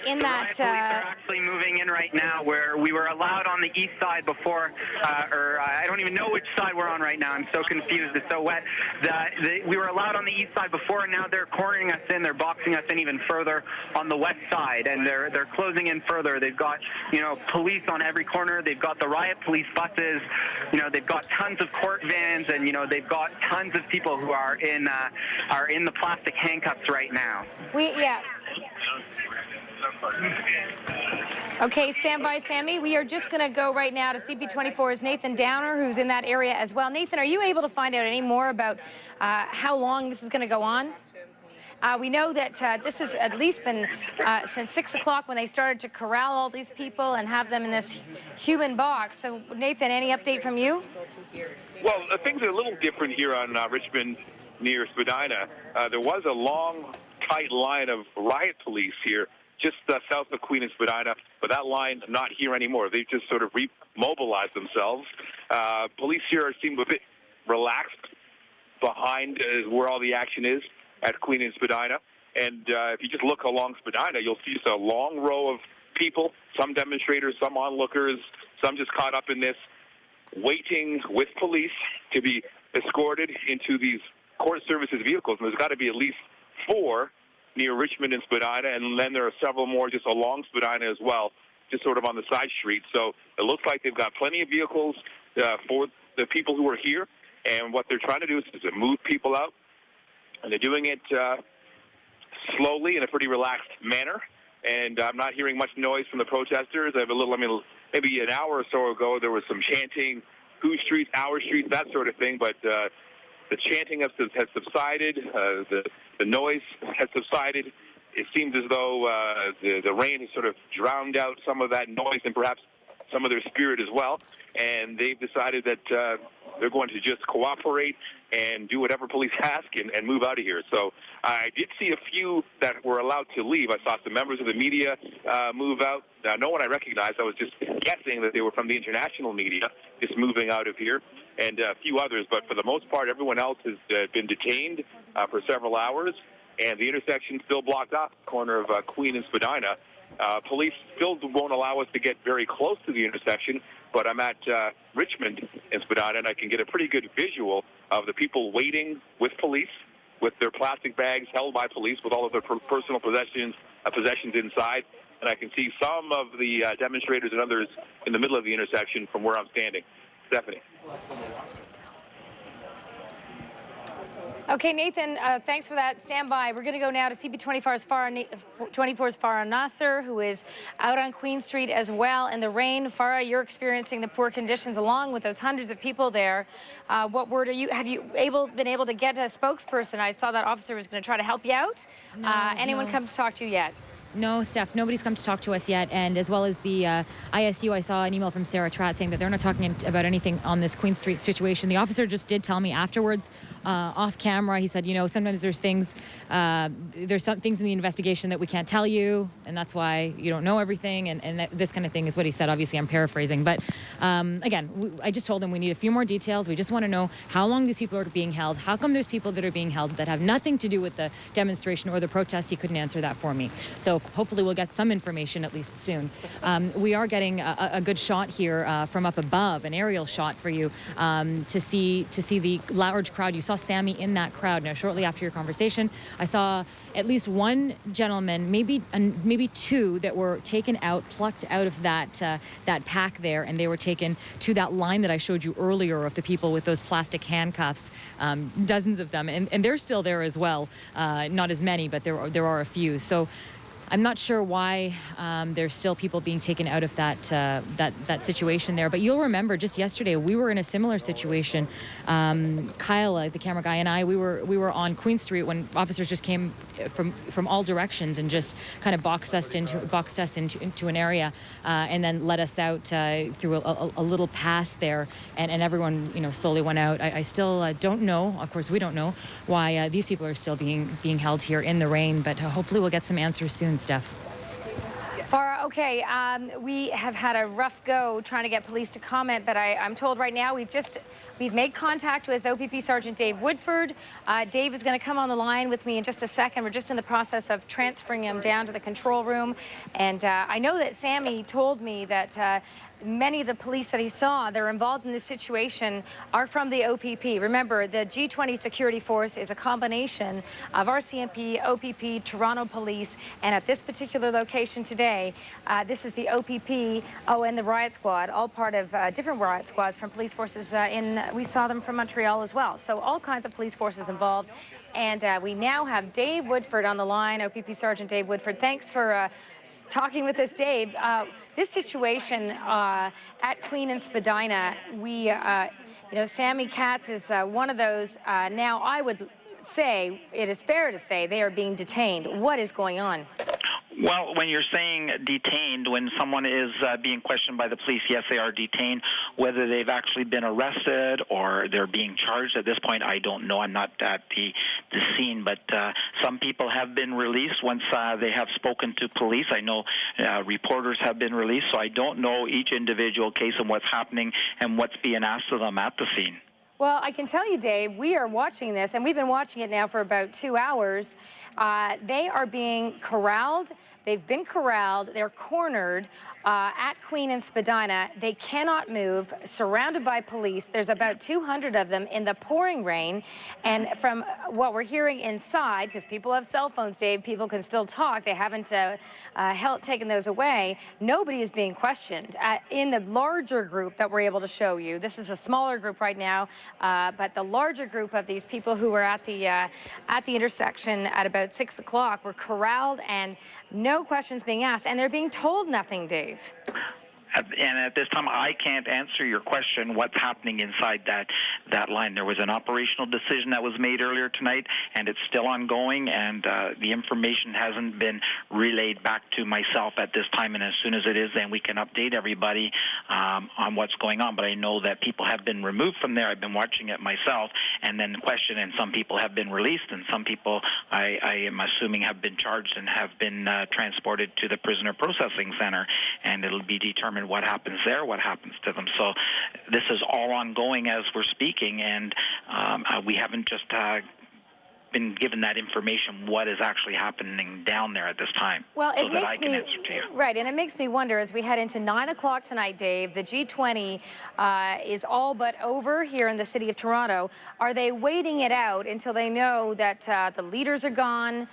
in that. Police are actually moving in right now, where we were allowed on the east side before, or I don't even know which side we're on right now. I'm so confused. It's so wet. We were allowed on the east side before, and now they're cornering us in. They're boxing us in even further on the west side, and they're closing in further. They've got, you know, police on every corner. They've got the riot police buses, you know, they've got tons of court vans, and, you know, they've got tons of people who are in the plastic handcuffs right now. Okay, stand by, Sammy. We are just going to go right now to CP24's Nathan Downer, who's in that area as well. Nathan, are you able to find out any more about how long this is going to go on? We know that this has at least been since 6 o'clock when they started to corral all these people and have them in this human box. So, Nathan, any update from you? Well, things are a little different here on Richmond near Spadina. There was a long, tight line of riot police here just south of Queen and Spadina, but that line not here anymore. They've just sort of remobilized themselves. Police here seem a bit relaxed behind where all the action is at Queen and Spadina. And if you just look along Spadina, you'll see just a long row of people, some demonstrators, some onlookers, some just caught up in this, waiting with police to be escorted into these court services vehicles. And there's got to be at least 4 near Richmond and Spadina, and then there are several more just along Spadina as well, just sort of on the side street. So it looks like they've got plenty of vehicles for the people who are here, and what they're trying to do is to move people out, and they're doing it slowly in a pretty relaxed manner. And I'm not hearing much noise from the protesters. Maybe an hour or so ago, there was some chanting, whose streets, our streets, that sort of thing, but the chanting has subsided, the noise has subsided. It seems as though the rain has sort of drowned out some of that noise and perhaps some of their spirit as well. And they've decided that they're going to just cooperate and do whatever police ask and move out of here. So I did see a few that were allowed to leave. I saw some members of the media move out. Now, no one I recognized. I was just guessing that they were from the international media, just moving out of here, and a few others. But for the most part, everyone else has been detained for several hours, and the intersection still blocked off, corner of Queen and Spadina. Police still won't allow us to get very close to the intersection, but I'm at Richmond and Spadina, and I can get a pretty good visual of the people waiting with police, with their plastic bags held by police, with all of their personal possessions inside. And I can see some of the demonstrators and others in the middle of the intersection from where I'm standing. Stephanie. Okay, Nathan, thanks for that. Stand by. We're going to go now to CP24's Farah Nasser, who is out on Queen Street as well in the rain. Farah, you're experiencing the poor conditions along with those hundreds of people there. What word are you? Have you been able to get a spokesperson? I saw that officer was going to try to help you out. Anyone come to talk to you yet? No, Steph, nobody's come to talk to us yet. And as well as the ISU, I saw an email from Sarah Tratt saying that they're not talking about anything on this Queen Street situation. The officer just did tell me afterwards, off camera, he said, you know, sometimes there's things, there's some things in the investigation that we can't tell you, and that's why you don't know everything, and this kind of thing is what he said. Obviously, I'm paraphrasing. But again, I just told him we need a few more details. We just want to know how long these people are being held. How come there's people that are being held that have nothing to do with the demonstration or the protest? He couldn't answer that for me. So hopefully we'll get some information at least soon. We are getting a good shot here from up above, an aerial shot for you to see the large crowd. You saw Sammy in that crowd. Now, shortly after your conversation, I saw at least one gentleman, maybe 2, that were taken out, plucked out of that pack there, and they were taken to that line that I showed you earlier of the people with those plastic handcuffs, dozens of them, and they're still there as well. Not as many, but there are a few. So I'm not sure why there's still people being taken out of that situation there. But you'll remember just yesterday we were in a similar situation. Kyle, the camera guy, and I, we were on Queen Street when officers just came from all directions and just kind of boxed us into an area and then let us out through a little pass there, and everyone slowly went out. I still don't know. Of course, we don't know why these people are still being held here in the rain. But hopefully we'll get some answers soon, Steph. Farah, okay, we have had a rough go trying to get police to comment, but I'm told right now we've made contact with OPP Sergeant Dave Woodford. Dave is going to come on the line with me in just a second. We're just in the process of transferring him down to the control room. And I know that Sammy told me that many of the police that he saw that are involved in this situation are from the OPP. Remember, the G20 security force is a combination of RCMP, OPP, Toronto Police, and at this particular location today, this is the OPP, and the riot squad, all part of different riot squads from police forces we saw them from Montreal as well. So all kinds of police forces involved. And we now have Dave Woodford on the line, OPP Sergeant Dave Woodford. Thanks for talking with us, Dave. This situation at Queen and Spadina, Sammy Katz is one of those. Now, I would say, it is fair to say, they are being detained. What is going on? Well, when you're saying detained, when someone is being questioned by the police, yes, they are detained. Whether they've actually been arrested or they're being charged at this point, I don't know. I'm not at the scene, but some people have been released once they have spoken to police. I know reporters have been released, so I don't know each individual case and what's happening and what's being asked of them at the scene. Well, I can tell you, Dave, we are watching this, and we've been watching it now for about 2 hours. They are being corralled. They've been corralled. They're cornered at Queen and Spadina. They cannot move, surrounded by police. There's about 200 of them in the pouring rain. And from what we're hearing inside, because people have cell phones, Dave, people can still talk. They haven't taken those away. Nobody is being questioned. In the larger group that we're able to show you, this is a smaller group right now, but the larger group of these people who were at the intersection at about 6 o'clock were corralled and no questions being asked, and they're being told nothing, Dave. And at this time, I can't answer your question, what's happening inside that line. There was an operational decision that was made earlier tonight, and it's still ongoing, and the information hasn't been relayed back to myself at this time, and as soon as it is, then we can update everybody on what's going on. But I know that people have been removed from there. I've been watching it myself, and then questioned, and some people have been released, and some people, I am assuming, have been charged and have been transported to the prisoner processing center, and it'll be determined what happens there, what happens to them. So this is all ongoing as we're speaking, and we haven't just been given that information, what is actually happening down there at this time. Well, it so makes that I can me answer to you. Right, and it makes me wonder as we head into 9 o'clock tonight, Dave. The G20 is all but over here in the city of Toronto. Are they waiting it out until they know that the leaders are gone?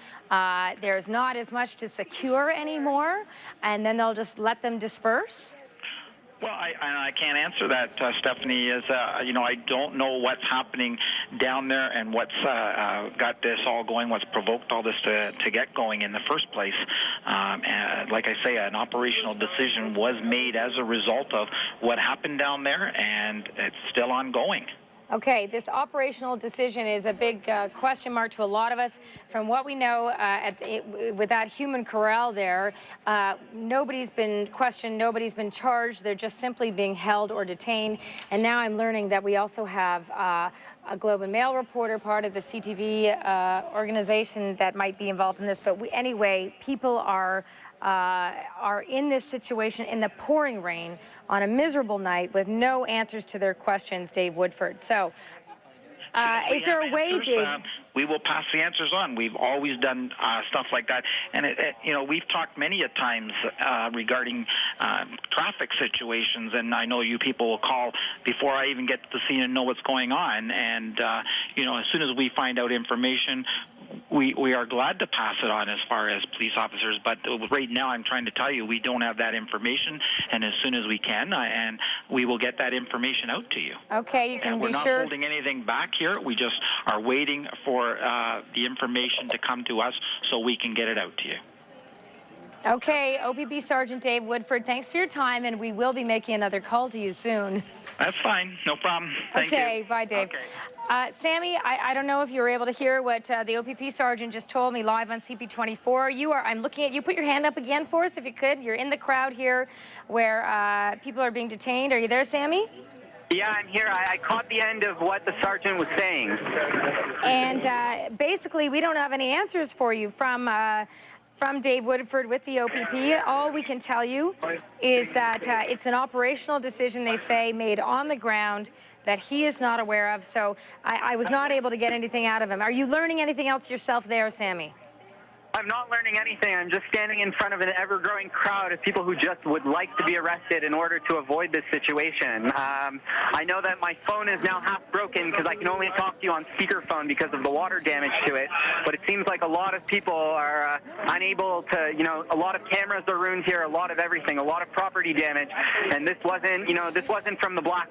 There's not as much to secure anymore, and then they'll just let them disperse? Well, I can't answer that, Stephanie. I don't know what's happening down there and what's got this all going, what's provoked all this to get going in the first place. And like I say, an operational decision was made as a result of what happened down there, and it's still ongoing. Okay, this operational decision is a big question mark to a lot of us. From what we know, with that human corral there, nobody's been questioned, nobody's been charged. They're just simply being held or detained. And now I'm learning that we also have a Globe and Mail reporter, part of the CTV organization that might be involved in this. But anyway, people are in this situation in the pouring rain on a miserable night with no answers to their questions, Dave Woodford. So is there a way, Dave? We will pass the answers on. We've always done stuff like that. And, we've talked many a times regarding traffic situations, and I know you people will call before I even get to the scene and know what's going on. And, as soon as we find out information, we are glad to pass it on as far as police officers, but right now I'm trying to tell you we don't have that information, and as soon as we can, and we will get that information out to you. Okay, you can be sure. We're not holding anything back here. We just are waiting for the information to come to us so we can get it out to you. Okay, OPP Sergeant Dave Woodford, thanks for your time, and we will be making another call to you soon. That's fine. No problem. Thank you. Okay, bye, Dave. Okay. Sammy, I don't know if you were able to hear what the OPP Sergeant just told me live on CP24. I'm looking at you. Put your hand up again for us if you could. You're in the crowd here where people are being detained. Are you there, Sammy? Yeah, I'm here. I caught the end of what the sergeant was saying. And basically, we don't have any answers for you from Dave Woodford with the OPP. All we can tell you is that it's an operational decision, they say, made on the ground that he is not aware of. So I was not able to get anything out of him. Are you learning anything else yourself there, Sammy? I'm not learning anything. I'm just standing in front of an ever-growing crowd of people who just would like to be arrested in order to avoid this situation. I know that my phone is now half broken because I can only talk to you on speakerphone because of the water damage to it. But it seems like a lot of people are unable to, a lot of cameras are ruined here, a lot of everything, a lot of property damage. And this wasn't from the black